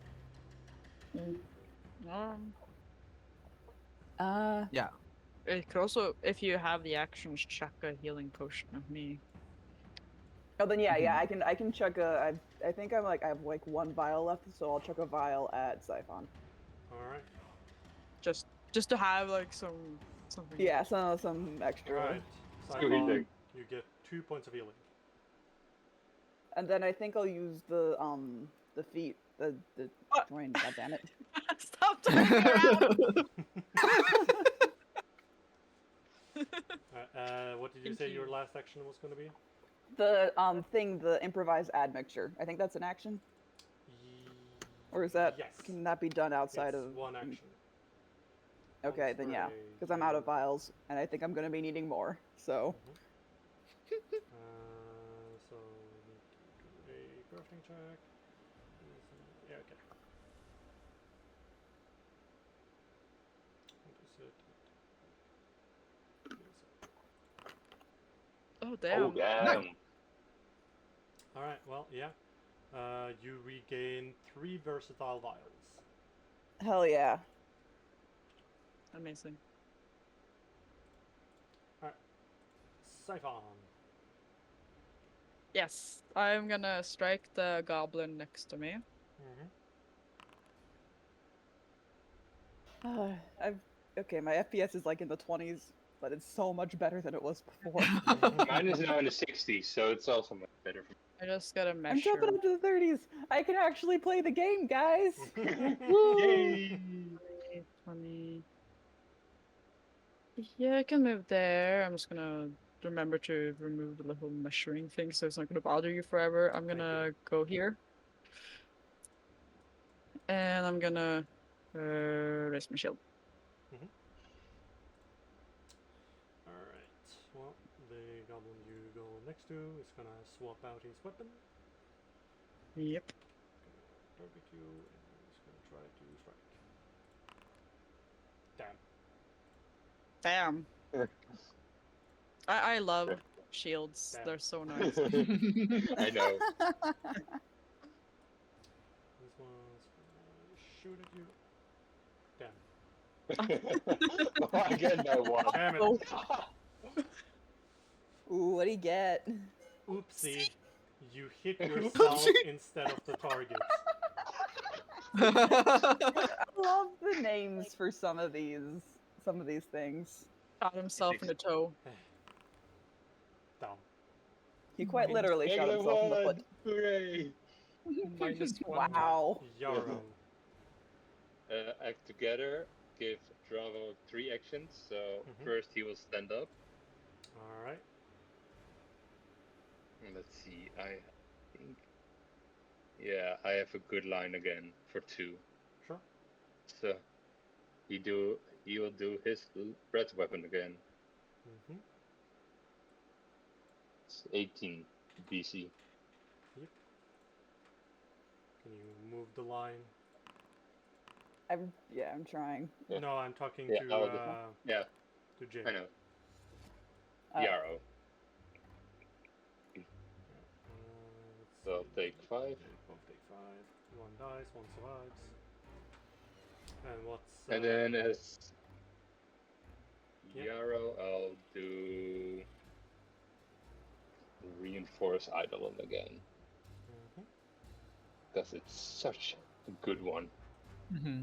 Yeah. It could also, if you have the actions, chuck a healing potion at me. Oh, then yeah, Mhm. I can chuck a. I think I have like 1 vial left, so I'll chuck a vial at Siphon. Alright. Just to have like something. Yeah, some extra. Alright. Scooby Siphon, thing. you get 2 points of healing. And then I think I'll use the feet, the What? join. God damn it. Stop turning me around. What did you say your last action was going to be? The thing, the improvised admixture. I think that's an action, or is that? Yes. Can that be done outside It's of? one action. Okay, then yeah, because I'm out of vials, and I think I'm gonna be needing more. So So we need to do a crafting check. Yeah, okay. What is it? Oh Oh damn. damn! Alright, well, yeah. You regain 3 versatile vials. hell yeah. Amazing. Siphon. Yes, I'm gonna strike the goblin next to me. I've okay. My FPS is like in the 20s, but it's so much better than it was before. Mine is now in the 60s, so it's also much better for I just gotta measure. I'm jumping up to the 30s. I can actually play the game, guys. me. Yay! 20. Yeah, I can move there. I'm just gonna remember to remove the little measuring thing so it's not gonna bother you forever. I'm Thank gonna go here. And I'm gonna raise my shield. Alright, well, the goblin you go next to is gonna swap out his weapon. Yep. Gonna target you, and he's gonna try to strike. Damn. Damn. I love shields. Damn. They're so nice. I know. This one's gonna shoot at you. Damn. Oh, again, no one. Damn it. Oh. Ooh, what'd he get? Oopsie. You hit yourself instead of the target. I love the names for some of these things. Shot himself in the toe. Down. He quite literally shot Regular himself in the one. foot. Hooray! -1. Wow. Yarrow. Act together. Give Dravo 3 actions. So first he will stand up. Alright. Let's see. I think. Yeah, I have a good line again for 2. Sure. So he will do his breath weapon again. It's 18 BC. Yep. Can you move the line? I'm trying. Yeah. No, I'm talking Yeah, to yeah, to Jay. I know. Oh. Yarrow. Let's So I'll see. take 5. They both take 5. One dies, one survives. And what's And then as Yep. Yarrow, I'll do Enforce Eidolon again Mhm. because it's such a good one. Mm-hmm.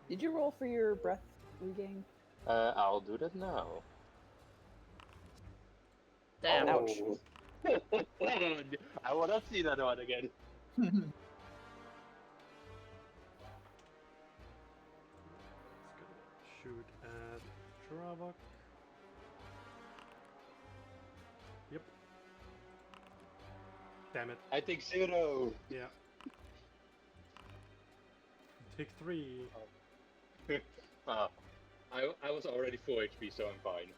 Did you roll for your breath regain? I'll do that now. Damn. Ouch. Oh. I wanna see that one again. Let's go shoot at Dravok. Yep. Damn it. I take 0. Yeah. Take 3. Ah, I was already 4 HP, so I'm fine.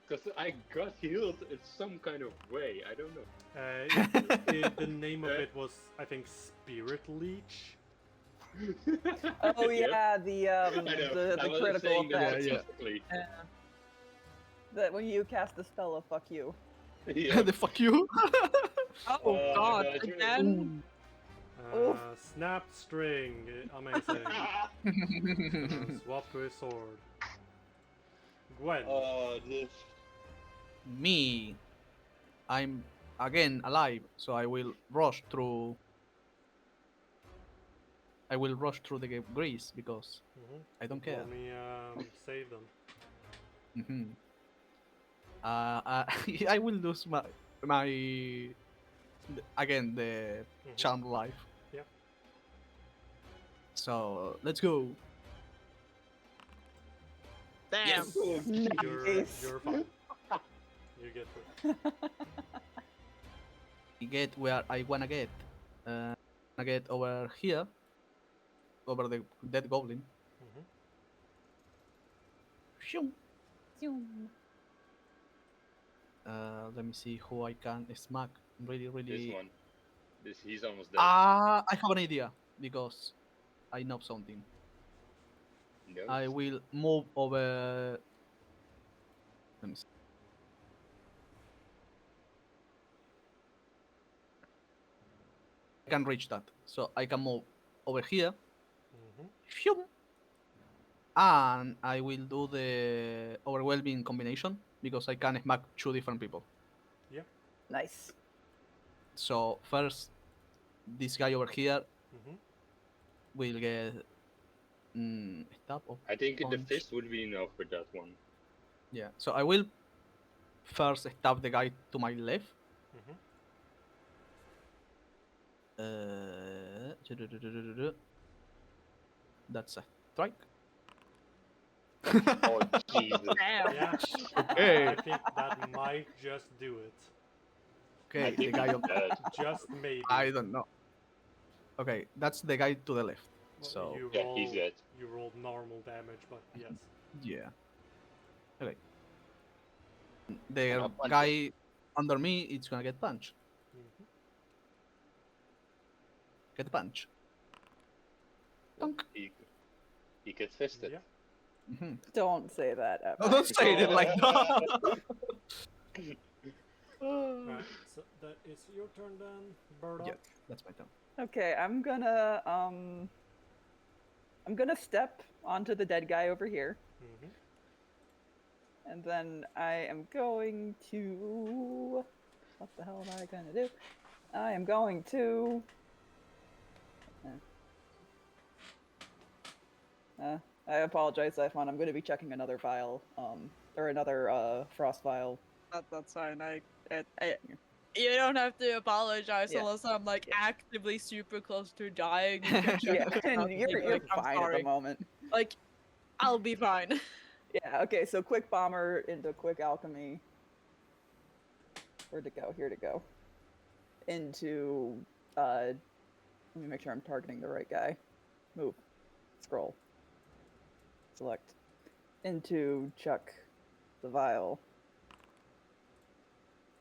Because I got healed in some kind of way. I don't know. The name of it was, I think, Spirit Leech. Oh Yep. yeah, I know. the I wasn't critical saying that effect. specifically. That when you cast the spell of fuck you. Yeah. The fuck you. Oh God! no, it's really- Again? Oof. Snapped string. Amazing. Swap to his sword. Gwen. This. Me, I'm again alive, so I will rush through. I will rush through the grease because Mhm. I don't care. Let me save them. Mm-hmm. I will lose my again the Mhm. charm life. Yeah. So let's go. Damn. Nice. You're fine. You get through. Get where I wanna get. I get over here, over the dead goblin. Mhm. Shoo. Let me see who I can smack. Really, This really. one. He's almost dead. I have an idea because I know something. No. I will move over. Let me see. I can reach that, so I can move over here. Mhm. Phew. And I will do the overwhelming combination because I can smack 2 different people. Yeah. Nice. So first, this guy over here Mhm. will get stab or I think the punch. fist would be enough for that one. Yeah. So I will first stab the guy to my left. Mhm. That's a strike. Oh Jesus! Damn. Yeah. Okay. I think that might just do it. I Okay, the think guy he's on. dead. Just maybe. I don't know. Okay, that's the guy to the left. Well, So you Yeah, roll. he's dead. You rolled normal damage, but yes. yeah. Okay. And The I'll punch guy under me, it's gonna get punched. Mhm. Get the punch. him. Dunk. He gets fisted. Yeah. Mm-hmm. Don't say that ever. No, don't say it like that. Right. So that is your turn then, Burdock. Yeah, that's my turn. Okay, I'm gonna step onto the dead guy over here. Mhm. And then I am going to. What the hell am I gonna do? I am going to. I apologize, Siphon. I'm going to be checking another vial, or another frost vial. That's fine. You don't have to apologize Yeah. unless I'm like Yeah. actively super close to dying. You can check Yeah, it out and be you're like, I'm fine at sorry. the moment. Like, I'll be fine. Yeah. Okay. So quick bomber into quick alchemy. Where'd it go? Here to go. Into. Let me make sure I'm targeting the right guy. Move. Scroll. Select. Into Chuck the vial.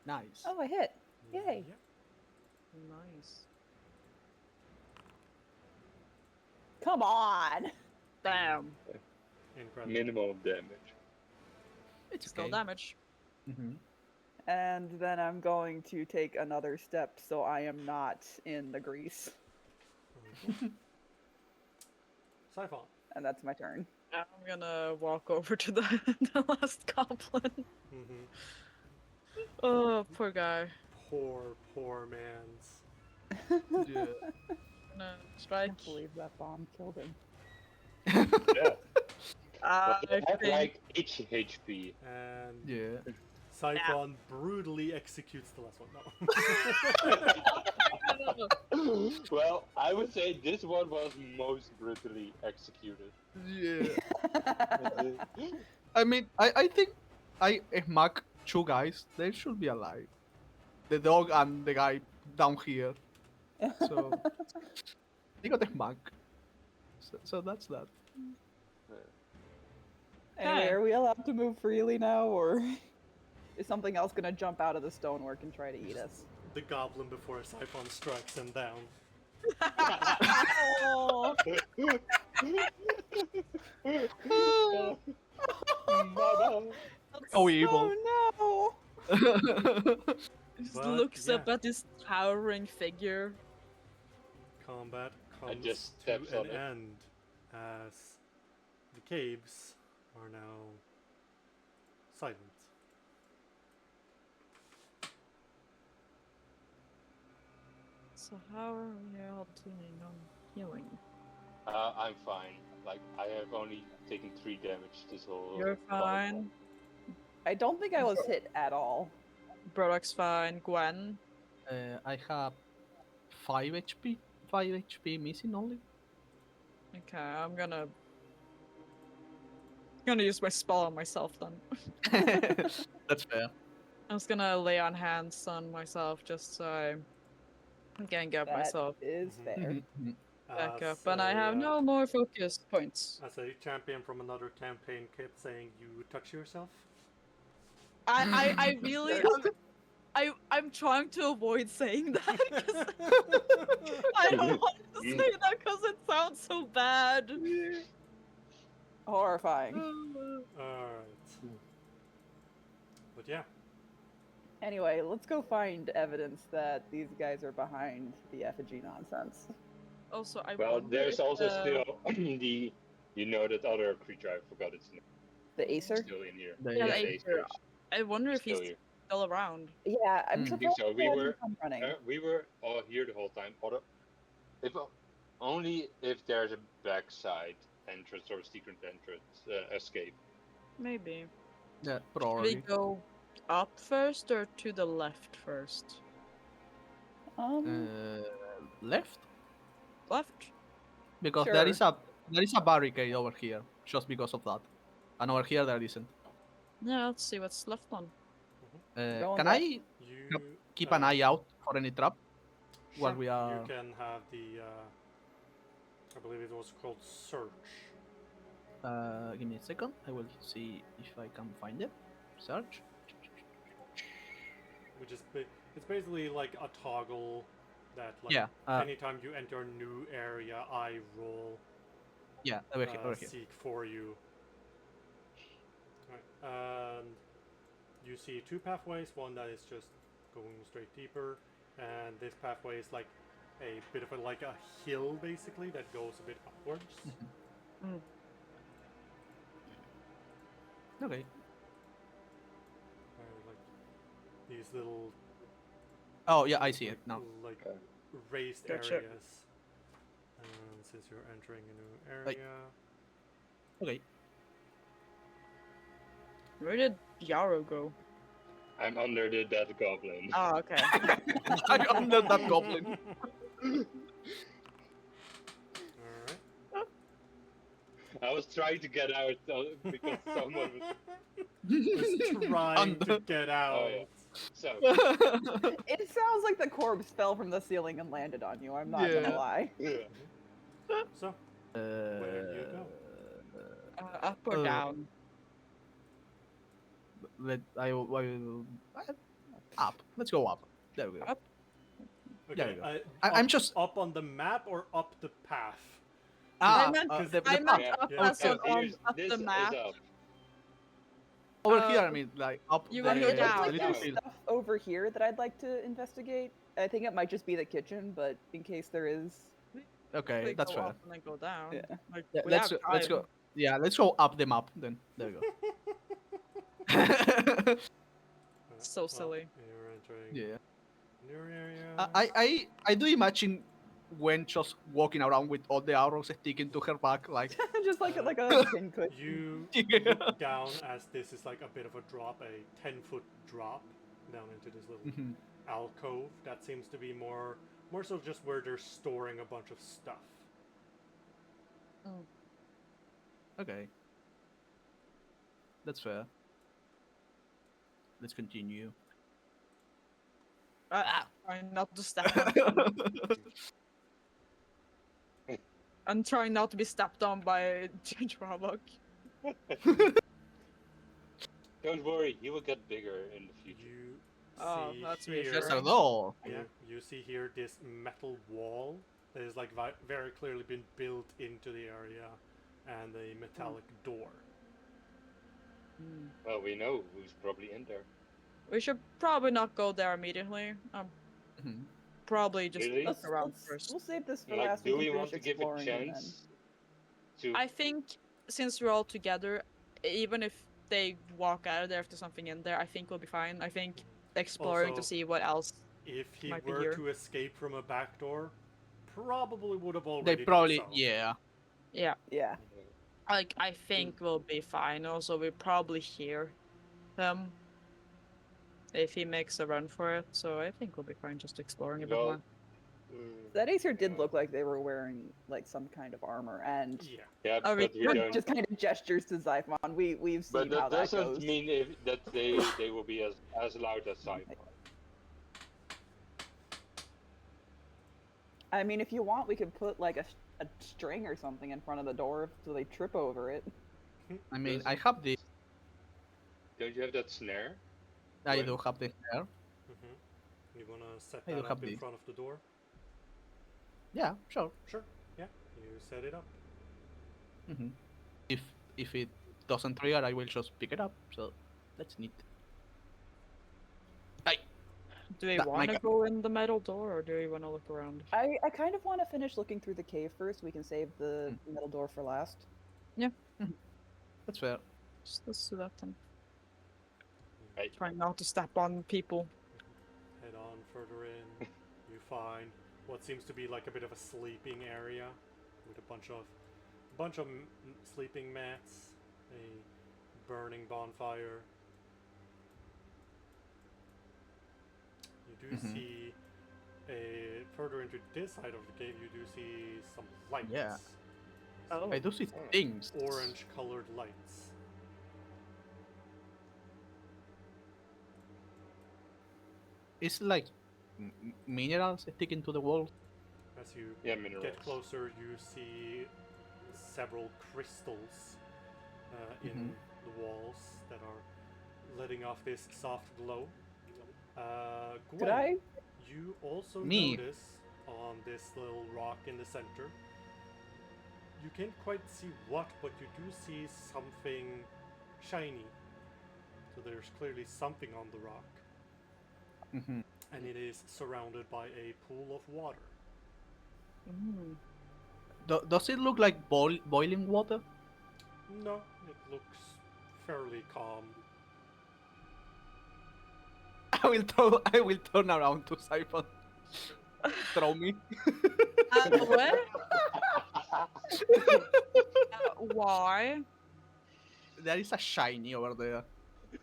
Nice. Oh, I hit. Yay. Yeah. Nice. Come on. Damn. Incredible. Minimal damage. It's Still okay. damage. Mm-hmm. And then I'm going to take another step so I am not in the grease. Mhm. Siphon. And that's my turn. I'm gonna walk over to the, the last goblin. Mm-hmm. Oh, poor guy. Poor man's. Yeah. Gonna I strike. can't believe that bomb killed him. Yeah. Well, I they have think like 8 HP. And Yeah. Cyclone brutally executes the last one. No. Well, I would say this one was most brutally executed. Yeah. I mean, I think I smack two guys. They should be alive. The dog and the guy down here. So they got smacked. So that's that. Anyway, Okay. are we allowed to move freely now, or is something else gonna jump out of the stonework and try to eat us? The goblin before Siphon strikes him down. Oh, Mama. Oh, evil. oh He just But, looks up yeah. at this towering figure. Combat comes just to steps an on it. end as the caves are now silent. So how are we all doing on healing? I'm fine. Like, I have only taken 3 damage this whole You're fight. fine. I don't think I was hit at all. Broddock's fine. Gwen. I have 5 HP. 5 HP missing only. Okay, I'm gonna use my spell on myself then. That's fair. I'm just gonna lay on hands on myself just so I can get That myself is Mhm. fair. Mhm. back As up. And I have a, no more focus points. As a champion from another campaign kept saying, "You touch yourself." I really I'm trying to avoid saying that because I don't want to say that because it sounds so bad. Horrifying. Alright. But yeah. Anyway, let's go find evidence that these guys are behind the effigy nonsense. Also, I Well, wonder there's if also the- still the, that other creature, I forgot its name, The Acer? still in here. The Yeah, Yeah, the the Acer. Acer. I wonder if he's Still here. still around. Yeah, I'm I think surprised so. he hasn't come running. We were all here the whole time. If only if there's a backside entrance or a secret entrance escape. Maybe. Yeah, Should we probably. go up first or to the left first? Left, Left. because Sure. there is a barricade over here, just because of that, and over here there isn't. Yeah, let's see what's left on. Going Can left. I You keep an eye out for any trap while sure, we are? You can have the. I believe it was called search. Give me a second. I will see if I can find it. Search. Which is it's basically like a toggle that like Yeah. anytime you enter a new area, I roll Yeah. Over here. Over here. seek for you. Right. And you see 2 pathways. One that is just going straight deeper, and this pathway is like a bit of like a hill basically that goes a bit upwards. Okay. Like these little Oh yeah, I see it now. like Okay. raised Gotcha. areas. And since you're entering a new area, Okay. Where did Yarrow go? I'm under the dead goblin. Oh, okay. I'm under that goblin. Alright. I was trying to get out because someone was. Was trying to Under- get out. Oh, yeah. So, It sounds like the corpse fell from the ceiling and landed on you, I'm not Yeah. gonna lie. yeah. So, where do you go? Up or Uh, down? Up. Let's go up. There we go. Up? Okay, go. up- I'm just- up on the map or up the path. I meant- the I meant Yeah. up Yeah. as on Here's- up this the is map. up. over here. I uh, mean, like up. you the, wanna go It looks down. the like little there's hill. stuff over here that I'd like to investigate. I think it might just be the kitchen, but in case there is Okay, We that's go fair. up and then go down. Yeah. Like, Yeah, we let's have let's time. go. Yeah, let's go up the map then. There you go. So silly. You're entering Yeah. new area. I do imagine Gwen just walking around with all the arrows sticking to her back, like. Just like Uh, like a pin cushion. You Yeah. look down as this is like a bit of a drop, a 10-foot drop down into this little Mhm. alcove that seems to be more so just where they're storing a bunch of stuff. Okay. That's fair. Let's continue. Trying not to step on. I'm trying not to be stepped on by Ginger Warlock. Don't worry, he will get bigger in the future. You Oh, see that's here, There's a reassuring. door. yeah, you see here this metal wall that is like very clearly been built into the area, and a metallic door. Well, we know who's probably in there. We should probably not go there immediately. Mhm. Probably just Really? look around first. We'll save this for Like, last. do We we can want finish to give a exploring and then. chance to? I think since we're all together, even if they walk out of there, if there's something in there, I think we'll be fine. I think exploring Also, to see what else. If he Might be were here. to escape from a back door, probably would have They already probably, done so. yeah. Yeah, Yeah. like I think we'll be fine. Also, we probably hear them if he makes a run for it. So I think we'll be fine just exploring a bit Well, more. That Acer did yeah. look like they were wearing like some kind of armor, and Yeah. Yeah, Are we but we good? don't. just kind of gestures to Zyphon. We've seen But how that that doesn't goes. mean that they will be as loud as sci-fi. I mean, if you want, we could put like a string or something in front of the door so they trip over it. I mean, Does- I have the. Don't you have that snare? I Gwen? do have the hair. You wanna set I do that have up in these. front of the door? Yeah, sure. Sure. Yeah. You set it up. hmm If it doesn't trigger, I will just pick it up. So that's neat. Hey, Do we That want to might- go in the metal door or do we want to look around? I kind of want to finish looking through the cave first. We can save the metal door for last. that's fair. Let's do that then. Right. Trying not to step on people. Head on further in. You find what seems to be like a bit of a sleeping area with a bunch of sleeping mats, a burning bonfire. You do Mhm. see further into this side of the cave. You do see some lights. Yeah. Oh. I do see things. Orange-colored lights. It's like minerals sticking to the wall. As you Yeah, minerals. get closer, you see several crystals in the walls that are letting off this soft glow. Could Gwen, I? you also Me. notice on this little rock in the center, you can't quite see what, but you do see something shiny. So there's clearly something on the rock, hmm and it is surrounded by a pool of water. Mm. Does it look like boiling water? No, it looks fairly calm. I will turn around to Siphon. Throw me. What? Why? There is a shiny over there.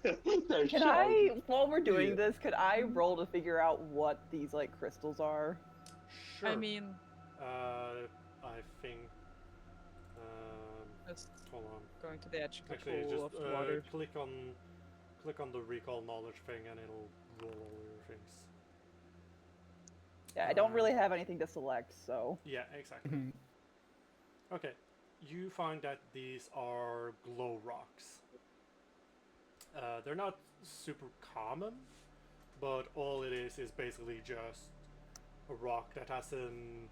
They're Can shiny. I, while we're doing Yeah. this, could I roll to figure out what these like crystals are? Sure. I mean, I think. just Hold on. going to the edge of the Actually, pool just of water. click on the recall knowledge thing, and it'll roll all your things. Yeah, I don't really have anything to select, so. Yeah, exactly. Mhm. Okay, you find that these are glow rocks. They're not super common, but all it is basically just a rock that has an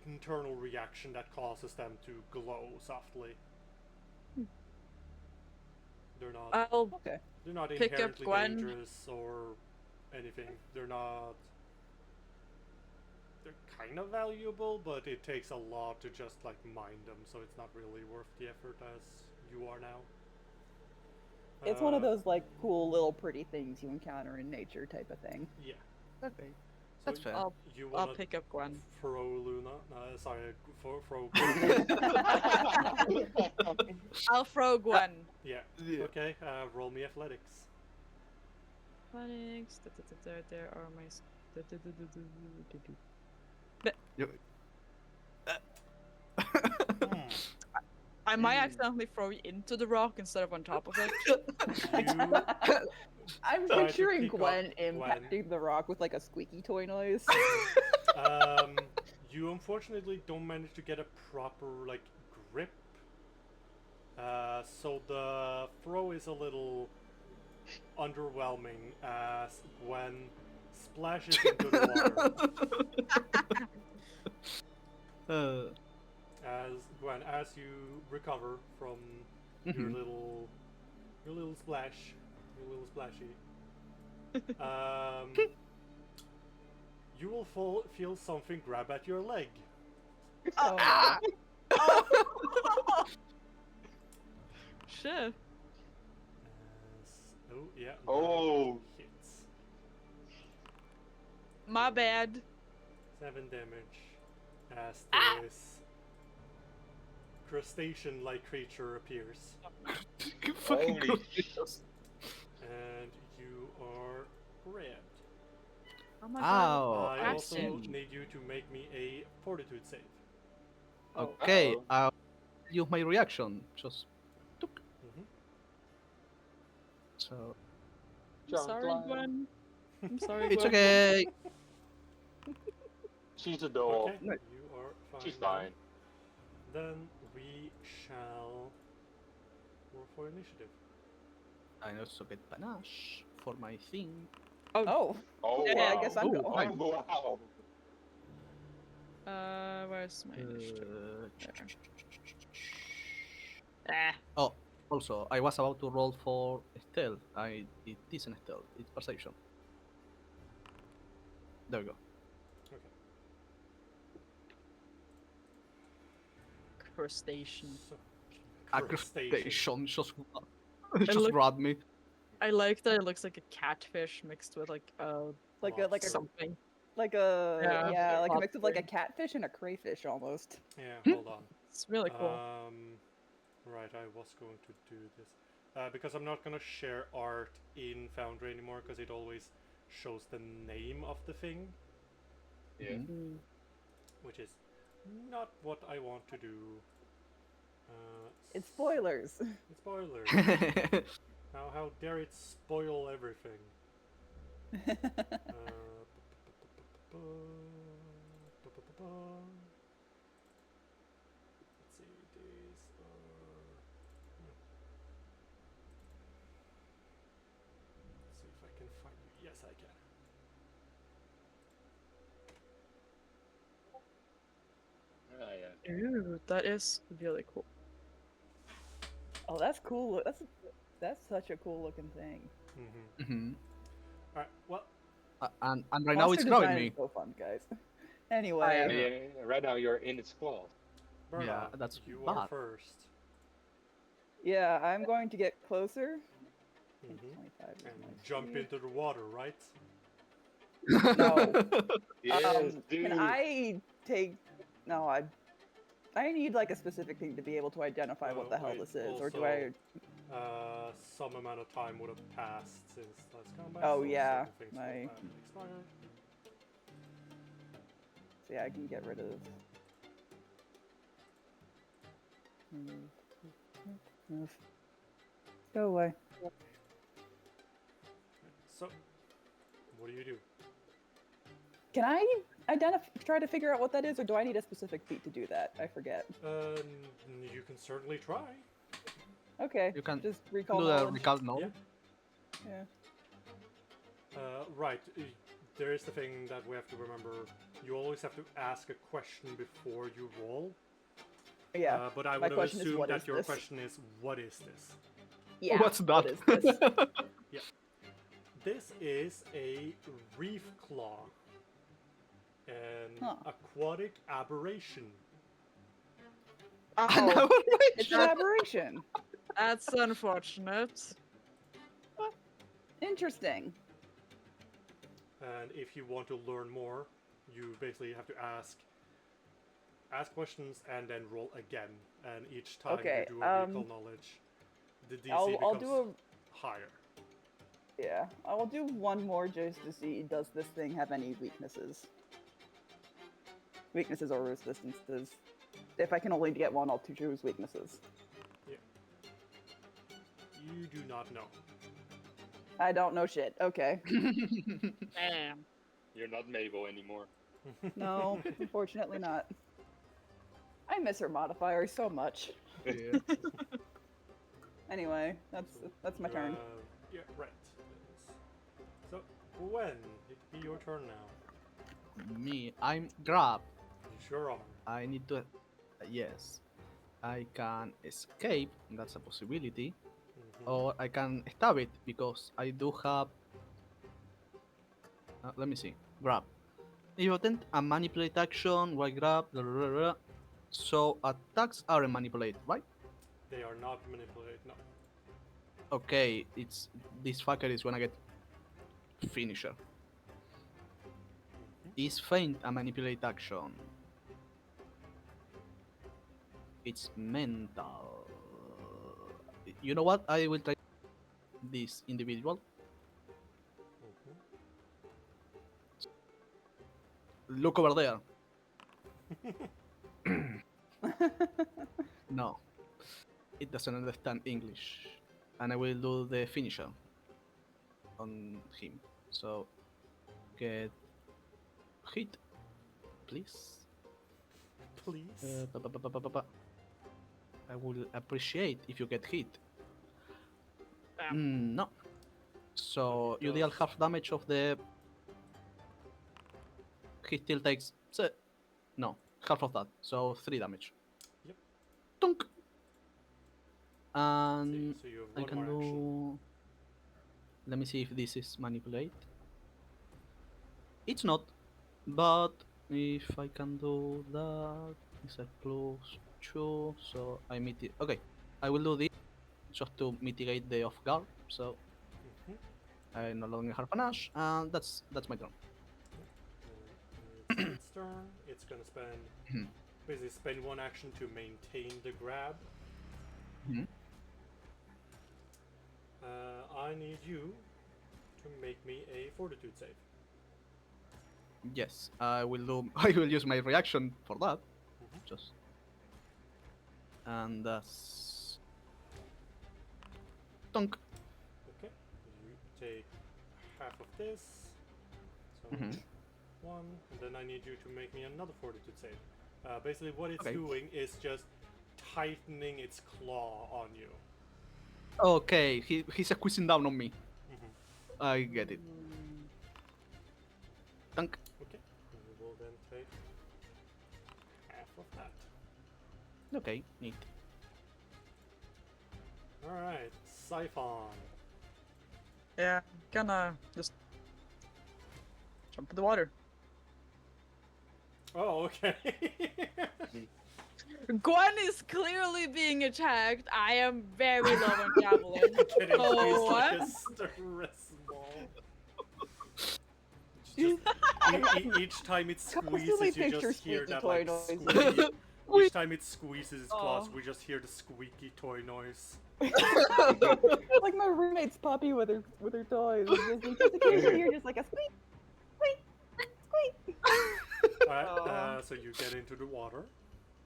internal reaction that causes them to glow softly. They're not. I'll Okay. They're not pick up inherently Gwen. dangerous or anything. They're not. they're kind of valuable, but it takes a lot to just like mine them, so it's not really worth the effort as you are now. It's one of those like cool little pretty things you encounter in nature type of thing. Yeah. Okay, So that's fair. You I'll wanna pick up Gwen. throw Luna? Sorry, throw. I'll throw Gwen. Yeah. Yeah. Okay. Roll me athletics. Athletics. There are my. I might accidentally throw you into the rock instead of on top of it. I'm Try to picturing pick up Gwen Gwen. impacting the rock with like a squeaky toy noise. You unfortunately don't manage to get a proper like grip. So the throw is a little underwhelming as Gwen splashes into the water. As you recover from your little splash, your little splashy, you will feel something grab at your leg. Oh, Shit. Oh yeah. that Oh. hits. My bad. 7 damage as this crustacean-like creature appears, Fucking Holy crustaceans. and you are grabbed. Oh my Ow. god. I That's also it. need you to make me a fortitude save. Okay, Uh-oh. I'll use my reaction. Just took. Mhm. So I'm sorry, Junk line. Gwen. I'm sorry, it's Gwen. okay. She's a doll. Okay, Nice. you are fine. She's then. fine. Then we shall roll for initiative. I also get panache for my thing. Oh, Oh Yeah, wow. I guess I'm Oh, going. Oh wow. Where's my initiative? Uh, Ah. Oh, also, I was about to roll for stealth. It isn't stealth, it's perception. There we go. Okay. Crustacean. So, A crustacean. crustacean just look- grabbed me. I like that it looks like a catfish mixed with like like Lobster. a something. yeah, Yeah, like a mix of like a lobster. catfish and a crayfish almost. Yeah, Hmm? hold on. It's really cool. Right, I was going to do this. Because I'm not gonna share art in Foundry anymore because it always shows the name of the thing, Yeah. Mm. which is not what I want to do. It's spoilers. It's spoilers. How dare it spoil everything? Let's see, these are. Let's see if I can find you. Yes, I can. Ah, yeah. Ooh, that is really cool. Oh, that's cool. That's such a cool looking thing. Mhm. Alright, well, And right now it's Monster grabbing design me. is so fun, guys. Anyway, Yeah, right now you're in its claws. Berna, Yeah, that's you are bad. first. yeah, I'm going to get closer. I think Mhm. 25 is And my jump speed. into the water, right? No. Yes, dude. Can I take? No, I need like a specific thing to be able to identify what the hell Wait, this is, or do I? also, some amount of time would have passed since last combat. Oh, so yeah, certain things would my- have expired. So yeah, I can get rid of. Go away. So, what do you do? Can I try to figure out what that is, or do I need a specific feat to do that? I forget. You can certainly try. Okay. You can just recall Do the knowledge. recall knowledge. Yeah. Right. There is the thing that we have to remember. You always have to ask a question before you roll. Yeah. But I my would have question is, assumed what that is your this? question is, what is this? Yeah. What's that? What is this? This is a reef claw. An Huh. aquatic aberration. Oh, It's an aberration. that's unfortunate. Interesting. And if you want to learn more, you basically have to ask questions and then roll again. And each time Okay, you do a recall knowledge, the DC I'll becomes do higher. Yeah, I'll do one more just to see, does this thing have any weaknesses? Weaknesses or resistances. If I can only get one, I'll choose weaknesses. You do not know. I don't know shit. Okay. Damn. You're not Mabel anymore. No, unfortunately not. I miss her modifier so much. Yeah. Anyway, that's my turn. Yeah, right. So, Gwen, it'd be your turn now. Me, I'm grab. You sure are. I need to. Yes. I can escape, that's a possibility. Mhm. Or I can stab it because I do have. Let me see. Grab. If you attempt a manipulate action, while grab. Blah, blah, blah, blah. So attacks are manipulate, right? They are not manipulated, no. Okay, it's this fucker is gonna get finisher. Is feint a manipulate action? It's mental. You know what? I will try this individual. Look over there. No, it doesn't understand English, and I will do the finisher on him. So get hit, please. Please. I will appreciate if you get hit. Damn. No. So you deal Does- half damage of the. He still takes. No, half of that. So 3 damage. Yep. Tunk. And So you have I one can more action. do. Let me see if this is manipulate. It's not, but if I can do that, it's a +2, so I mitigate. Okay, I will do this just to mitigate the off guard. So Mhm. I no longer have panache, and that's my turn. It's its turn. It's gonna spend Mhm. basically spend one action to maintain the grab. Mhm. I need you to make me a fortitude save. Yes, I will do. I will use my reaction for that. Mhm. Just and that's tunk. Okay. You take half of this. So Mhm. one, and then I need you to make me another fortitude save. Basically, what it's Okay. doing is just tightening its claw on you. Okay, he's squeezing down on me. Mhm. I get it. Tunk. Okay. You will then take half of that. Okay, neat. All right, Siphon. Yeah, gonna just jump in the water. Oh, okay. Gwen is clearly being attacked. I am very low on javelin. Getting squeezed So like a stress ball. Just, each time it Constantly squeezes, you picture just hear squeaky that toy like noises. squeaky. Each time it squeezes its claws, Oh. we just hear the squeaky toy noise. Like my roommate's puppy with her toys. Just occasionally you're just like a squeak, squeak, squeak. Alright, Oh. so you get into the water.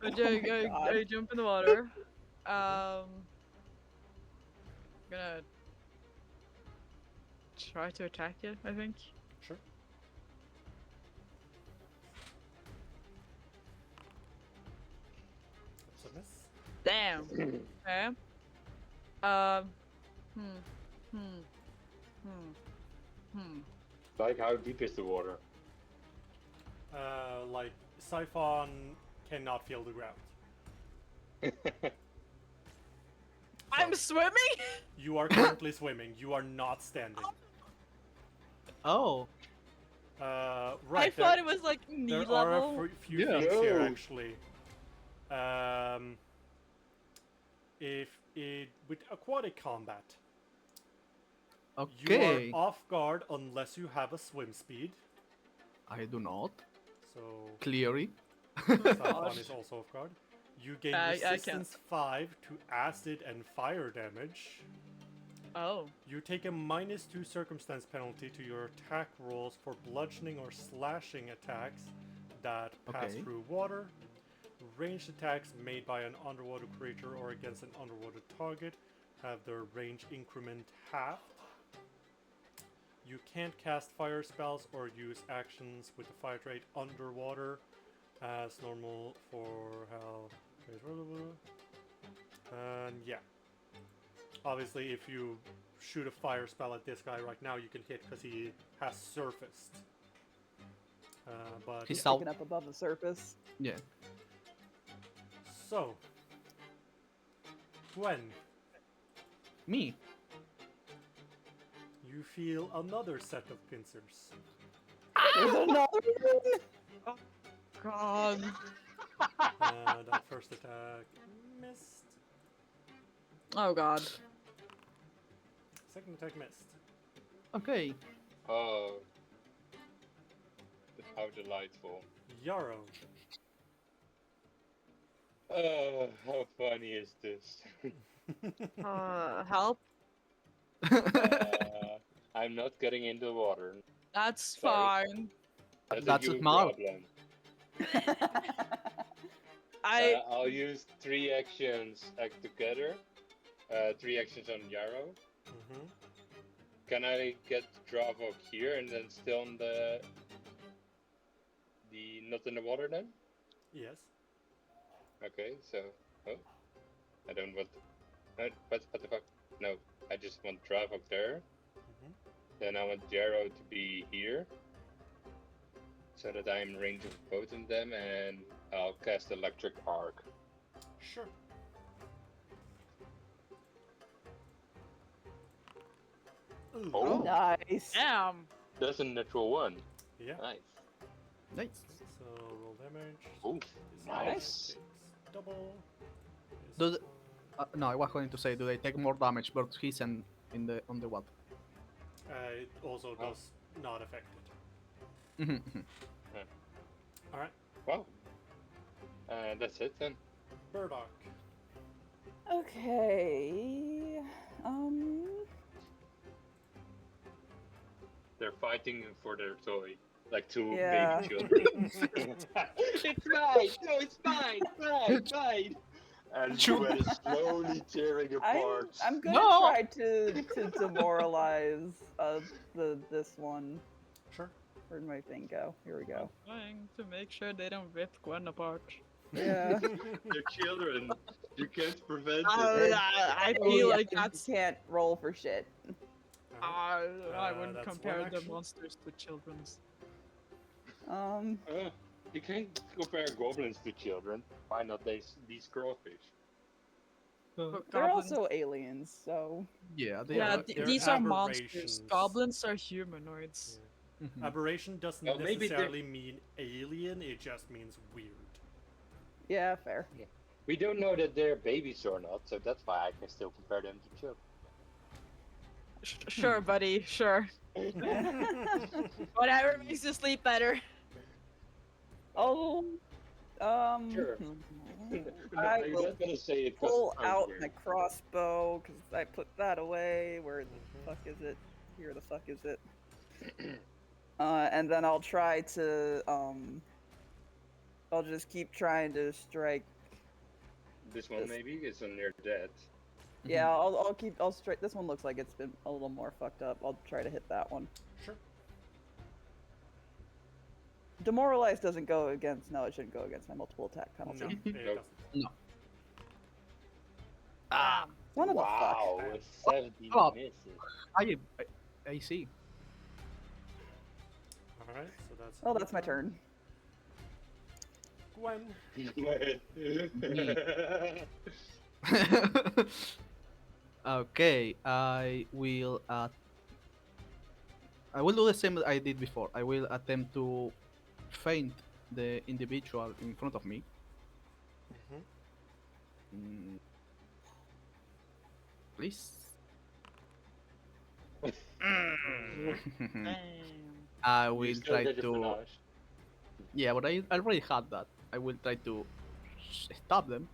I, my God. I jump in the water. Gonna try to attack it, I think. Sure. That's a miss. Damn. Okay. Like, how deep is the water? Like, Siphon cannot feel the ground. I'm swimming? You are currently swimming. You are not standing. Oh, Right. I thought it was like knee There level. are a few Yeah. things here No. actually. If it with aquatic combat, Okay. you are off guard unless you have a swim speed. I do not. So Clearly. Saifan is also off guard. You gain I can't. resistance 5 to acid and fire damage. Oh. You take a -2 circumstance penalty to your attack rolls for bludgeoning or slashing attacks that pass Okay. through water. Ranged attacks made by an underwater creature or against an underwater target have their range increment halved. You can't cast fire spells or use actions with the fire trait underwater as normal for hell. And yeah. Obviously, if you shoot a fire spell at this guy right now, you can hit because he has surfaced. But He's yeah. Sal- Sticking up above the surface. Yeah. So, Gwen, Me. you feel another set of pincers. There's another one! God. That first attack missed. Oh God. Second attack missed. Okay. Oh. How delightful. Yarrow, Oh, how funny is this? Help. I'm not getting into the water. That's Sorry. fine. That's a you smart. problem. I'll use 3 actions act together. 3 actions on Yarrow. Mm-hmm. Can I get Dravok here and then still on the not in the water then? Yes. Okay, so I don't want. What the fuck? No, I just want Dravok there. Mm-hmm. Then I want Yarrow to be here, so that I'm in range of both of them, and I'll cast Electric Arc. Sure. Ooh. Oh. Nice. Damn. That's a natural 1. Yeah. Nice. Nice. So roll damage. Oh, This nice. takes double. Do This the- one. No, I was going to say, do they take more damage, but he's in the on the water? It also Oh. does not affect it. Mhm. All right, Wow. That's it then. Burdock. Okay. They're fighting for their toy, like 2 Yeah. baby children. It's mine! No, it's mine! Mine! And Gwen is slowly tearing apart. I'm gonna No! try to demoralize this one. Sure. Where'd my thing go? Here we go. Trying to make sure they don't rip Gwen apart. Yeah. They're children. You can't prevent Oh, it. I Oh, feel yeah, like you that's. can't roll for shit. I wouldn't that's compare one the action. monsters to children's. You can't compare goblins to children. Why not these crawfish? But They're goblins- also aliens, so Yeah, they Yeah, are. they're these are monsters. aberrations. Goblins are humanoids. Mhm. Aberration doesn't Well, maybe they're- necessarily mean alien. It just means weird. yeah, fair. We don't know that they're babies or not, so that's why I can still compare them to children. Sure, buddy. Sure. Whatever makes you sleep better. Oh, Sure. I I'm will not gonna say it 'cause pull it sounds out weird. my crossbow because I put that away. Where the Mhm. fuck is it? Here the fuck is it? And then I'll try to I'll just keep trying to strike. This one This- maybe is on near dead. Yeah, I'll strike. This one looks like it's been a little more fucked up. I'll try to hit that one. Sure. Demoralize doesn't go against. No, it shouldn't go against my multiple attack penalty. No, it Nope. doesn't. Ah, Son of a Wow, fuck. with 17 Oh. misses. I see. All right, so that's. Oh, that's my turn. Gwen. Okay, I will. I will do the same that I did before. I will attempt to feint the individual in front of me. Mhm. Mm, please. Damn. I You will still try get your to. panache. Yeah, but I already had that. I will try to stop them.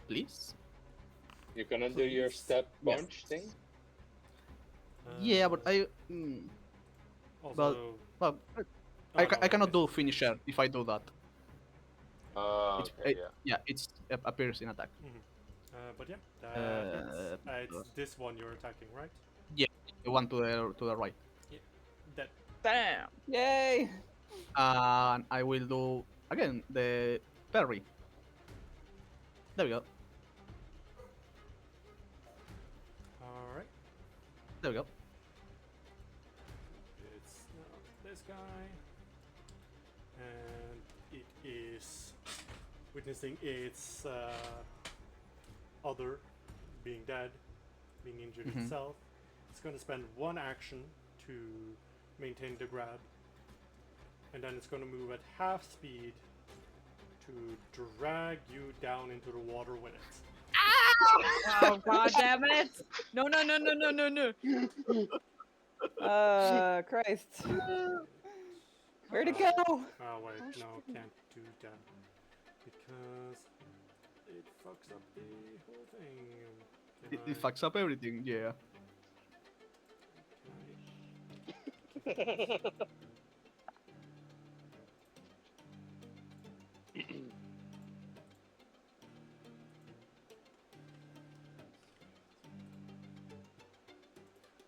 Please. You gonna do your Please. step Yes. punch thing? Yeah, but Uh, I. Also, Well, oh, I no, cannot guess do it's finisher if I do that. It's, Okay, yeah. yeah, it's appears in attack. but yeah, that hits. It's Uh, this one you're attacking, right? yeah, the one to the right. Yeah. That. Damn. Yay! And I will do again the parry. There we go. All right. There we go. It's now this guy, and it is witnessing its other being dead, being injured Mhm. itself. It's going to spend one action to maintain the grab, and then it's going to move at half speed to drag you down into the water with it. Oh god damn it! No no no no no no no. Christ. Where'd it Uh, go? Oh wait, no, can't do that because it fucks up the whole thing. It fucks up everything. Yeah.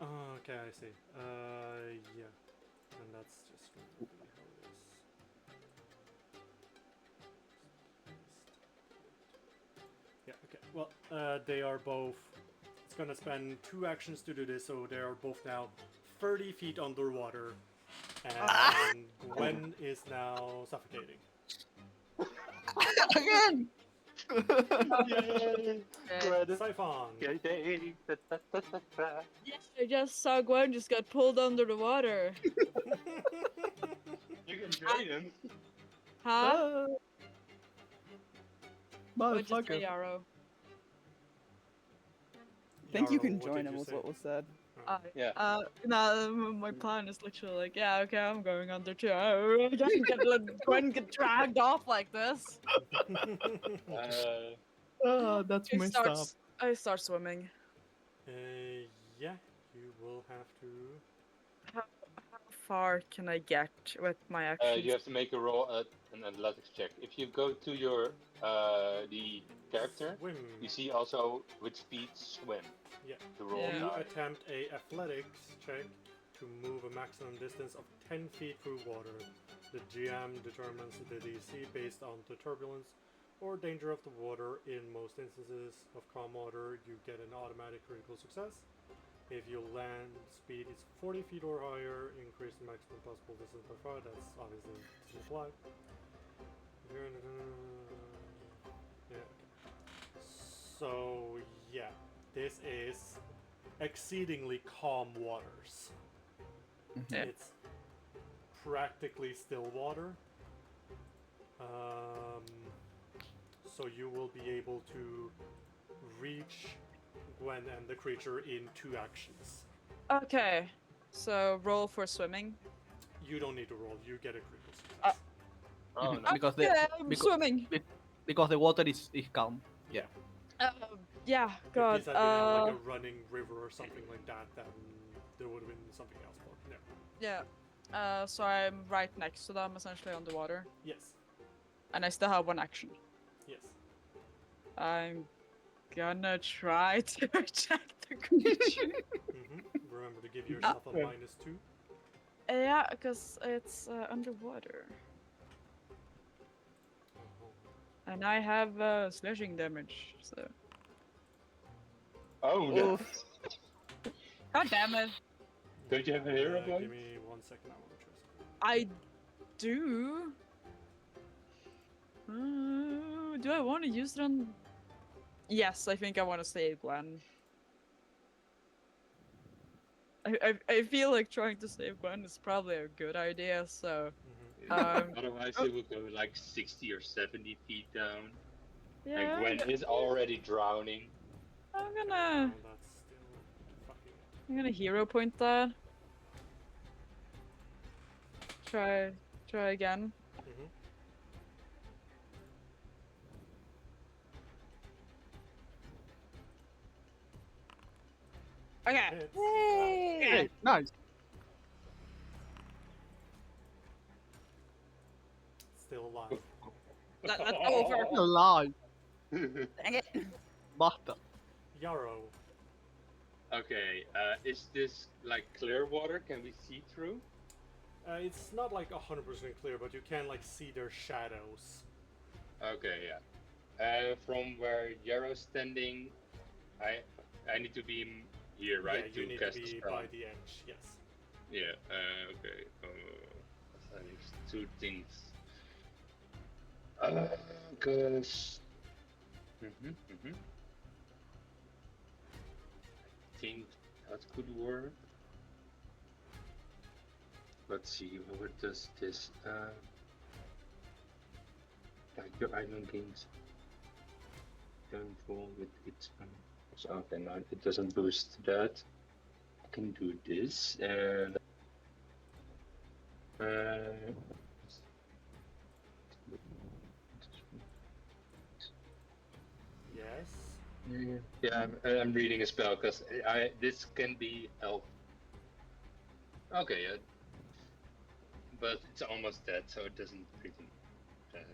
Oh, okay, I see. Yeah, and that's just going to be how it is. Yeah, okay. Well, they are both. It's gonna spend 2 actions to do this, so they are both now 30 feet underwater, and Gwen is now suffocating. Again. Yay! Credit. Siphon. Yay! Da, da, da, da, da. Yeah, I just saw Gwen just got pulled under the water. You can join him. Huh? What'd you say, Motherfucker. Yarrow? I think you Yarrow, can what join did him you was say? what was said. Yeah. No, my plan is literally like, yeah, okay, I'm going under too. I can't get let Gwen get dragged off like this. That's I messed start, up. I start swimming. Yeah, you will have to. How far can I get with my actions? You have to make a roll an athletics check. If you go to your the character, Swim. you see also with speed swim Yeah. to roll Yeah. You down. attempt a athletics check to move a maximum distance of 10 feet through water. The GM determines the DC based on the turbulence or danger of the water. In most instances of calm water, you get an automatic critical success. If your land speed is 40 feet or higher, increase the maximum possible distance by far. That's obviously doesn't apply. Yeah. So yeah, this is exceedingly calm waters. Yeah. It's practically still water. So you will be able to reach Gwen and the creature in 2 actions. Okay, so roll for swimming. You don't need to roll, you get a critical success. Oh no. Because Yeah, I'm because- swimming. because the water is calm. Yeah. Yeah, If God. this had been like a running river or something like that, then there would have been something else. But no. Yeah. So I'm right next to them, essentially underwater, Yes. and I still have 1 action. Yes. I'm gonna try to attack the creature. Remember to give yourself a -2. Yeah, because it's underwater, and I have slashing damage. So. Oh no. Oof. God damn it! Don't you have a hero Give point? me 1 second, I want to try something. I do. Do I want to use it on? Yes, I think I want to save Gwen. I feel like trying to save Gwen is probably a good idea. So Otherwise, oh. it will go like 60 or 70 feet down. yeah, And Gwen is already drowning. I'm Okay, gonna no, that's still fucking up. I'm gonna hero point that. Try again. Mm-hmm. Okay. Hits. Yay! Hey, nice. Still alive. Let's go for Alive. Dang it! Basta. Yarrow. Okay, is this like clear water? Can we see through? It's not like 100% clear, but you can like see their shadows. Okay, yeah. From where Yarrow's standing, I need to be here, right? Yeah, you need to cast a be spell. by the edge. Yes. Yeah. Okay. I need two things. Cause. I think that could work. Let's see. What does this? Like your island gains downfall with its. So, okay, no, it doesn't boost that. I can do this and. Yes. Yeah, I'm reading a spell because this can be elf. Okay, yeah, but it's almost dead, so it doesn't really matter.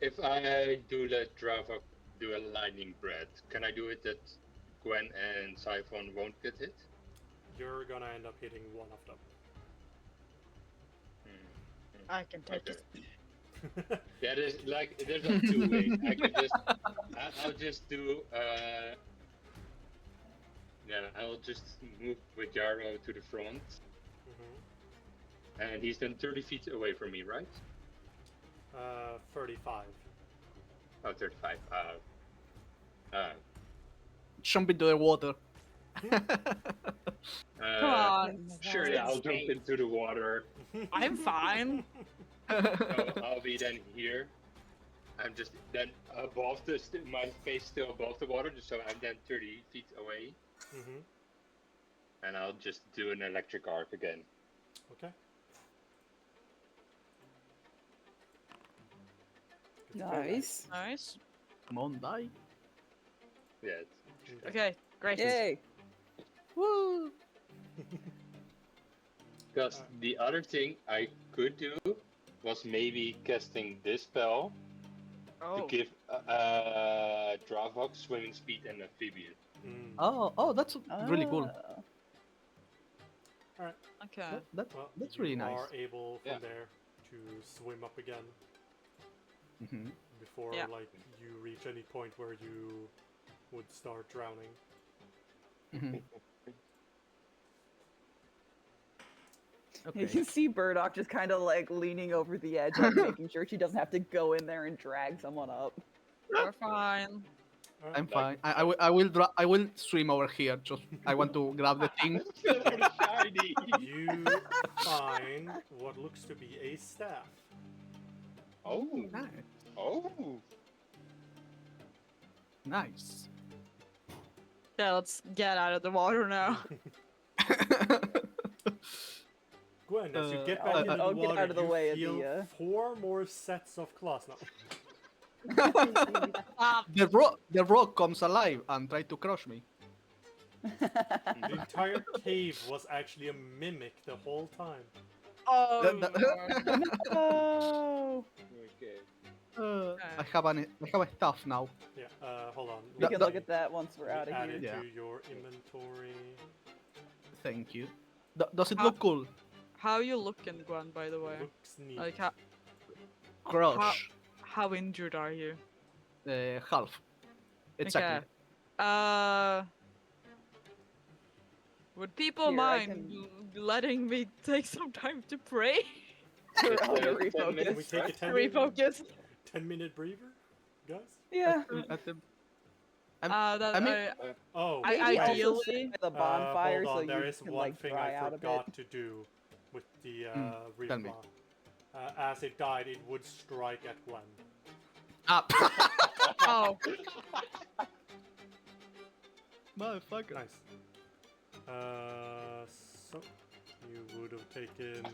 If I do let Dravok do a lightning breath, can I do it that Gwen and Siphon won't get hit? You're gonna end up hitting one of them. I can take Okay. it. Yeah, there's not two ways. I can just, I'll just do, yeah, I'll just move with Yarrow to the front, and he's then 30 feet away from me, right? 35. Oh, 35. Jump into the water. Come on. Sure, yeah, I'll jump into the water. I'm fine. So I'll be then here. I'm just then above my face still above the water, so I'm then 30 feet away. And I'll just do an electric arc again. Okay. Nice. Nice. Come on, die. Yeah. Okay, great. Yay! Woo! Because the other thing I could do was maybe casting this spell to give Dravok swimming speed and amphibian. Oh, that's really cool. Alright. Okay. Well, That's you really nice. are able from Yeah. there to swim up again Mm-hmm. before Yeah. like you reach any point where you would start drowning. Mm-hmm. You Okay. can see Burdock just kind of like leaning over the edge, like making sure she doesn't have to go in there and drag someone up. We're fine. Alright. I'm Like- fine. I will swim over here. Just I want to grab the thing. Shiny! You find what looks to be a staff. Oh, Nice. oh. Nice. Yeah, let's get out of the water now. Gwen, as you get Uh, back into the I'll get water, out of the you way of feel the, 4 more sets of claws. No. The rock comes alive and try to crush me. The entire cave was actually a mimic the whole time. Oh, That- Oh! Okay. I have a staff now. Yeah, hold on. We That- can let look me- at that once we're let me out of add here. it Yeah. to your inventory. Thank you. Does it look cool? how you looking, Gwen? By the way, Looks neat. like Crush. how injured are you? Half. Exactly. Okay. Would people Here, I mind can- letting me take some time to pray? We're all to 10 minutes, Can we take a right? 10 minute, Refocus. 10-minute breather, guys? Yeah. At the- That I mean, Oh, I- Maybe wait. also sit ideally- by the bonfire Hold so on, there you is can one like thing dry I out a bit. forgot to do with the reef tell me. claw. As it died, it would strike at Gwen. ah, Oh, motherfucker. Nice. So you would have taken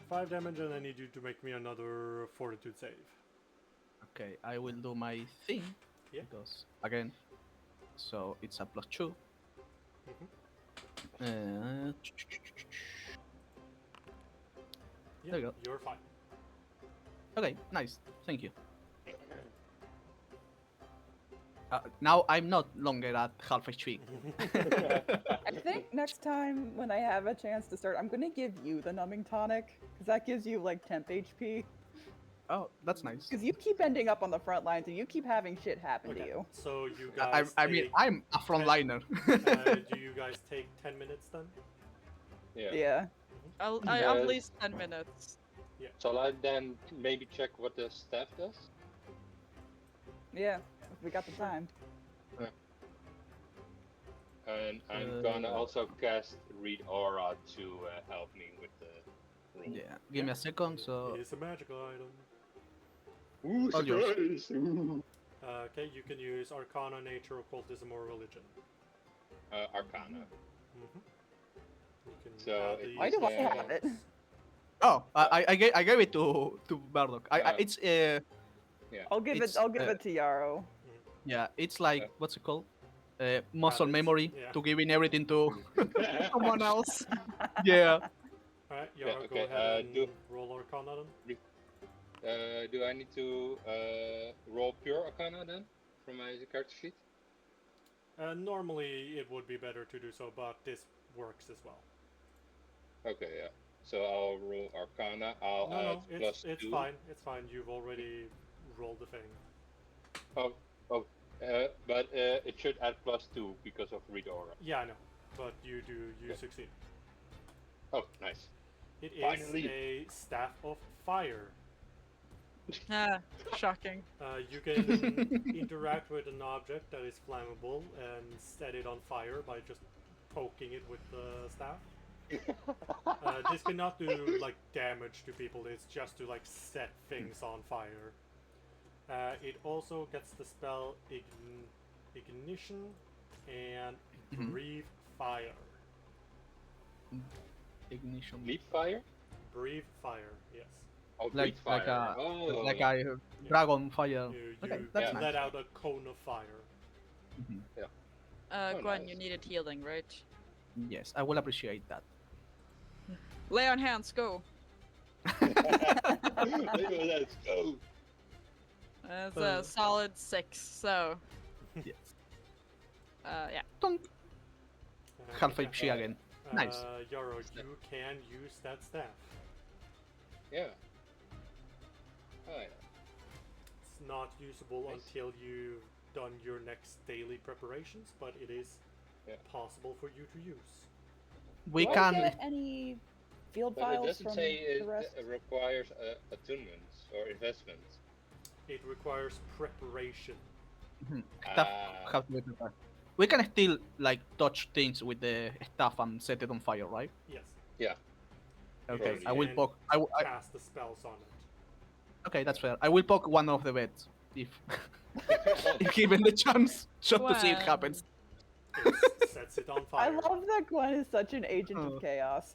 5 damage, and I need you to make me another fortitude save. Okay, I will do my thing. Yeah. Because again, so it's a +2. Mhm. Yeah, There you go. you're fine. Okay, nice. Thank you. Now I'm not longer at half HP. I think next time when I have a chance to start, I'm gonna give you the numbing tonic because that gives you like temp HP. Oh, that's nice. Because you keep ending up on the front lines and you keep having shit happen to Okay, you. so you I, guys I mean, take... I'm a frontliner. do you guys take 10 minutes then? Yeah. Yeah. at Yes. least 10 minutes. Shall I then maybe check what the staff does? Yeah. If we got the time. And I'm gonna also cast Read Aura to help me with the roll. Yeah, give me a second. So It is a magical item. Ooh, All yours. surprise! Ooh. Okay, you can use Arcana, Nature, Occultism, or Religion. Arcana. Mm-hmm. You can So add it these Why do I is, have it? oh, I gave it to Bardock. It's I'll give It's, it to Yarrow. yeah, it's like Yeah. what's it called? Muscle Habits, memory yeah. to giving everything to someone else. Oh, Yeah. Alright, Yeah, Yara, go okay, ahead and do- roll Arcana then. do I need to roll pure Arcana then from my character sheet? Normally it would be better to do so, but this works as well. Okay, yeah. So I'll roll Arcana. I'll No, add no, it's +2. fine. It's fine. You've already rolled the thing. But it should add +2 because of Read Aura. Yeah, I know, but you Yeah. succeed. Oh, nice. It is Finally. a staff of fire. Ah, shocking. You can interact with an object that is flammable and set it on fire by just poking it with the staff. This cannot do like damage to people. It's just to like set things on fire. It also gets the spell ignition and Mhm. breathe fire. Ignition. Leap fire? Breathe fire. Yes. Oh, Like breathe fire. like a dragon fire. You Okay, that's nice. let out a cone of fire. Mhm. Oh, Gwen, nice. you needed healing, right? Yes, I will appreciate that. Lay on hands, go. Let's go. That's a solid 6, so Yes. yeah. Tonk. Half Okay. HP again. Nice. Yarrow, you can use that staff. Yeah. Oh, yeah. It's not usable Nice. until you've done your next daily preparations, but it is Yeah. possible for you to use. We Do I can. get any field But it files doesn't from say it the rest? requires attunements or investments. It requires preparation. Stuff have to be prepared. We can still like touch things with the stuff and set it on fire, right? Yes. Yeah. Okay, Because I you will can poke. cast the spells on it. Okay, that's fair. I will poke one of the beds if if given the chance, just to see it Well, happens. It sets it on I fire. love that Gwen is such an agent Oh. of chaos.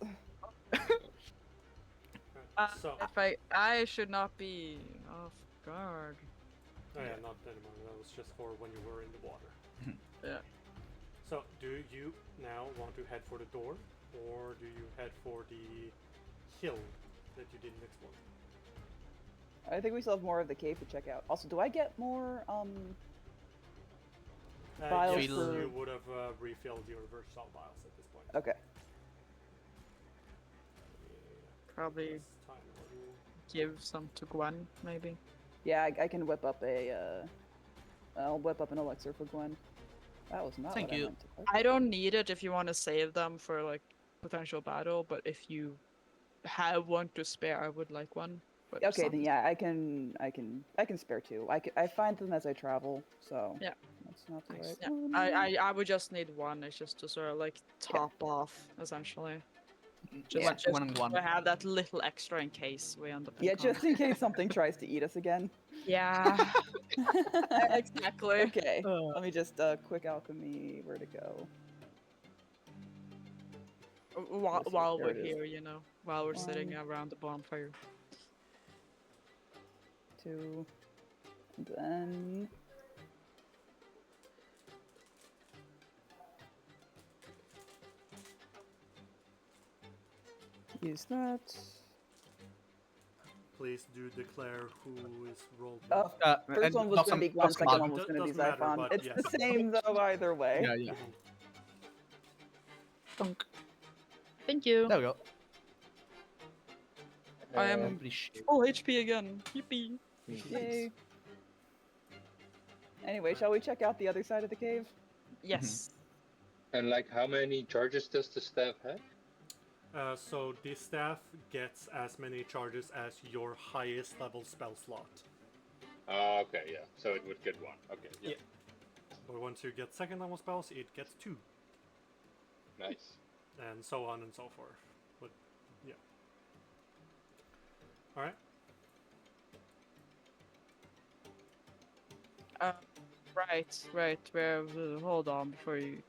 So, If I should not be off guard. oh yeah, not anymore. That was just for when you were in the water. Yeah. So, do you now want to head for the door, or do you head for the hill that you didn't explore? I think we still have more of the cave to check out. Also, do I get more vials Yes, Feel- you would have refilled your versatile vials at this point. Okay. Probably Less time for you. give some to Gwen, maybe. Yeah, I can whip up a I'll whip up an elixir for Gwen. That was not Thank what you. I meant to click. I don't need it if you want to save them for like potential battle, but if you have one to spare, I would like one. But Okay, some- then yeah, I can spare two. I find them as I travel, so Yeah. that's It's not the Nice. right Yeah, one. I would just need one. It's just to sort of like top off, essentially. Just, Yeah. just One and one. to have that little extra in case we end up in Yeah, just combat. in case something tries to eat us again. Yeah, exactly. Okay, let me just quick alchemy. Where to go? While There we're it is. here, you know, while we're sitting One. around the bonfire. 2, and then use that. Please do declare who is rolled. Oh, first one was going to be Gwen, second one was going to be Doesn't matter, Xiphon. but It's yes. the same though either way. Yeah, yeah. Thunk. Thank you. There we go. I I am appreciate. full HP again. Yippee. Yay. Anyway, shall we check out the other side of the cave? Yes. And like, how many charges does the staff have? So this staff gets as many charges as your highest level spell slot. Okay, yeah. So it would get one. Okay, yeah. But once you get second level spells, it gets 2, Nice. and so on and so forth. But yeah. All right. Right. Where? Hold on before you.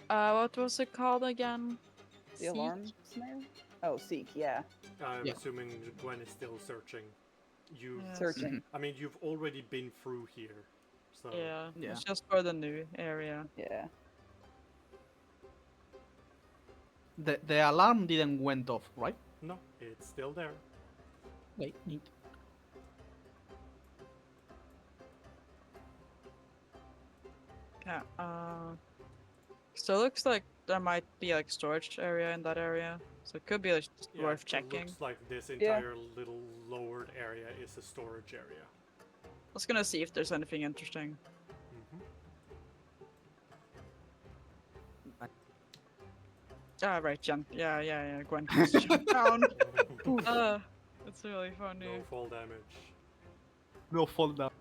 What was it called again? The alarm snare? Oh, seek, yeah. I'm Yeah. assuming Gwen is still searching. You, Yes. Searching. I mean, you've already been through here, so Yeah. Yeah. It's just for the new area. Yeah. The alarm didn't went off, right? no, it's still there. Wait. Neat. Yeah. So it looks like there might be like storage area in that area. So it could be like, Yeah, worth it checking. looks like this Yeah. entire little lowered area is a storage area. I was gonna see if there's anything interesting. Mm-hmm. Ah, right, jump. Yeah. Gwen can just jump down. It's really funny. No fall damage. No fall down.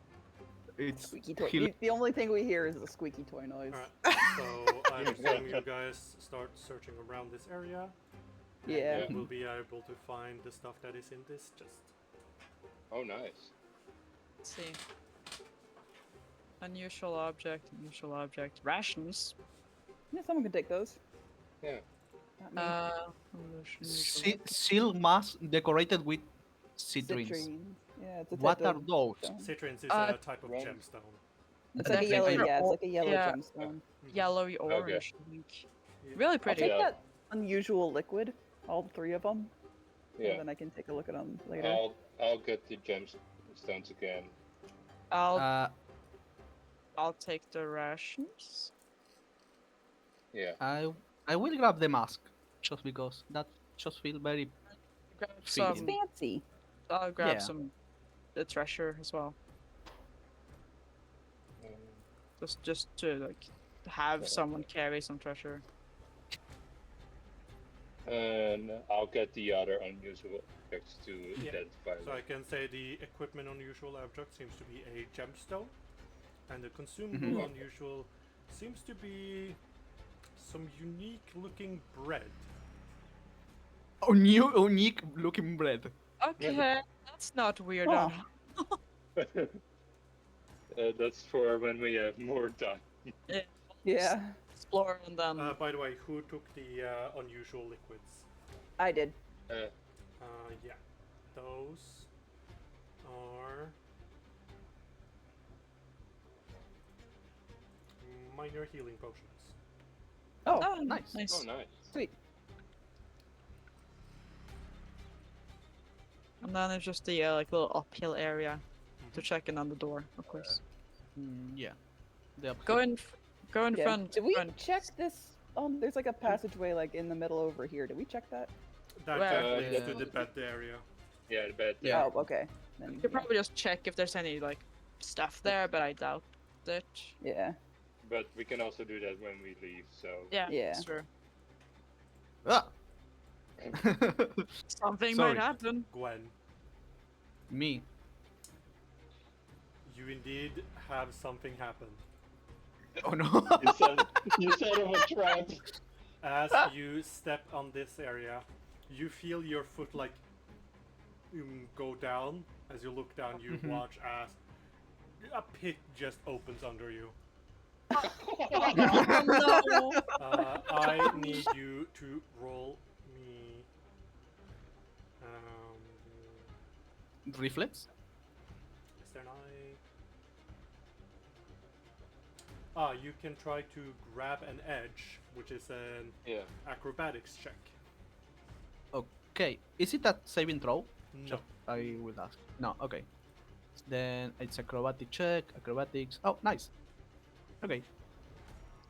It's Squeaky toy. heal- The only thing we hear is the squeaky toy noise. Alright, so I assume you guys start searching around this area. Yeah. And you will be able to find the stuff that is in this chest. Oh, nice. Let's see. Unusual object. Rations. Yeah, someone can take those. Yeah. Not me. Unusual seal mask decorated with citrines. Citrine. Yeah, it's a What type are of those? stone. Citrines is Uh, a type of right. gemstone. It's I like a think yellow, they're yeah, it's all- like a yellow yeah. gemstone. Yellowy orange. I think. Yeah. Really I'll pretty. take Yeah. that unusual liquid, all 3 of them. Yeah. And then I can take a look at them later. I'll get the gemstones again. I'll take the rations. Yeah. I will grab the mask just because that just feel very Grab It's some. Feeling. fancy. I'll grab Yeah. some. The treasure as well. Just to like have Yeah. someone carry some treasure. And I'll get the other unusual objects to Yeah. identify So I them. can say the equipment unusual object seems to be a gemstone, and the consumable Mhm. unusual seems to be some unique looking bread. unique looking bread. Okay, that's not weird. Huh. That's for when we have more time. Yeah, Explore and then. By the way, who took the unusual liquids? I did. Yeah, those are minor healing potions. Oh, nice. Oh, nice. sweet. And then it's just the like little uphill area to check in on the door, of course. Yeah. The Go in, go in Yeah. front. Did we Gwen. check this? There's like a passageway like in the middle over here. Did we check that? That Where? leads to Yeah. the bed area. Yeah, the bed. Yeah. Oh, okay. Then, You could probably just check if there's any like stuff there, but I doubt it. yeah. But we can also do that when we leave, so. Yeah, Yeah. that's true. Ah! Something Sorry. might happen. Gwen. Me. You indeed have something happen. Oh no. You set up a trap. As you step on this area, you feel your foot like go down. As you look down, you watch as a pit just opens under you. Oh no! I need you to roll me. Reflex? Is there not you can try to grab an edge, which is an Yeah. acrobatics check. Okay. Is it a saving throw? No. I will ask. No, okay. Then it's acrobatic check, acrobatics. Oh, nice. Okay.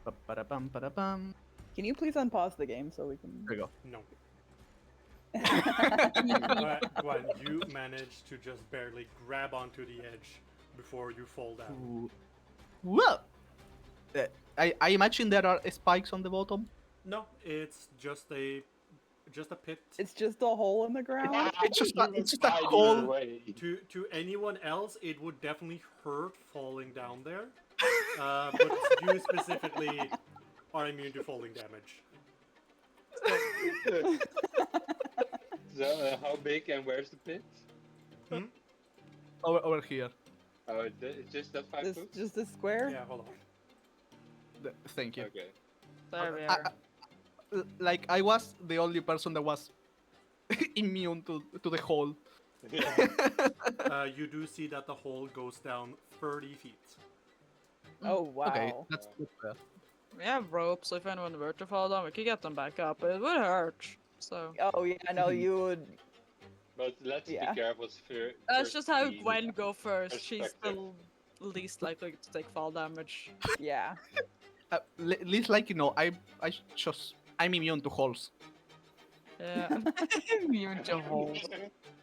Ba-ba-da-bum, ba-da-bum. Can you please unpause the game so we can? There you go. No. Alright, Gwen, you manage to just barely grab onto the edge before you fall down. Ooh. Well, I imagine there are spikes on the bottom. No, it's just a pit. It's just a hole in the ground. It's just You will a find your hole. way. To anyone else, it would definitely hurt falling down there. But you specifically are immune to falling damage. So, how big and where's the pit? Over here. Oh, it's just that 5 This foot? just a square. Yeah, hold on. Thank you. Okay. There we I- are. Like I was the only person that was immune to the hole. Yeah. You do see that the hole goes down 30 feet. Oh wow. Okay, that's fair. We have ropes, so if anyone were to fall down, we could get them back up, but it would hurt. So Oh yeah, I know you would. But let's Yeah. be careful. that's just how see Gwen go first. She's perspective. the least likely to take fall damage. Yeah. Least like I'm immune to holes. Yeah. Immune to holes.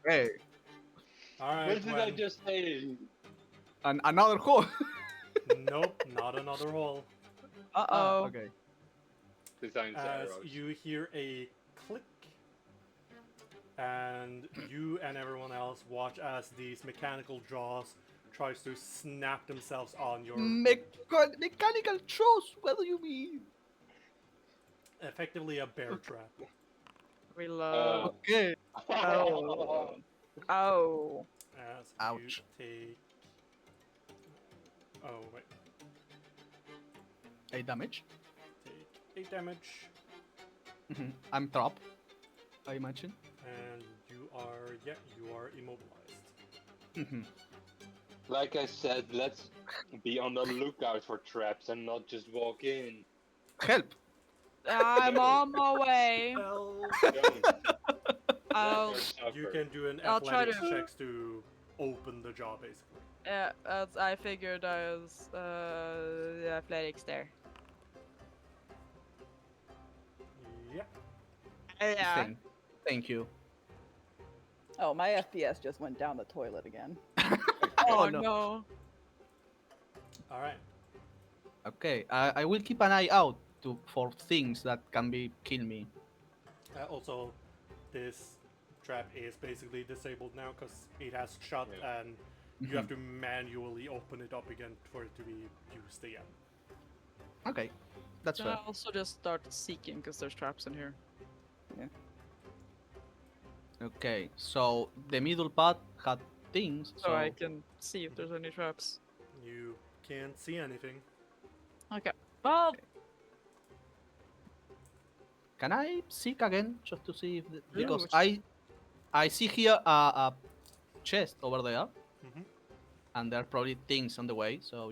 Hey, Alright, What did I Gwen. just say? and another hole. Nope, not another hole. Uh-oh. Okay. Design As arrows. you hear a click, and you and everyone else watch as these mechanical jaws tries to snap themselves on your Mechanical jaws. What do you mean? effectively a bear trap. Reload. Okay. Oh. Oh. As Ouch. you take. Oh wait, 8 damage. take 8 damage, I'm trapped. I imagine. and you are immobilized. Like I said, let's be on the lookout for traps and not just walk in. Help! I'm on my way. Well, Don't. I'll, you can do an I'll try athletics to- checks to open the jaw, basically. yeah, as I figured I was athletics there. Yeah. Yeah. Thank you. Oh, my FPS just went down the toilet again. Oh no. no. All right. Okay, I will keep an eye out for things that can kill me. Also, this trap is basically disabled now because it has shut, Yeah. and you have to manually open it up again for it to be used again. Okay, that's Then fair. I'll also just start seeking because there's traps in here. Okay, so the middle path had things, So so I can see if there's any traps. You can't see anything. Okay. Well, can I seek again just to see if because Ooh. I see here a chest over there, Mhm. and there are probably things on the way. So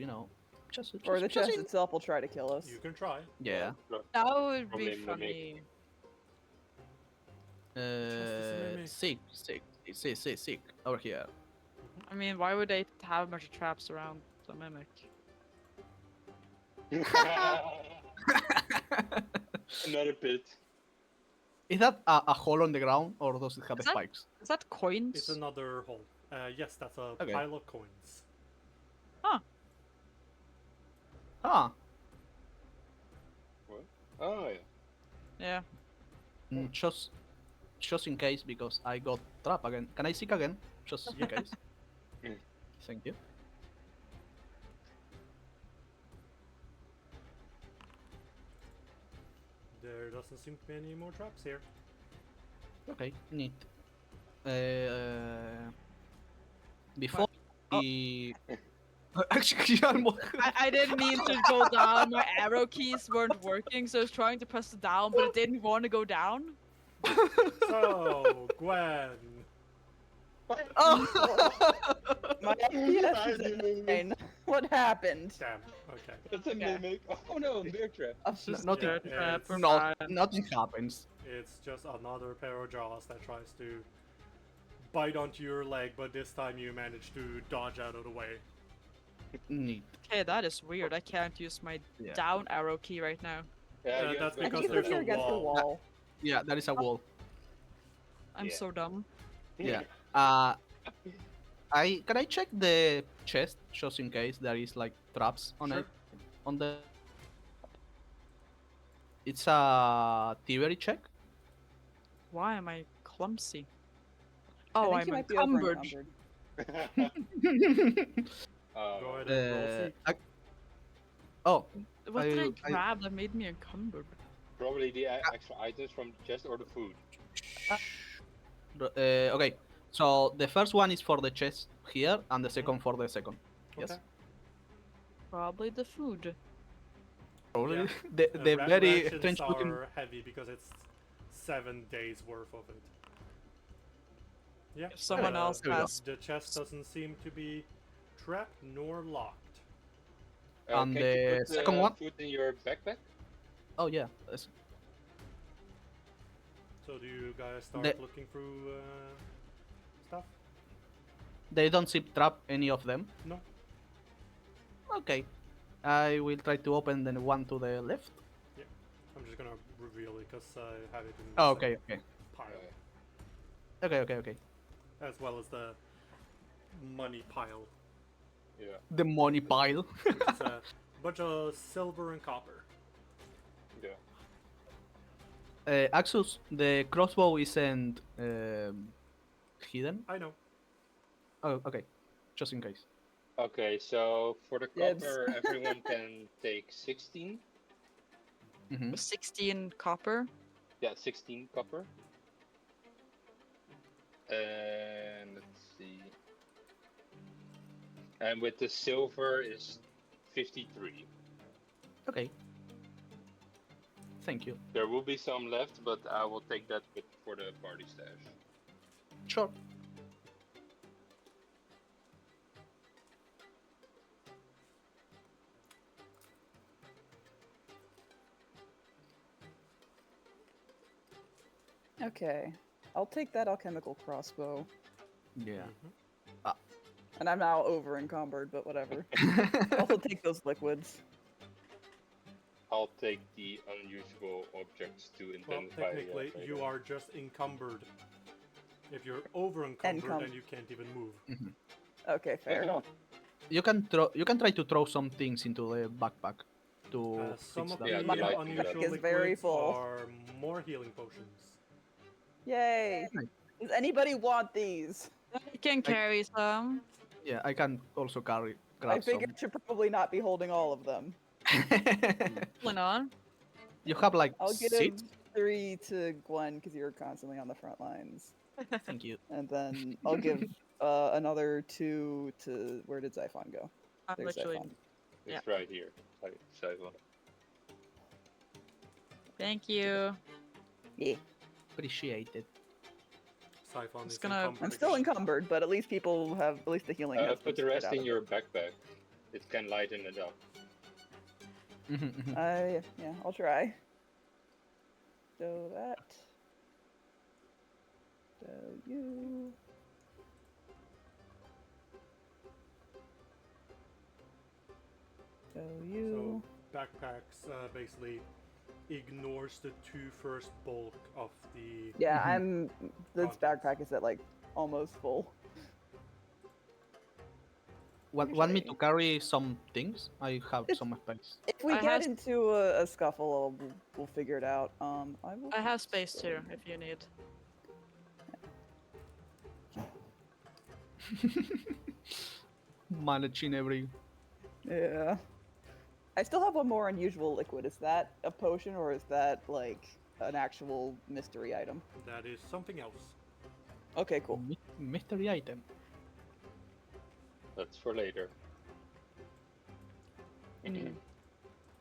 just Or the just chest in- itself will try to kill us. You can try. Yeah. that would Probably be mimic. funny. mimic. Seek over here. I mean, why would they have a bunch of traps around the mimic? Another pit. Is that a hole on the ground, or does it have Is that- spikes? Is that coins? It's another hole. Yes, that's a Okay. pile of coins. Ah, What? Oh yeah. Yeah. Just in case, because I got trapped again. Can I seek again? Just in case. Mm. Thank you. doesn't seem to be any more traps here. Okay, neat. Before we... Actually, almost... I didn't mean to go down. My arrow keys weren't working, so I was trying to press it down, but it didn't want to go down. So, Gwen. Oh! My FPS is Tiny at mimic. 9. What happened? Damn. Okay. It's a mimic. Oh no, bear trap. Just nothing, a trap, we're no, fine. nothing happens. It's just another pair of jaws that tries to bite onto your leg, but this time you manage to dodge out of the way. Neat. Okay, that is weird. I can't use my Yeah. down arrow key right now. Yeah, you that's have I to- because think there's it's a against the wall. wall. Yeah, that is a wall. I'm Yeah. so dumb. Yeah. Can I check the chest just in case there is like traps on Sure. it? On the... It's a thievery check. Why am I clumsy? I Oh, think I'm you might be encumbered. over-encumbered. Go ahead and roll see. Oh, What did I I- grab that made me encumbered? Probably the extra items from the chest or the food. okay. So the first one is for the chest here, and the second for the second. Yes. Okay. Probably the food. Probably Yeah. the very Rations strange looking. are heavy because it's 7 days worth of it. Yeah. If someone else There we go. has. The chest doesn't seem to be trapped nor locked. And can you the put second one? food in your backpack? Oh yeah. So do you guys start The- looking through stuff? They don't zip trap any of them. No. Okay. I will try to open the one to the left. I'm just gonna reveal it because I have it in the Oh, same okay, okay. pile, Okay. as well as the money pile, Yeah. The money pile. which is a bunch of silver and copper. Yeah. Axus, the crossbow isn't hidden. I know. Oh, okay. Just in case. Okay, so for the Dibs. copper, everyone can take 16. Mm-hmm. 16 copper. Yeah, 16 copper. And let's see. And with the silver is 53. Okay. Thank you. There will be some left, but I will take that with for the party stash. Sure. Okay. I'll take that alchemical crossbow. Yeah. Mhm. And I'm now over encumbered, but whatever. Also take those liquids. I'll take the unusual objects to Well, identify. technically, you are just encumbered. If you're over encumbered, then you can't even move. Okay, fair. You can throw. You can try to throw some things into the backpack to Some fix of that. Yeah, the my light unusual is very liquids full. are more healing potions. Yay! Does anybody want these? I can carry some. Yeah, I can also carry. I Grab figure I should probably not be holding all of them. some. Probably not. You have like I'll give 6. 3 to Gwen because you're constantly on the front lines. Thank you. And then I'll give another 2 to... Where did Xiphon go? I'm There's literally. Xiphon. It's right here. Side Thank you. Yeah. Appreciated. Siphon Just is gonna- encumbered I'm still again. encumbered, but at least people have... At least the healing has Put the been rest spread in out. your backpack. It can lighten it up. Yeah, I'll try. So that. So you. So you. So backpacks basically ignores the 2 first bulk of the. Yeah, Mhm. I'm. This Contents. backpack is at like almost full. Want me Usually- to carry some things? I have It's- some space. If we I get has- into a scuffle, we'll figure it out. I will. I have space just, too, if you need. Managing every. Yeah. I still have one more unusual liquid. Is that a potion or is that like an actual mystery item? That is something else. Okay, cool. Mystery item. That's for later. Mm.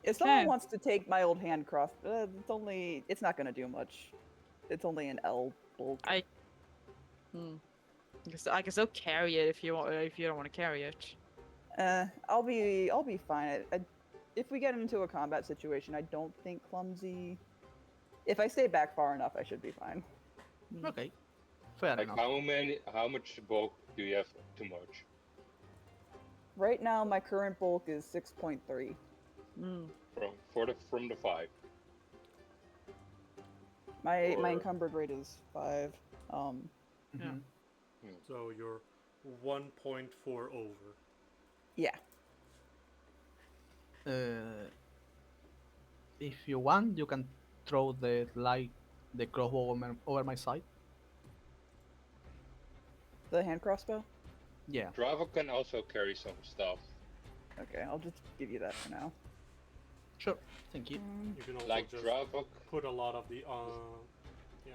If someone Okay. wants to take my old hand cross, it's not gonna do much. It's only an L bulk. Hmm. I can still carry it if you want. If you don't want to carry it. I'll be fine. If we get into a combat situation, I don't think clumsy. If I stay back far enough, I should be fine. Okay. Fair Like enough. how much bulk do you have too much? Right now, my current bulk is 6.3. Mm. From the 5. My Or- encumbered rate is 5. Yeah. Mhm. So you're 1.4 over. Yeah. If you want, you can throw the crossbow over my side. The hand crossbow. Yeah. Dravo can also carry some stuff. Okay, I'll just give you that for now. Sure. Thank you. You can also Like just Dravo. put a lot of the Yeah.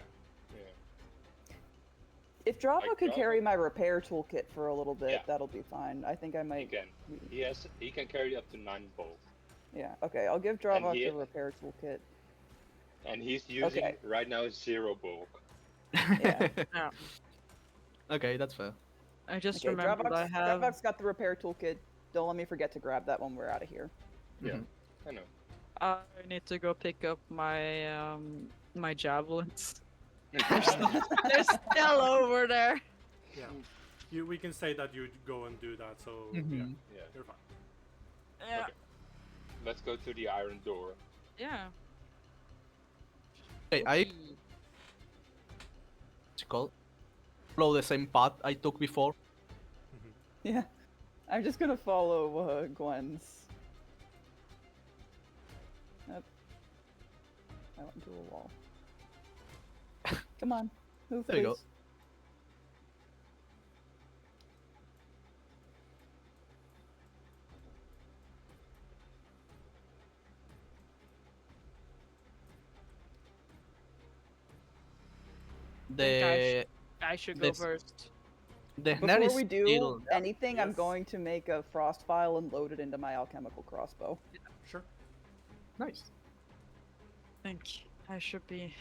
If Drava Like could Drava- carry my repair toolkit for a little bit, Yeah. that'll be fine. I think I He might. can. He can carry up to 9 bulk. Yeah. Okay, I'll give Drava he- the repair toolkit. And he's using Okay. right now 0 bulk. Yeah. Yeah. Okay, that's fair. I just Okay, remembered I have. Dropbox got the repair toolkit. Don't let me forget to grab that when we're out of here. Yeah. Mhm. I know. I need to go pick up my my javelins. They're still over there. yeah. We can say that you go and do that. So Mhm. Yeah. you're fine. Yeah. Okay. Let's go to the iron door. Yeah. Hey, Okay. what's it called? Follow the same path I took before. Yeah. I'm just gonna follow Gwen's. Yep. I went into a wall. Come on, move, There you please. go. The I should go this- first. the Before net is we do still anything, I'm Yes. going to make a frost vial and load it into my alchemical crossbow. Sure. nice. I think I should be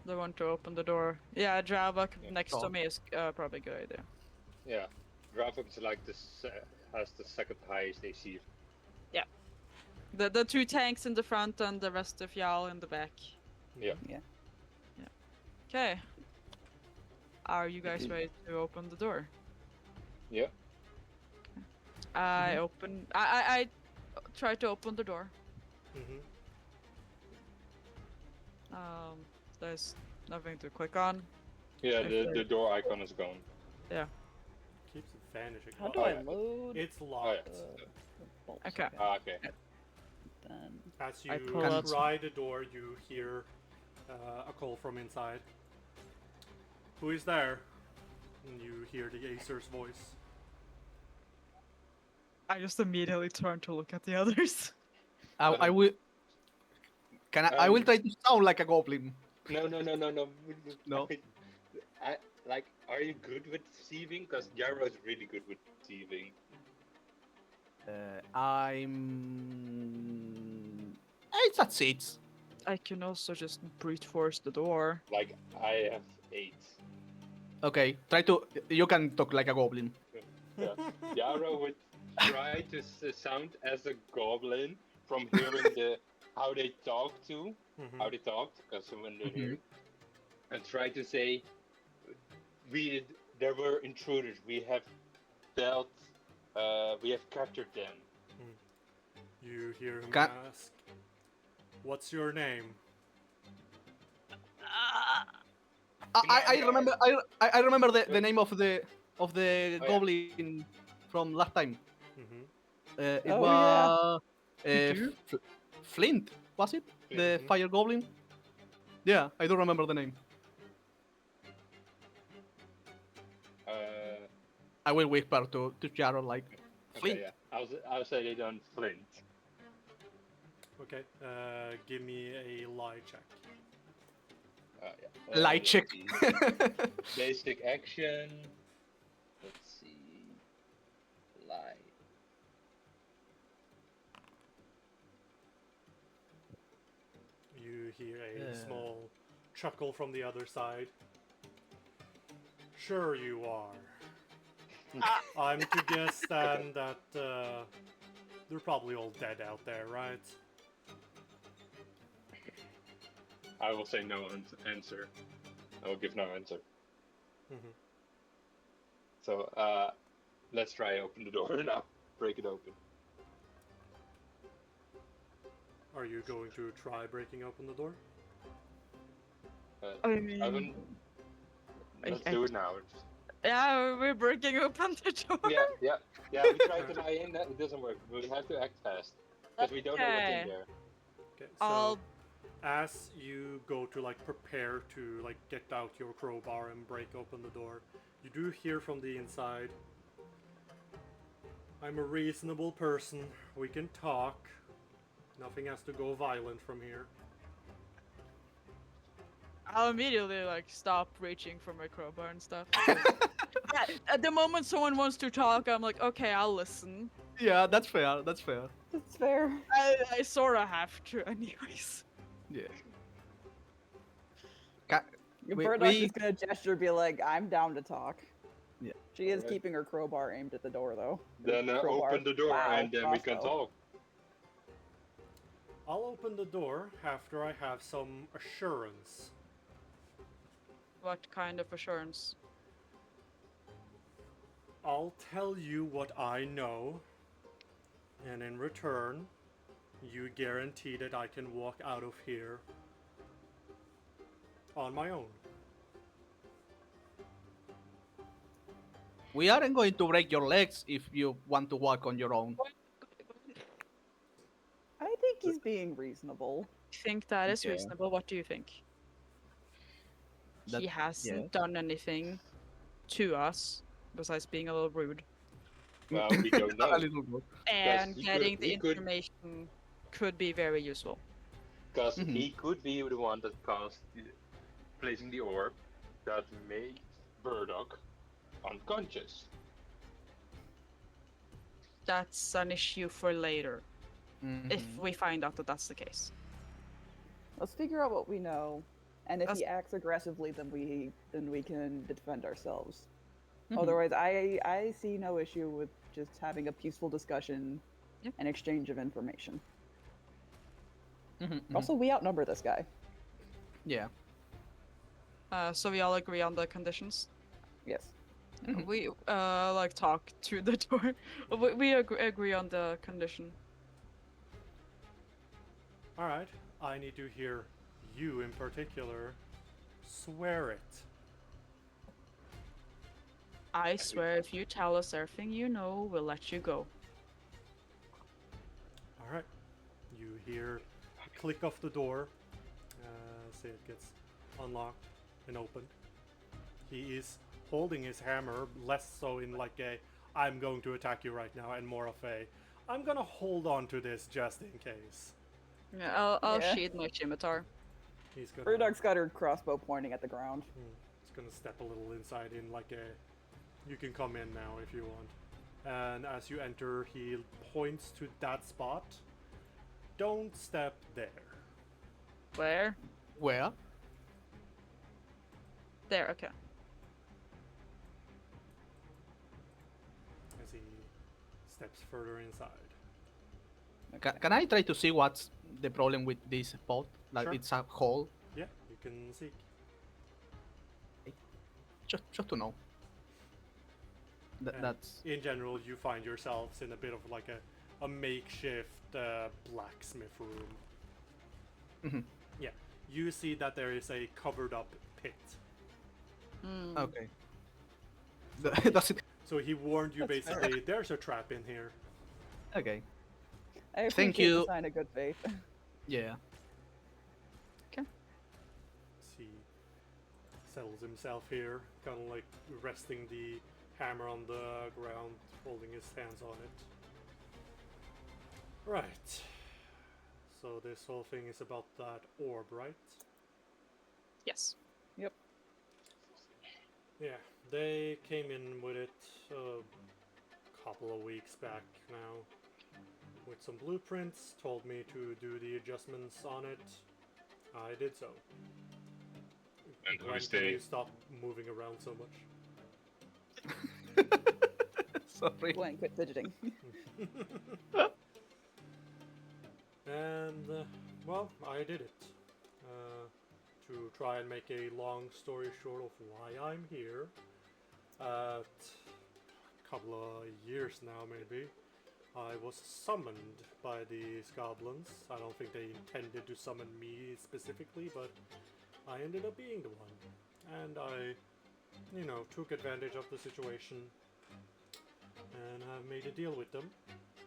the one to open the door. Yeah, Dravok Yeah. next to Sure. me is probably a good idea. Yeah. Dravo is like has the second highest AC. The two tanks in the front and the rest of y'all in the back. Yeah. Yeah. Okay. Are you guys ready to open the door? Yeah. I open. I try to open the door. Mm-hmm. There's nothing to click on. Yeah. Okay. The door icon is gone. Keeps vanishing. How do Oh, I yeah. load? It's Oh, locked. yeah. the bolts? Okay. Okay. Then As I you pull up- try the door, you hear a call from inside. Who is there? And you hear the Acer's voice. I just immediately turn to look at the others. I will. I will try to sound like a goblin. No. No? Are you good with deceiving? Because Gyro is really good with deceiving. I'm. It's at 6. I can also just brute force the door. Like I have 8. Okay, try to. You can talk like a goblin. Yeah. Gyro would try to sound as a goblin from hearing how they talk Mhm. how they talked, because when they're Mhm. hearing, and try to say, there were intruders. We have captured them. You hear him Ca- ask, "What's your name?" I remember. I remember the name of the Oh, yeah. goblin from last time. Mm-hmm. It Oh, was You do? Flint. Was it the Mhm. fire goblin? Yeah, I don't remember the name. I will whisper to Jarrod like Flint. Okay, yeah. I'll say it on Flint. Okay. Give me a lie check. Light check. let's see. Basic action. Let's see. Light. You hear a Yeah. small chuckle from the other side. Sure you are. I'm to guess then that they're probably all dead out there, right? I will say no answer. I will give no answer. Mhm. So, let's try open the door now. Break it open. Are you going to try breaking open the door? I I mean, haven't. Let's I- do it now. yeah, we're breaking open the door. Yeah. We tried to lie in. It doesn't work. We have to act fast because we don't know what's in Okay. there. Okay, so I'll as you go to like prepare to like get out your crowbar and break open the door, you do hear from the inside. I'm a reasonable person. We can talk. Nothing has to go violent from here. I'll immediately like stop reaching for my crowbar and stuff. At the moment someone wants to talk, I'm like, okay, I'll listen. Yeah, that's fair. That's fair. It's fair. I sort of have to, anyways. Yeah. We- Burdock's we- just gonna gesture, be like, "I'm down to talk." Yeah. She is Alright. keeping her crowbar aimed at the door, though. Then Crowbar. open the door Wow, and then we can crossbow. talk. I'll open the door after I have some assurance. What kind of assurance? I'll tell you what I know, and in return, you guarantee that I can walk out of here on my own. We aren't going to break your legs if you want to walk on your own. I think he's being reasonable. I think that is Yeah. reasonable. What do you think? He That- hasn't yeah. done anything to us besides being a little rude. Well, we don't know A little bit. And he getting could- he the could- information could be very useful. because Mhm. he could be the one that caused placing the orb that made Burdock unconscious. That's an issue for later, if Mhm. we find out that that's the case. Let's figure out what we know, and if he That's- acts aggressively, then we can defend ourselves. Mhm. Otherwise, I see no issue with just having a peaceful discussion Yep. and exchange of information. Mhm, mhm. Also, we outnumber this guy. Yeah. So we all agree on the conditions. Yes. Mhm. We like talk to the door. We agree on the condition. Alright, I need to hear you in particular swear it. I swear, if you tell us everything you know, we'll let you go. Alright, you hear a click of the door. Say it gets unlocked and opened. He is holding his hammer, less so in like a I'm going to attack you right now, and more of a I'm gonna hold on to this just in case. Yeah, I'll Yeah. sheath my scimitar. He's gonna Burdock's got her crossbow pointing at the ground. He's gonna step a little inside in like a you can come in now if you want. And as you enter, he points to that spot. Don't step there. Where? Where? There, okay. As he steps further inside. Can I try to see what's the problem with this spot? Like Sure. it's a hole, Yeah, you can seek. just to know. And That's in general, you find yourselves in a bit of like a makeshift blacksmith room. Mhm. Yeah, you see that there is a covered up pit. Hmm. okay. Does it? So he warned you That's fair. basically, there's a trap in here. Okay. I appreciate Thank the you. sign of good faith. Yeah. He settles himself here, kind of like resting the hammer on the ground, holding his hands on it. Right. So this whole thing is about that orb, right? Yes. Yep. Yeah, they came in with it a couple of weeks back now with some blueprints, told me to do the adjustments on it. I did so. And who When is can they? you stop moving around so much? Sorry. Gwen, quit fidgeting. And, well, I did it. To try and make a long story short of why I'm here. A couple of years now, maybe, I was summoned by these goblins. I don't think they intended to summon me specifically, but I ended up being the one. And I, took advantage of the situation and have made a deal with them.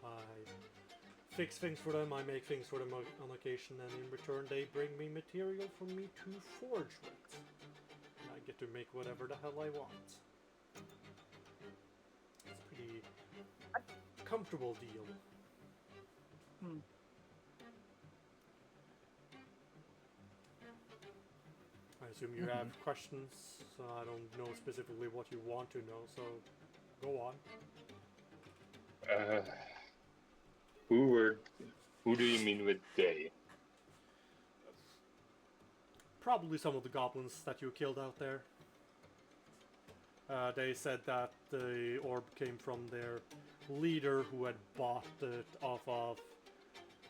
I fix things for them, I make things for them on occasion, and in return they bring me material for me to forge with. And I get to make whatever the hell I want. It's a pretty comfortable deal. Hmm. I assume you have questions, so I don't know specifically what you want to know, so go on. Who do you mean with they? Probably some of the goblins that you killed out there. They said that the orb came from their leader who had bought it off of,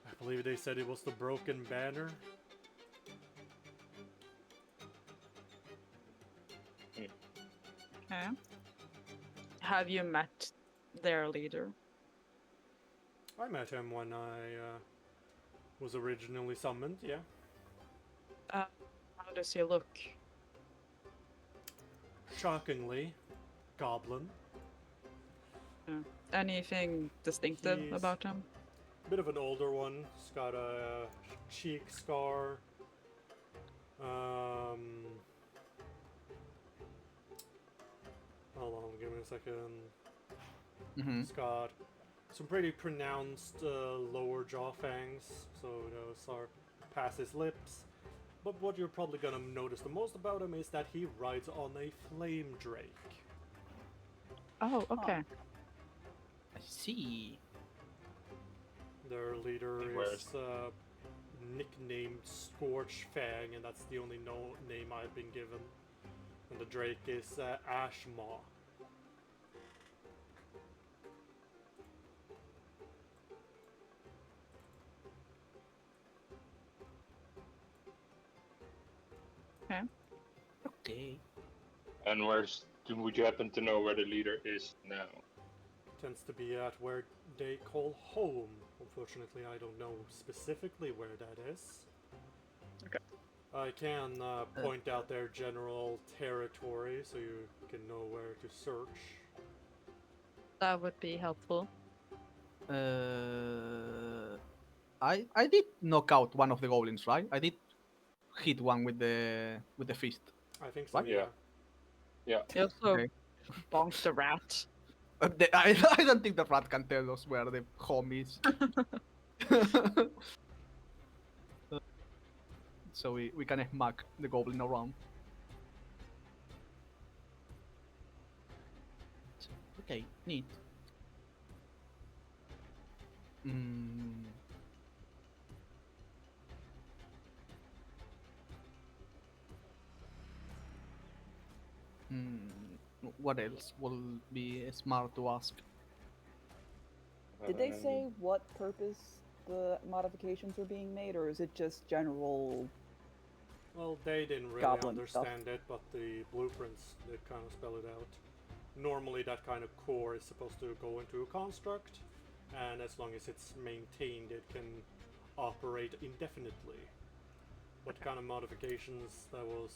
I believe they said it was the Broken Banner. Okay. Have you met their leader? I met him when I was originally summoned, yeah. How does he look? Shockingly, goblin. Anything distinctive He's- about him? Bit of an older one. He's got a cheek scar. Hold on, give me a second. He's got some pretty pronounced lower jaw fangs, so those are past his lips. But what you're probably gonna notice the most about him is that he rides on a flame drake. Oh, okay. I see. Their leader Where's- is nicknamed Scorch Fang, and that's the only name I've been given. And the drake is Ash Maw. Okay. And would you happen to know where the leader is now? Tends to be at where they call home. Unfortunately, I don't know specifically where that is. Okay. I can point out their general territory so you can know where to search. That would be helpful. I did knock out one of the goblins, right? I did hit one with the fist. I think so, What? yeah. Yeah. He also Okay. bonked the rat. I don't think the rat can tell us where the home is. So we can smack the goblin around. Okay, neat. What else will be smart to ask? Did they say what purpose the modifications were being made, or is it just general? Well, they didn't really Goblin stuff. understand it, but the blueprints did kind of spell it out. Normally, that kind of core is supposed to go into a construct, and as long as it's maintained, it can operate indefinitely. What kind of modifications that was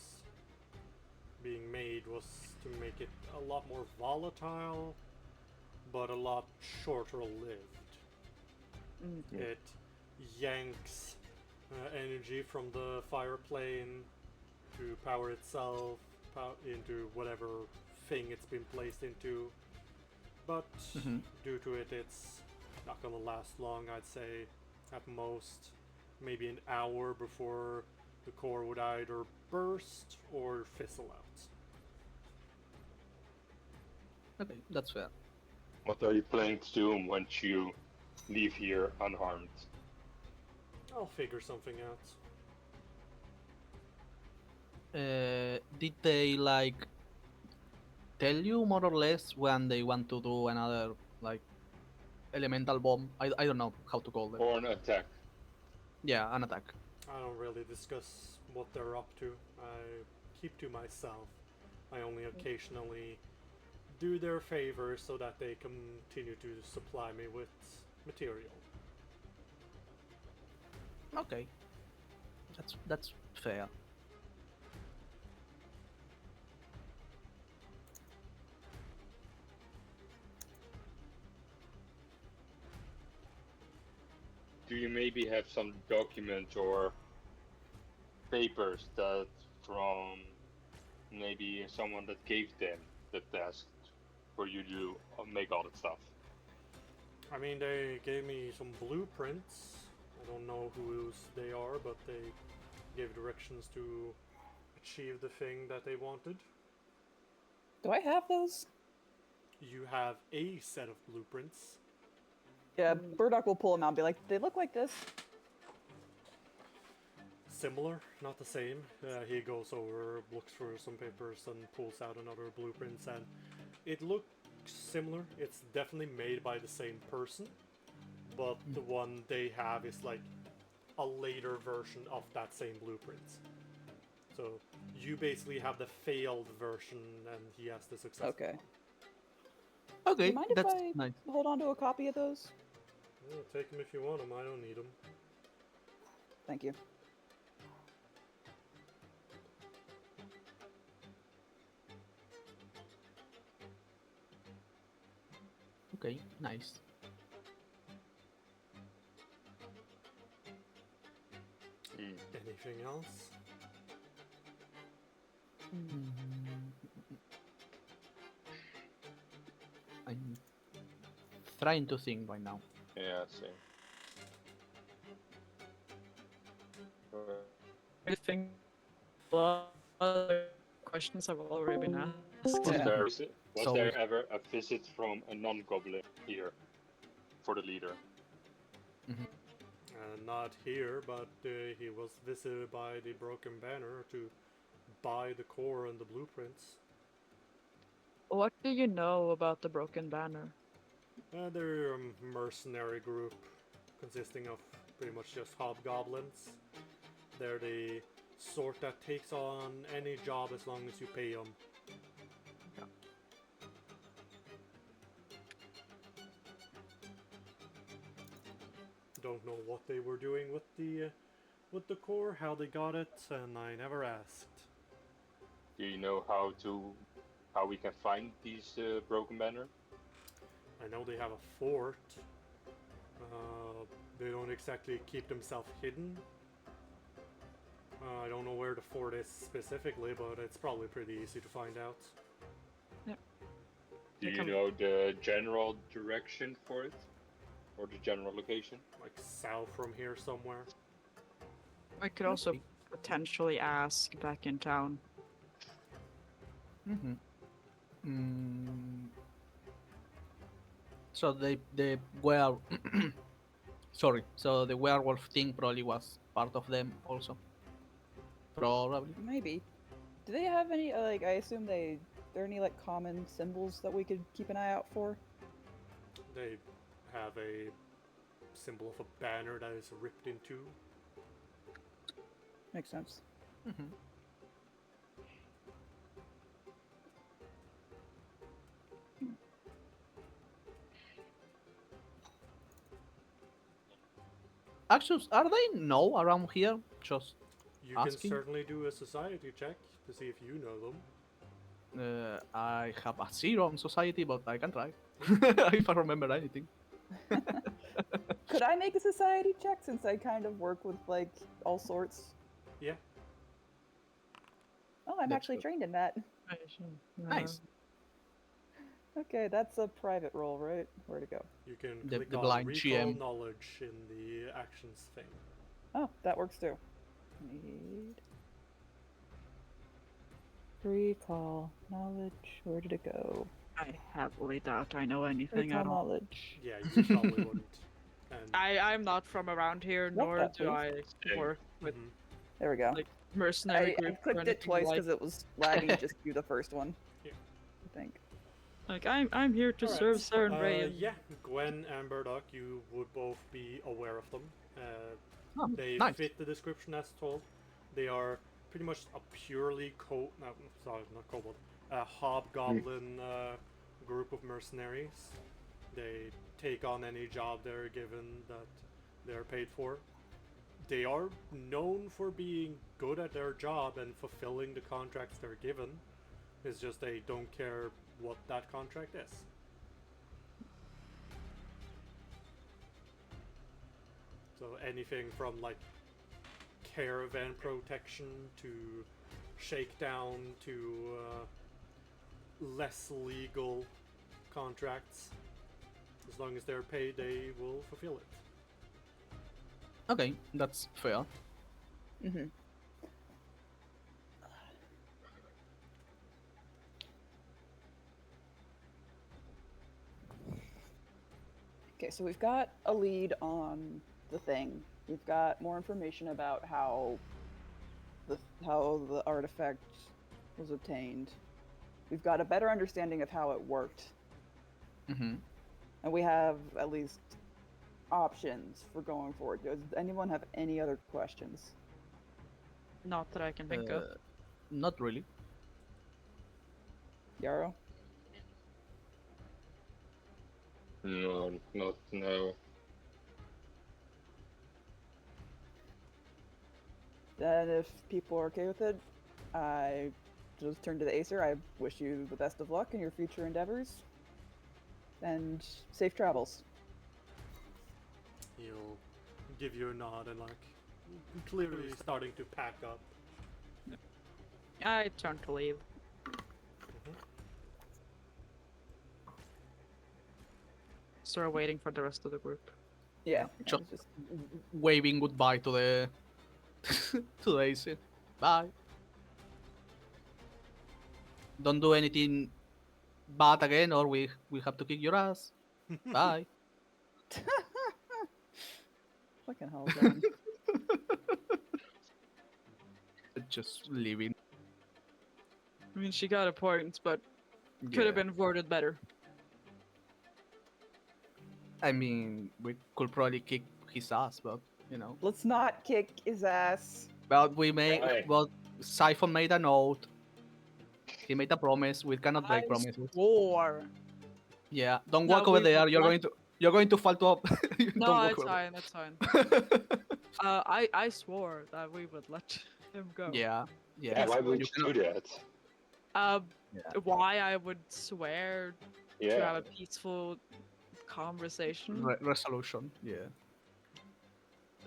being made was to make it a lot more volatile, but a lot shorter lived. Mm. It yanks energy from the fire plane to power itself into whatever thing it's been placed into. But due to it, it's not gonna last long. I'd say at most maybe an hour before the core would either burst or fizzle out. Okay, that's fair. What are you planning to do once you leave here unharmed? I'll figure something out. Did they like tell you more or less when they want to do another like elemental bomb? I don't know how to call them. Or an attack? Yeah, an attack. I don't really discuss what they're up to. I keep to myself. I only occasionally do their favors so that they continue to supply me with material. Okay, that's fair. Do you maybe have some documents or papers that from maybe someone that gave them the task for you to make all that stuff? I mean, they gave me some blueprints. I don't know whose they are, but they gave directions to achieve the thing that they wanted. Do I have those? You have a set of blueprints. Yeah, Burdock will pull them out and be like, they look like this. Similar, not the same. He goes over, looks for some papers, and pulls out another blueprints, and it looks similar. It's definitely made by the same person, but the one they have is like a later version of that same blueprint. So you basically have the failed version, and he has the successful. Okay. Okay, you mind if that's I nice. hold on to a copy of those? Yeah, take them if you want them. I don't need them. Thank you. Okay, nice. Anything else? I'm trying to think right now. Yeah, same. I think a lot of questions have already been asked. Yeah. Was So there we- ever a visit from a non-goblin here for the leader? Not here, but he was visited by the Broken Banner to buy the core and the blueprints. What do you know about the Broken Banner? They're a mercenary group consisting of pretty much just hobgoblins. They're the sort that takes on any job as long as you pay them. Don't know what they were doing with the core, how they got it, and I never asked. Do you know how we can find these broken banner? I know they have a fort. They don't exactly keep themselves hidden. I don't know where the fort is specifically, but it's probably pretty easy to find out. Do They you come- know the general direction for it? Or the general location? Like south from here somewhere. I could also potentially ask back in town. So the sorry. So the werewolf thing probably was part of them also. Probably. Maybe. Do they have any, like, I assume there are any, like, common symbols that we could keep an eye out for? They have a symbol of a banner that is ripped in two. Makes sense. Actually, are they no around here? Just You can Asking? certainly do a society check to see if you know them. I have a 0 on society, but I can try if I remember anything. Could I make a society check since I kind of work with, like, all sorts? Yeah. Oh, I'm That's actually good. trained in that. Nice. Okay, that's a private roll, right? Where to go? You can The- click the on blind recall GM. knowledge in the actions thing. Oh, that works too. Need recall knowledge. Where did it go? I heavily doubt I know anything Recall at all. knowledge. Yeah, you probably wouldn't. And I'm not from around here, What nor that, do I Same. work with mhm. There we go. like mercenary I groups or clicked it anything twice like. because it was lagging just through the first one. Yeah. I think. Like I'm here to Alright, serve Saren Ray. And yeah, Gwen and Burdock, you would both be aware of them. Oh, They nice. fit the description as told. They are pretty much a purely a hobgoblin group of mercenaries. They take on any job they're given that they're paid for. They are known for being good at their job and fulfilling the contracts they're given. It's just they don't care what that contract is. So anything from like caravan protection to shakedown to less legal contracts. As long as they're paid, they will fulfill it. Okay, that's fair. Mm-hmm. Okay, so we've got a lead on the thing. We've got more information about how the artifact was obtained. We've got a better understanding of how it worked, Mm-hmm. and we have at least options for going forward. Does anyone have any other questions? not that I can think of. Not really. Yarrow? No, not no. Then, if people are okay with it, I just turn to the Acer. I wish you the best of luck in your future endeavors, and safe travels. He'll give you a nod and like clearly starting to pack up. I turn to leave. Sort of waiting for the rest of the group. Yeah, I Just- was just Waving goodbye to the to the AC. Bye. Don't do anything bad again, or we have to kick your ass. Bye. fucking hell, John. Just leaving. I mean, she got a point, but could have Yeah. been worded better. I mean, we could probably kick his ass, but you know. Let's not kick his ass. But we made. Right. Well, Siphon made a note. He made a promise. We cannot break promises. War. Yeah. Don't No, walk over we there. would You're going to fall to up. No, Don't walk it's over fine. That's fine. there. I swore that we would let him go. Yeah. Yeah, why would you cannot- do that? Yeah. Why I would swear to have Yeah. a peaceful conversation. resolution. Yeah.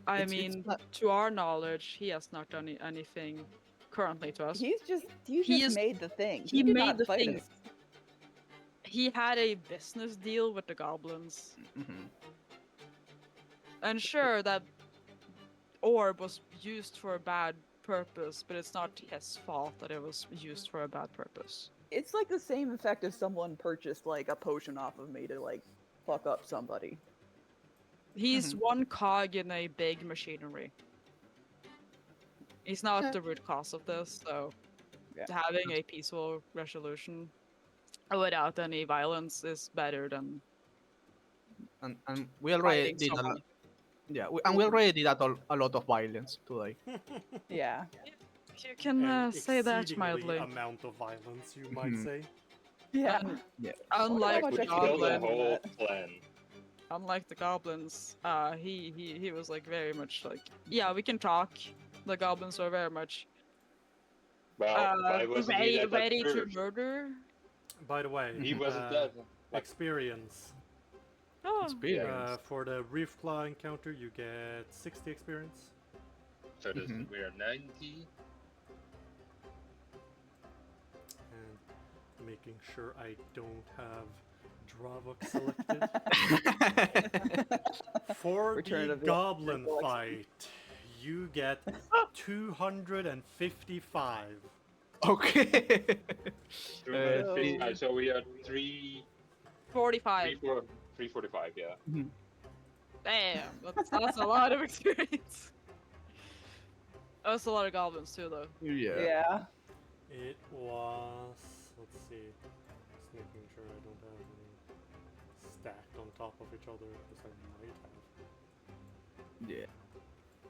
I It's mean, not- to our knowledge, he has not done anything currently to us. He He just is- made the thing. he did made not the fight thing. us. He had a business deal with the goblins. Mhm. And sure, that orb was used for a bad purpose, but it's not his fault that it was used for a bad purpose. It's like the same effect if someone purchased like a potion off of me to like fuck up somebody. He's one cog in a big machinery. He's not the root cause of this, so Yeah. having a peaceful resolution without any violence is better than And we already fighting did someone. and we already did a lot of violence today. Yeah. You can An say that exceedingly mildly. amount of violence, you might Mhm. say. Yeah. And Yeah. unlike much the I We could know the Goblin. goblin, whole plan. unlike the goblins, he was like very much like, yeah, we can talk. The goblins are very much Well, why wasn't he that ready at to first? murder. By the way, He wasn't that. Like, experience. Oh, Experience. For the Reef Claw encounter, you get 60 experience. so this, Mhm. we are 90. And making sure I don't have Dravok selected. For Return the of the goblin Galaxy. fight, You get 255. Okay. 255. So we are 45. 345. Yeah. Damn, that's a lot of experience. That's a lot of goblins too, though. Yeah. It was. Let's see. Just making sure I don't have any stacked on top of each other because I might have. Yeah.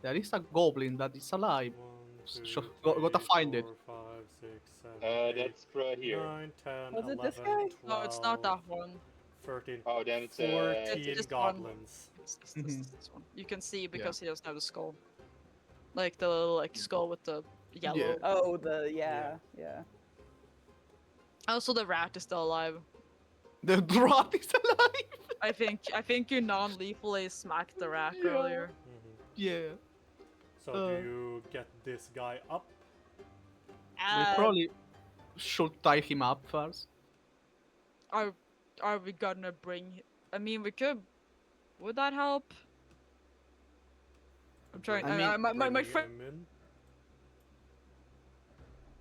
There is a goblin that is alive. 1, 2, So, gotta 3, find it. 4, 5, 6, 7, 8, That's right here. 9, 10, Was it 11, this guy? 12, No, it's not that one. 13, Oh, then it's 14 It's this one. goblins. It's this one. You can see because he doesn't have the skull. Like the little skull with the yellow. Yeah. Oh, yeah. Also, the rat is still alive. The rat is alive. I think you non-lethally smacked the rat Yeah. earlier. Yeah. So do you get this guy up? We probably should tie him up first. Are we gonna bring? I mean, we could. Would that help? I'm trying. My Bringing friend. him in?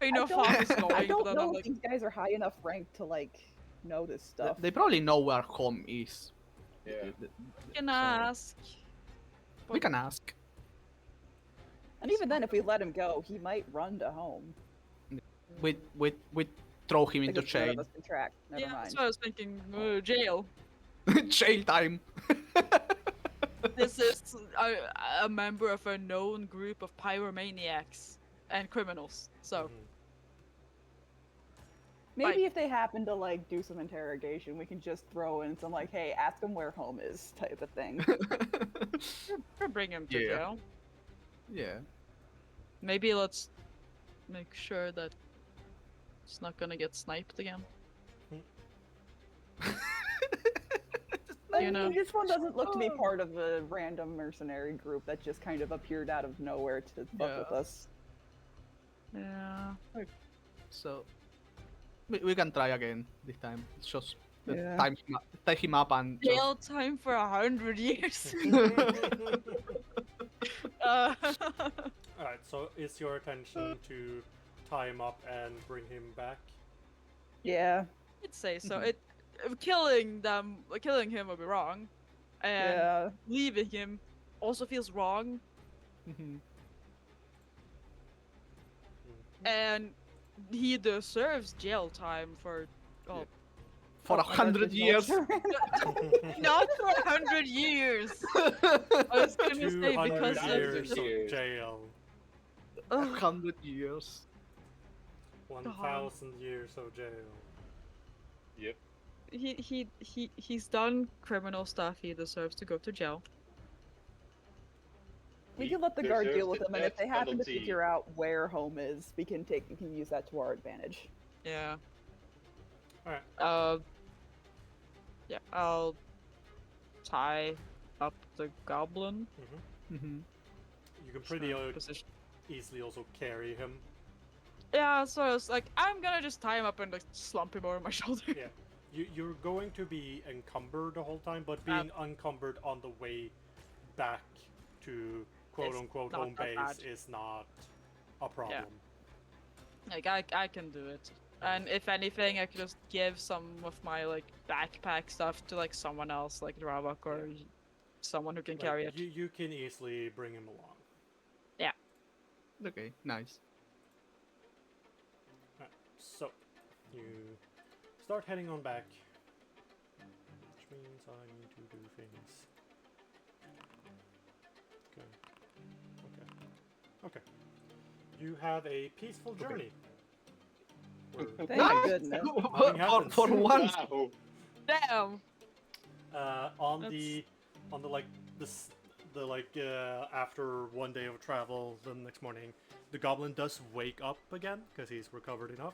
I know Fox is going, I don't but then know I'm if like, these guys are high enough ranked to like know this stuff. They probably know where home is. Yeah. we can ask. We can ask. And even then, if we let him go, he might run to home. We throw him into Because none jail. of us can track. Never Yeah, mind. that's what I was thinking. Jail. Jail time. This is a member of a known group of pyromaniacs and criminals. So Mhm. Maybe if they happen to like do some interrogation, we can just throw in some like, "Hey, ask him where home is," type of thing. we'll bring him to Yeah. jail. Yeah. Maybe let's make sure that it's not gonna get sniped again. Like, You know. this one doesn't look to be part of a random mercenary group that just kind of appeared out of nowhere to fuck with Yeah. us. Yeah. So we can try again this time. It's just Yeah. tie him up and just... Jail time for 100 years. Alright, so is your intention to tie him up and bring him back? Yeah. I'd say so. Killing him would be wrong, and Yeah. leaving him also feels wrong. Mhm. And he deserves jail time for For 100 years. not for 100 years. I was gonna say 200 because years of of jail. 100 years. 1,000 years of jail. Yep. he's done criminal stuff. He deserves to go to jail. We He can let the guard deserves deal with the him, and if death they happen to penalty. figure out where home is, we can use that to our advantage. Yeah. Alright. Yeah. I'll tie up the goblin. Mm-hmm. You can pretty Position. easily also carry him. Yeah, so I was like, I'm gonna just tie him up and like slump him over my shoulder. Yeah. You're going to be encumbered the whole time, but being encumbered on the way back to quote-unquote not home that base bad. is not a problem. Like I can do it. And if anything, I could just give some of my like backpack stuff to like someone else, like Dravok or someone who can Like, carry it. You can easily bring him along. Okay, nice. Alright, so you start heading on back, which means I need to do things. Okay. You have a peaceful journey. Where, Thank goodness. Nothing happens. for once. Wow. Damn. on That's- the like the after one day of travel, the next morning, the goblin does wake up again because he's recovered enough,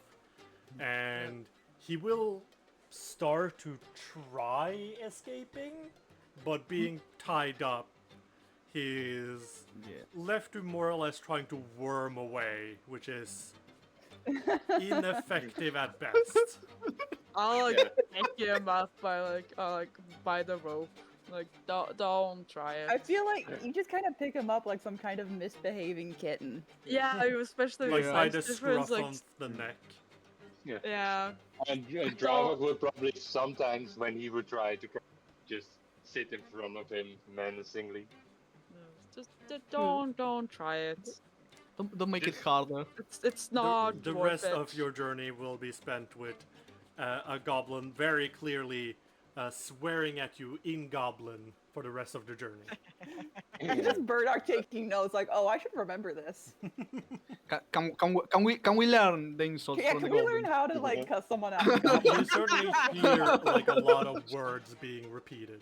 and he will start to try escaping, but being tied up, he's left to more or less trying to worm away, which is ineffective at best. I'll like Yeah. pick him up by by the rope Like, don't try it. I feel like you just kind of pick him up like some kind of misbehaving kitten. Yeah, especially Like with by size the difference. scruff Like, of the neck. yeah. And Dravok would probably sometimes, when he would try to just sit in front of him menacingly. No, just don't try it. Don't make it Just- harder. It's not The worth rest it. of your journey will be spent with a goblin very clearly swearing at you in goblin for the rest of the journey. Just Burdock taking notes, like, oh, I should remember this. Can we learn the insults Yeah, from can the we learn goblin? how to like cuss someone out in You goblin? certainly hear like a lot of words being repeated.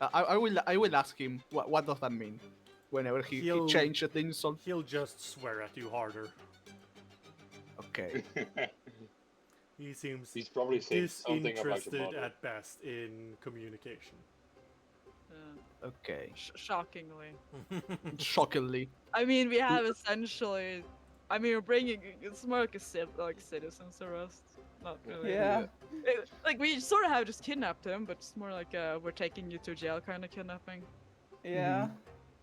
I will ask him what does that mean whenever he He'll- changes the insult. He'll just swear at you harder. Okay. He seems He's probably saying something about your disinterested mother. at best in communication. Okay. Shockingly. Shockingly. I mean, we have essentially. I mean, we're bringing. It's more like a like citizens arrest. Not really. Yeah. Like we sort of have just kidnapped him, but it's more like we're taking you to jail kind of kidnapping. Yeah.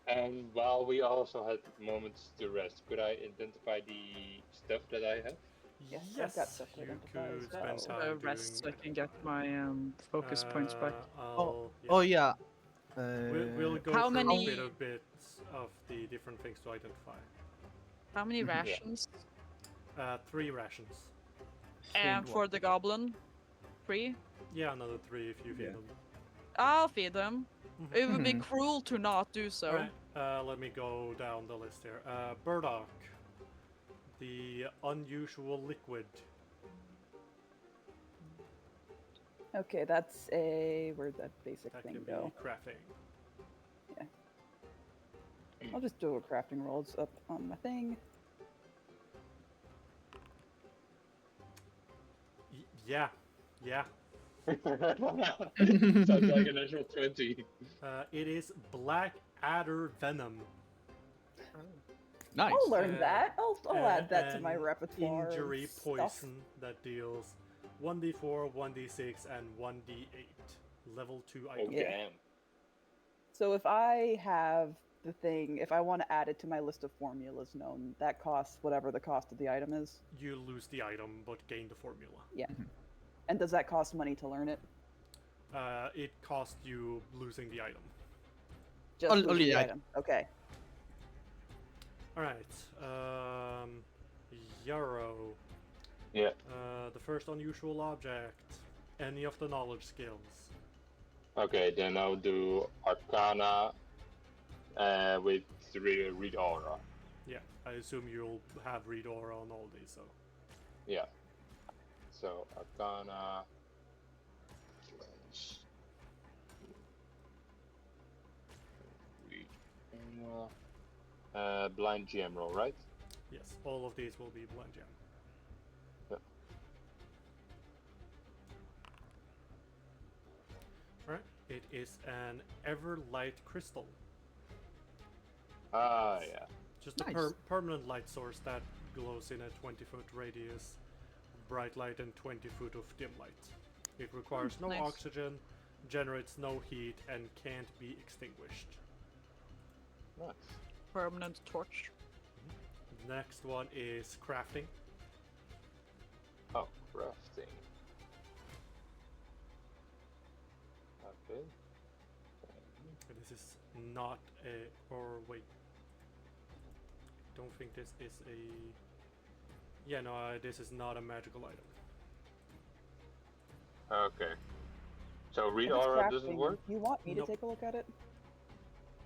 And while we also had moments to rest, could I identify the stuff that I have? Yes, I've got stuff to you identify as could spend well. time Rest so I doing. can get my focus points back. I'll- yeah. Oh yeah. We'll go How through a many- bit of the different things to identify. How many Mhm. Yeah. rations? 3 rations. And for the goblin, 3. Yeah, another 3 if you feed Yeah. them. I'll feed them. Mhm. It would be Mhm. cruel to not do so. Alright, let me go down the list here. Burdock. The unusual liquid. Okay, that's a where'd that basic That thing can be go? crafting. I'll just do a crafting roll. It's up on my thing. Yeah. Sounds like a natural 20. It is black adder venom. Nice. I'll learn that. I'll add that to my an repertoire. of Injury stuff. poison that deals 1d4, 1d6, and 1d8. Level 2 Oh, item. Yeah. damn. So if I have the thing, if I want to add it to my list of formulas known, that costs whatever the cost of the item is. You lose the item but gain the formula. And does that cost money to learn it? It costs you losing the item. Just Only losing the the item. Okay. Alright. Yarrow. Yeah. The first unusual object. Any of the knowledge skills. Okay, then I'll do Arcana with read aura. Yeah, I assume you'll have read aura on all these, so. Yeah. So Arcana. Read aura. Blind GM roll, right? Yes, all of these will be blind gem. Yeah. Alright, it is an Everlight crystal. Ah, yeah. Just a Nice. permanent light source that glows in a 20-foot radius, bright light and 20 foot of dim light. It requires no nice. oxygen, generates no heat, and can't be extinguished. Nice. Permanent torch. The next one is crafting. Oh, crafting. Okay. This is not a... or wait. Don't think this is a... Yeah, no, this is not a magical item. Okay. So read If it's aura doesn't crafting, work? You want me Nope. to take a look at it?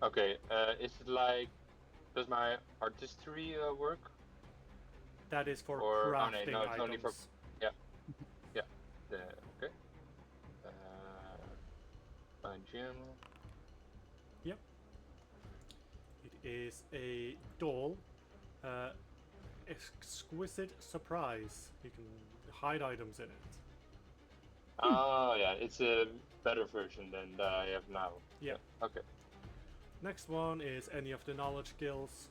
Okay, is it like... Does my artistry work? That is for Or- oh, crafting no, it's items. only for- Okay. Blind gem. It is a doll. Exquisite surprise. You can hide items in it. Oh, yeah, it's a better version than that I have now. Yeah. Okay. Next one is any of the knowledge skills.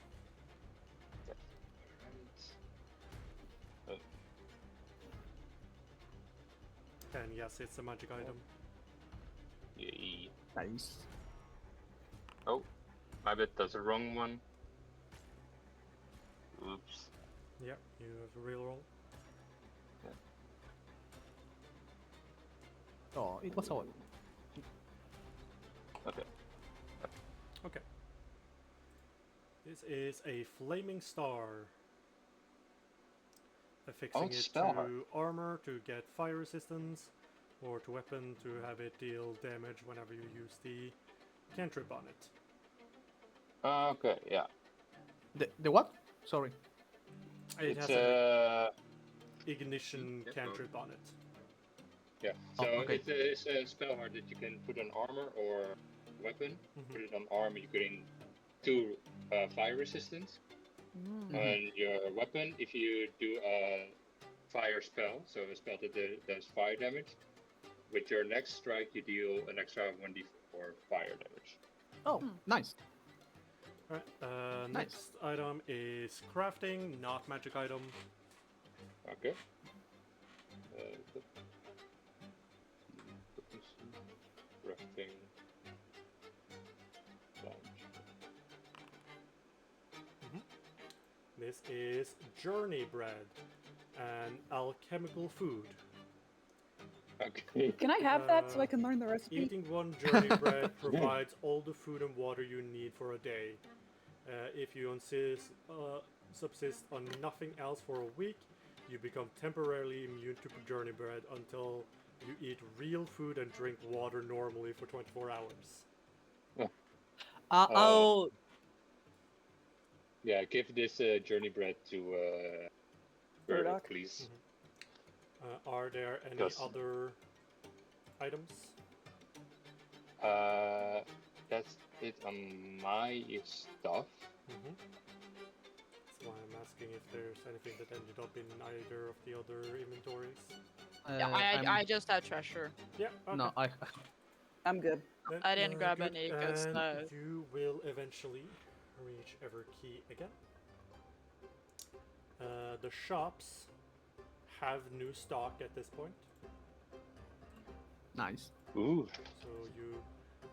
And yes, it's a magic item. Yay. Nice. Oh, I bet that's the wrong one. Oops. Yep, you have a real roll. Oh, it was a one. Okay. Okay. This is a flaming star. Affixing it's it spell to hard. armor to get fire resistance, or to weapon to have it deal damage whenever you use the cantrip on it. Okay, yeah. The what? Sorry. It It's has an ignition Yeah, cantrip on it. yeah. Oh, So okay. it's a spell hard that you can put on armor or weapon. Put it on armor, you gain 2 fire resistance. On your weapon, if you do a fire spell, so a spell that does fire damage, with your next strike you deal an extra 1d4 fire damage. Oh, nice. Alright, Nice. next item is crafting, not magic item. Okay. Crafting. This is journey bread, an alchemical food. Okay. Can I have that so I can learn the recipe? Eating one journey bread provides all the food and water you need for a day. If you subsist on nothing else for a week, you become temporarily immune to journey bread until you eat real food and drink water normally for 24 hours. Oh, Yeah, give this journey bread to Burdock, Burdock? please. Are there any Yes. other items? That's it on my stuff. That's why I'm asking if there's anything that ended up in either of the other inventories. Yeah, I just had treasure. Yeah, okay. No, I'm good. Then, I didn't grab good. any 'cause, And you will eventually reach Ever Key again. The shops have new stock at this point, nice. Ooh. so you,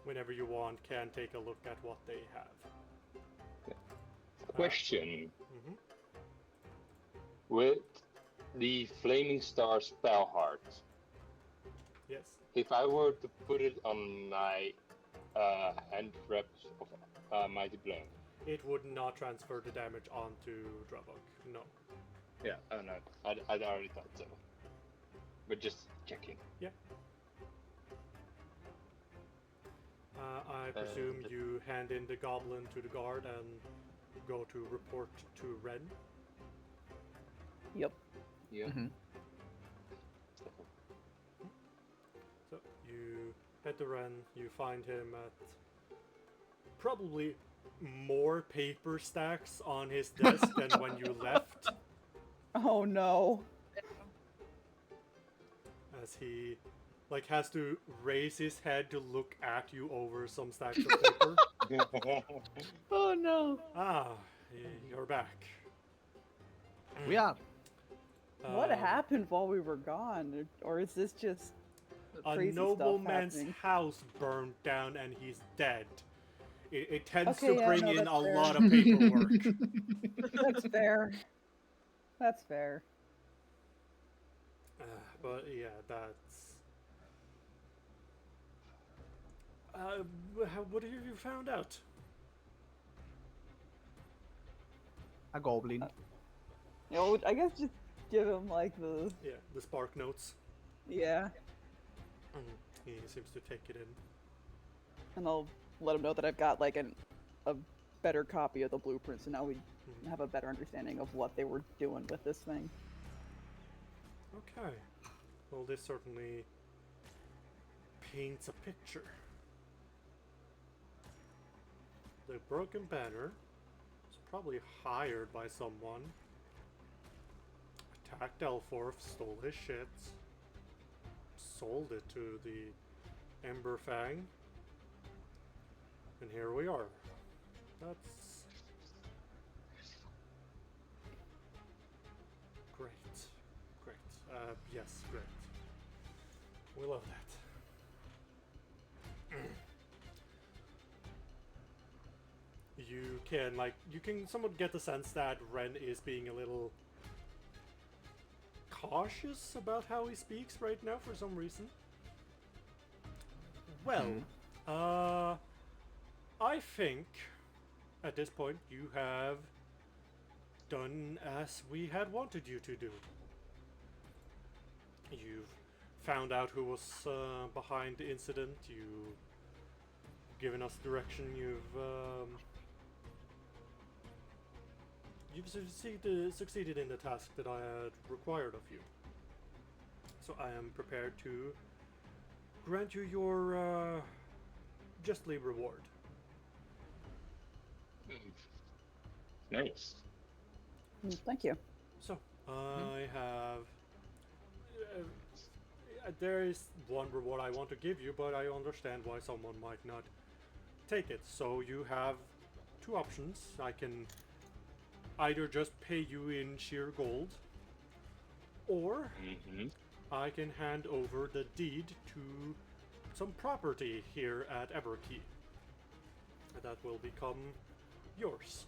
whenever you want, can take a look at what they have. Question. Mhm. With the Flaming Star spell heart, Yes. if I were to put it on my hand reps of Mighty Blow. It would not transfer the damage onto Dravok. No. Yeah, I know. I already thought so. But just checking. Yeah. I presume you hand in the goblin to the guard and go to report to Ren. Yep. Yeah. So you head to Ren, you find him at probably more paper stacks on his desk than when you left, Oh no. as he has to raise his head to look at you over some stacks of paper. Oh no. Ah, you're back. We are. What Um, happened while we were gone? Or is this just A crazy nobleman's stuff happening? house burned down and he's dead. It tends Okay, to yeah, bring no, in that's a fair. lot of paperwork. That's fair. That's fair. But yeah, that's. What have you found out? A goblin. You know, I guess just give him like the Yeah, the spark notes. yeah, He seems to take it in. and I'll let him know that I've got like a better copy of the blueprint, so now we have a better understanding of what they were doing with this thing. Okay. Well, this certainly paints a picture. The broken banner was probably hired by someone. Attacked Elforth, stole his shit, sold it to the Emberfang, and here we are. That's great. Great. Yes, great. We love that. you can somewhat get the sense that Ren is being a little cautious about how he speaks right now for some reason. Well, I think at this point you have done as we had wanted you to do. You've found out who was behind the incident. You've given us direction. You've succeeded in the task that I had required of you. So I am prepared to grant you your justly reward. Nice. Thank you. So I have. There is one reward I want to give you, but I understand why someone might not take it. So you have two options. I can either just pay you in sheer gold, or I can hand over the deed to some property here at Everkey. That will become yours.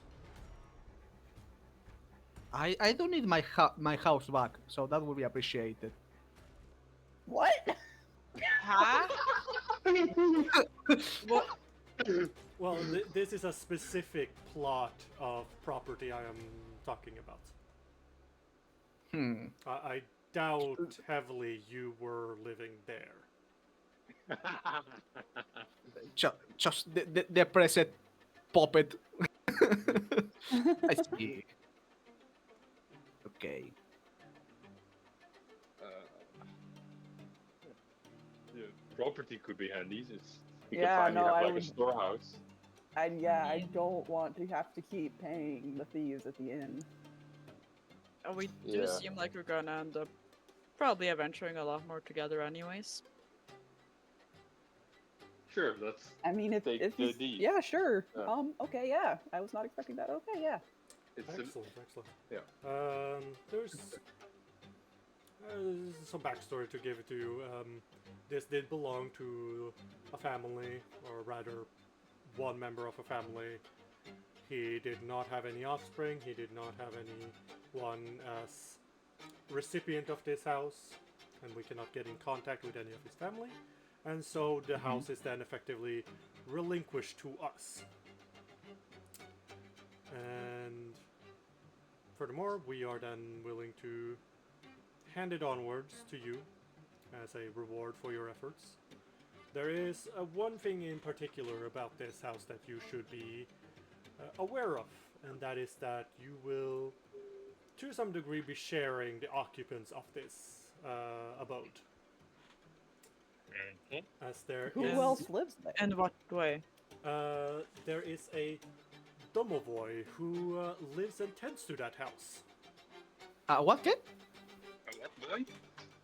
I don't need my house back, so that would be appreciated. What? Huh? What? Well, this is a specific plot of property I am talking about. I doubt heavily you were living there. Just the present puppet. I see. Okay. The property could be handy. You Yeah, can finally no, have I like a would- storehouse. And yeah, I don't want to have to keep paying the thieves at the inn. We do Yeah. seem like we're gonna end up probably adventuring a lot more together anyways. Sure, let's I mean, if take if the he's, deed. yeah, sure. Yeah. Okay, yeah. I was not expecting that. Okay, yeah. It's Excellent. Yeah. There's some backstory to give it to you. This did belong to a family, or rather, one member of a family. He did not have any offspring. He did not have anyone as recipient of this house, and we cannot get in contact with any of his family. And so the house is then effectively relinquished to us. And furthermore, we are then willing to hand it onwards to you as a reward for your efforts. There is one thing in particular about this house that you should be aware of, and that is that you will, to some degree, be sharing the occupants of this abode. As there Who is, else lives there? In what way? there is a domovoy who lives and tends to that house. What kid? What boy?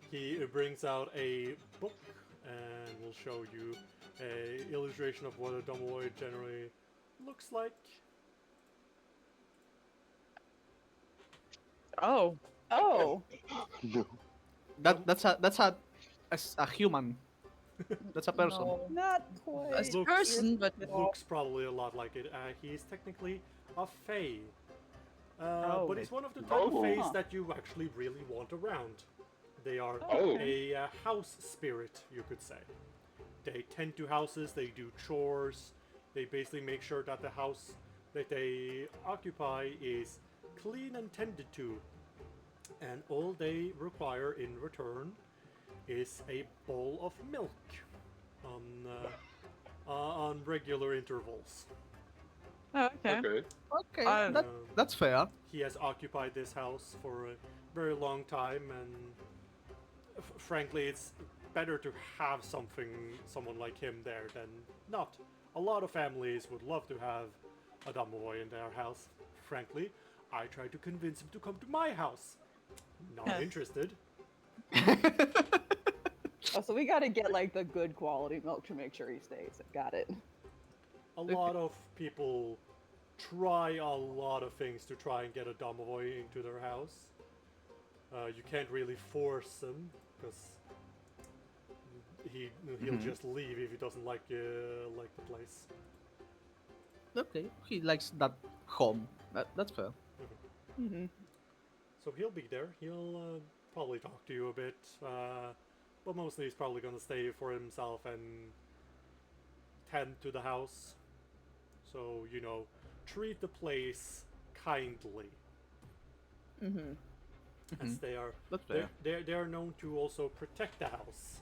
He brings out a book and will show you a illustration of what a domovoy generally looks like. Oh, Oh, No. That's a human. That's a person. no. not quite. That's Looks- person, but Looks probably a lot like it. He's technically a fae. Oh. But he's one of the type of Oh. faes Huh. that you actually really want around. They are Oh. a house spirit, you could say. They tend to houses, they do chores, they basically make sure that the house that they occupy is clean and tended to. And all they require in return is a bowl of milk on regular intervals. Oh, okay. Okay. Okay, I- that's fair. He has occupied this house for a very long time, and frankly, it's better to have someone like him there than not. A lot of families would love to have a domovoy in their house. Frankly, I tried to convince him to come to my house. Not interested. Oh, so we gotta get like the good quality milk to make sure he stays. Got it. A lot of people try a lot of things to try and get a domovoy into their house. You can't really force him because he'll just leave if he doesn't like the place. Okay, he likes that home. That's fair. Mm-hmm. So he'll be there. He'll probably talk to you a bit, but mostly he's probably gonna stay for himself and tend to the house. So treat the place kindly, Mm-hmm. as they are That's fair. they are known to also protect the house.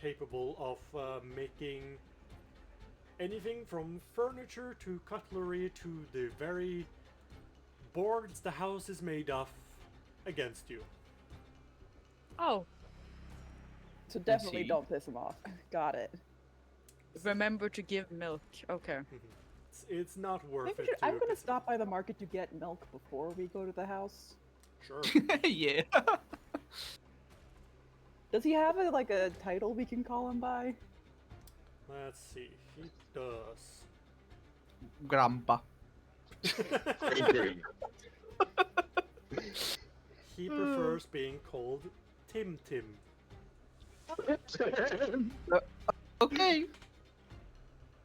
Capable of making anything from furniture to cutlery to the very boards the house is made of against you. Oh, So definitely see. don't piss him off. Got it. remember to give milk. Okay. It's not worth Maybe it to I'm gonna piss him stop by the market to get milk before we go to the house. off. Sure. Yeah. Does he have a title we can call him by? Let's see. He does. Grandpa. Agree. He prefers being called Tim Tim. Okay.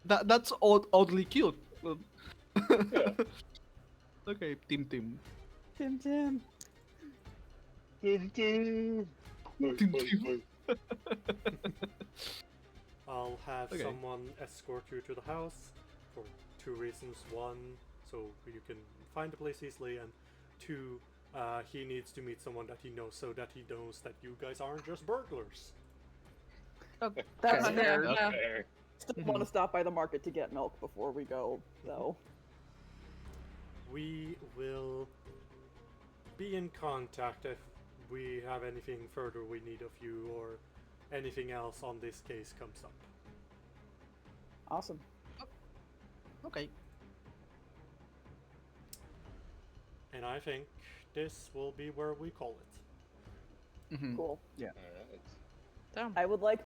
That's oddly cute. Yeah. Okay, Tim Tim. Tim Tim. Tim Tim. Oi, Tim oi, Tim. oi. I'll have Okay. someone escort you to the house for two reasons. One, so you can find the place easily, and two, he needs to meet someone that he knows so that he knows that you guys aren't just burglars. That's Okay. fair. Yeah. Fair. Still want to stop by the market to get milk before we go, though. We will be in contact if we have anything further we need of you or anything else on this case comes up. Awesome. Okay. And I think this will be where we call it. Mhm. Cool. Alright. Damn. I would like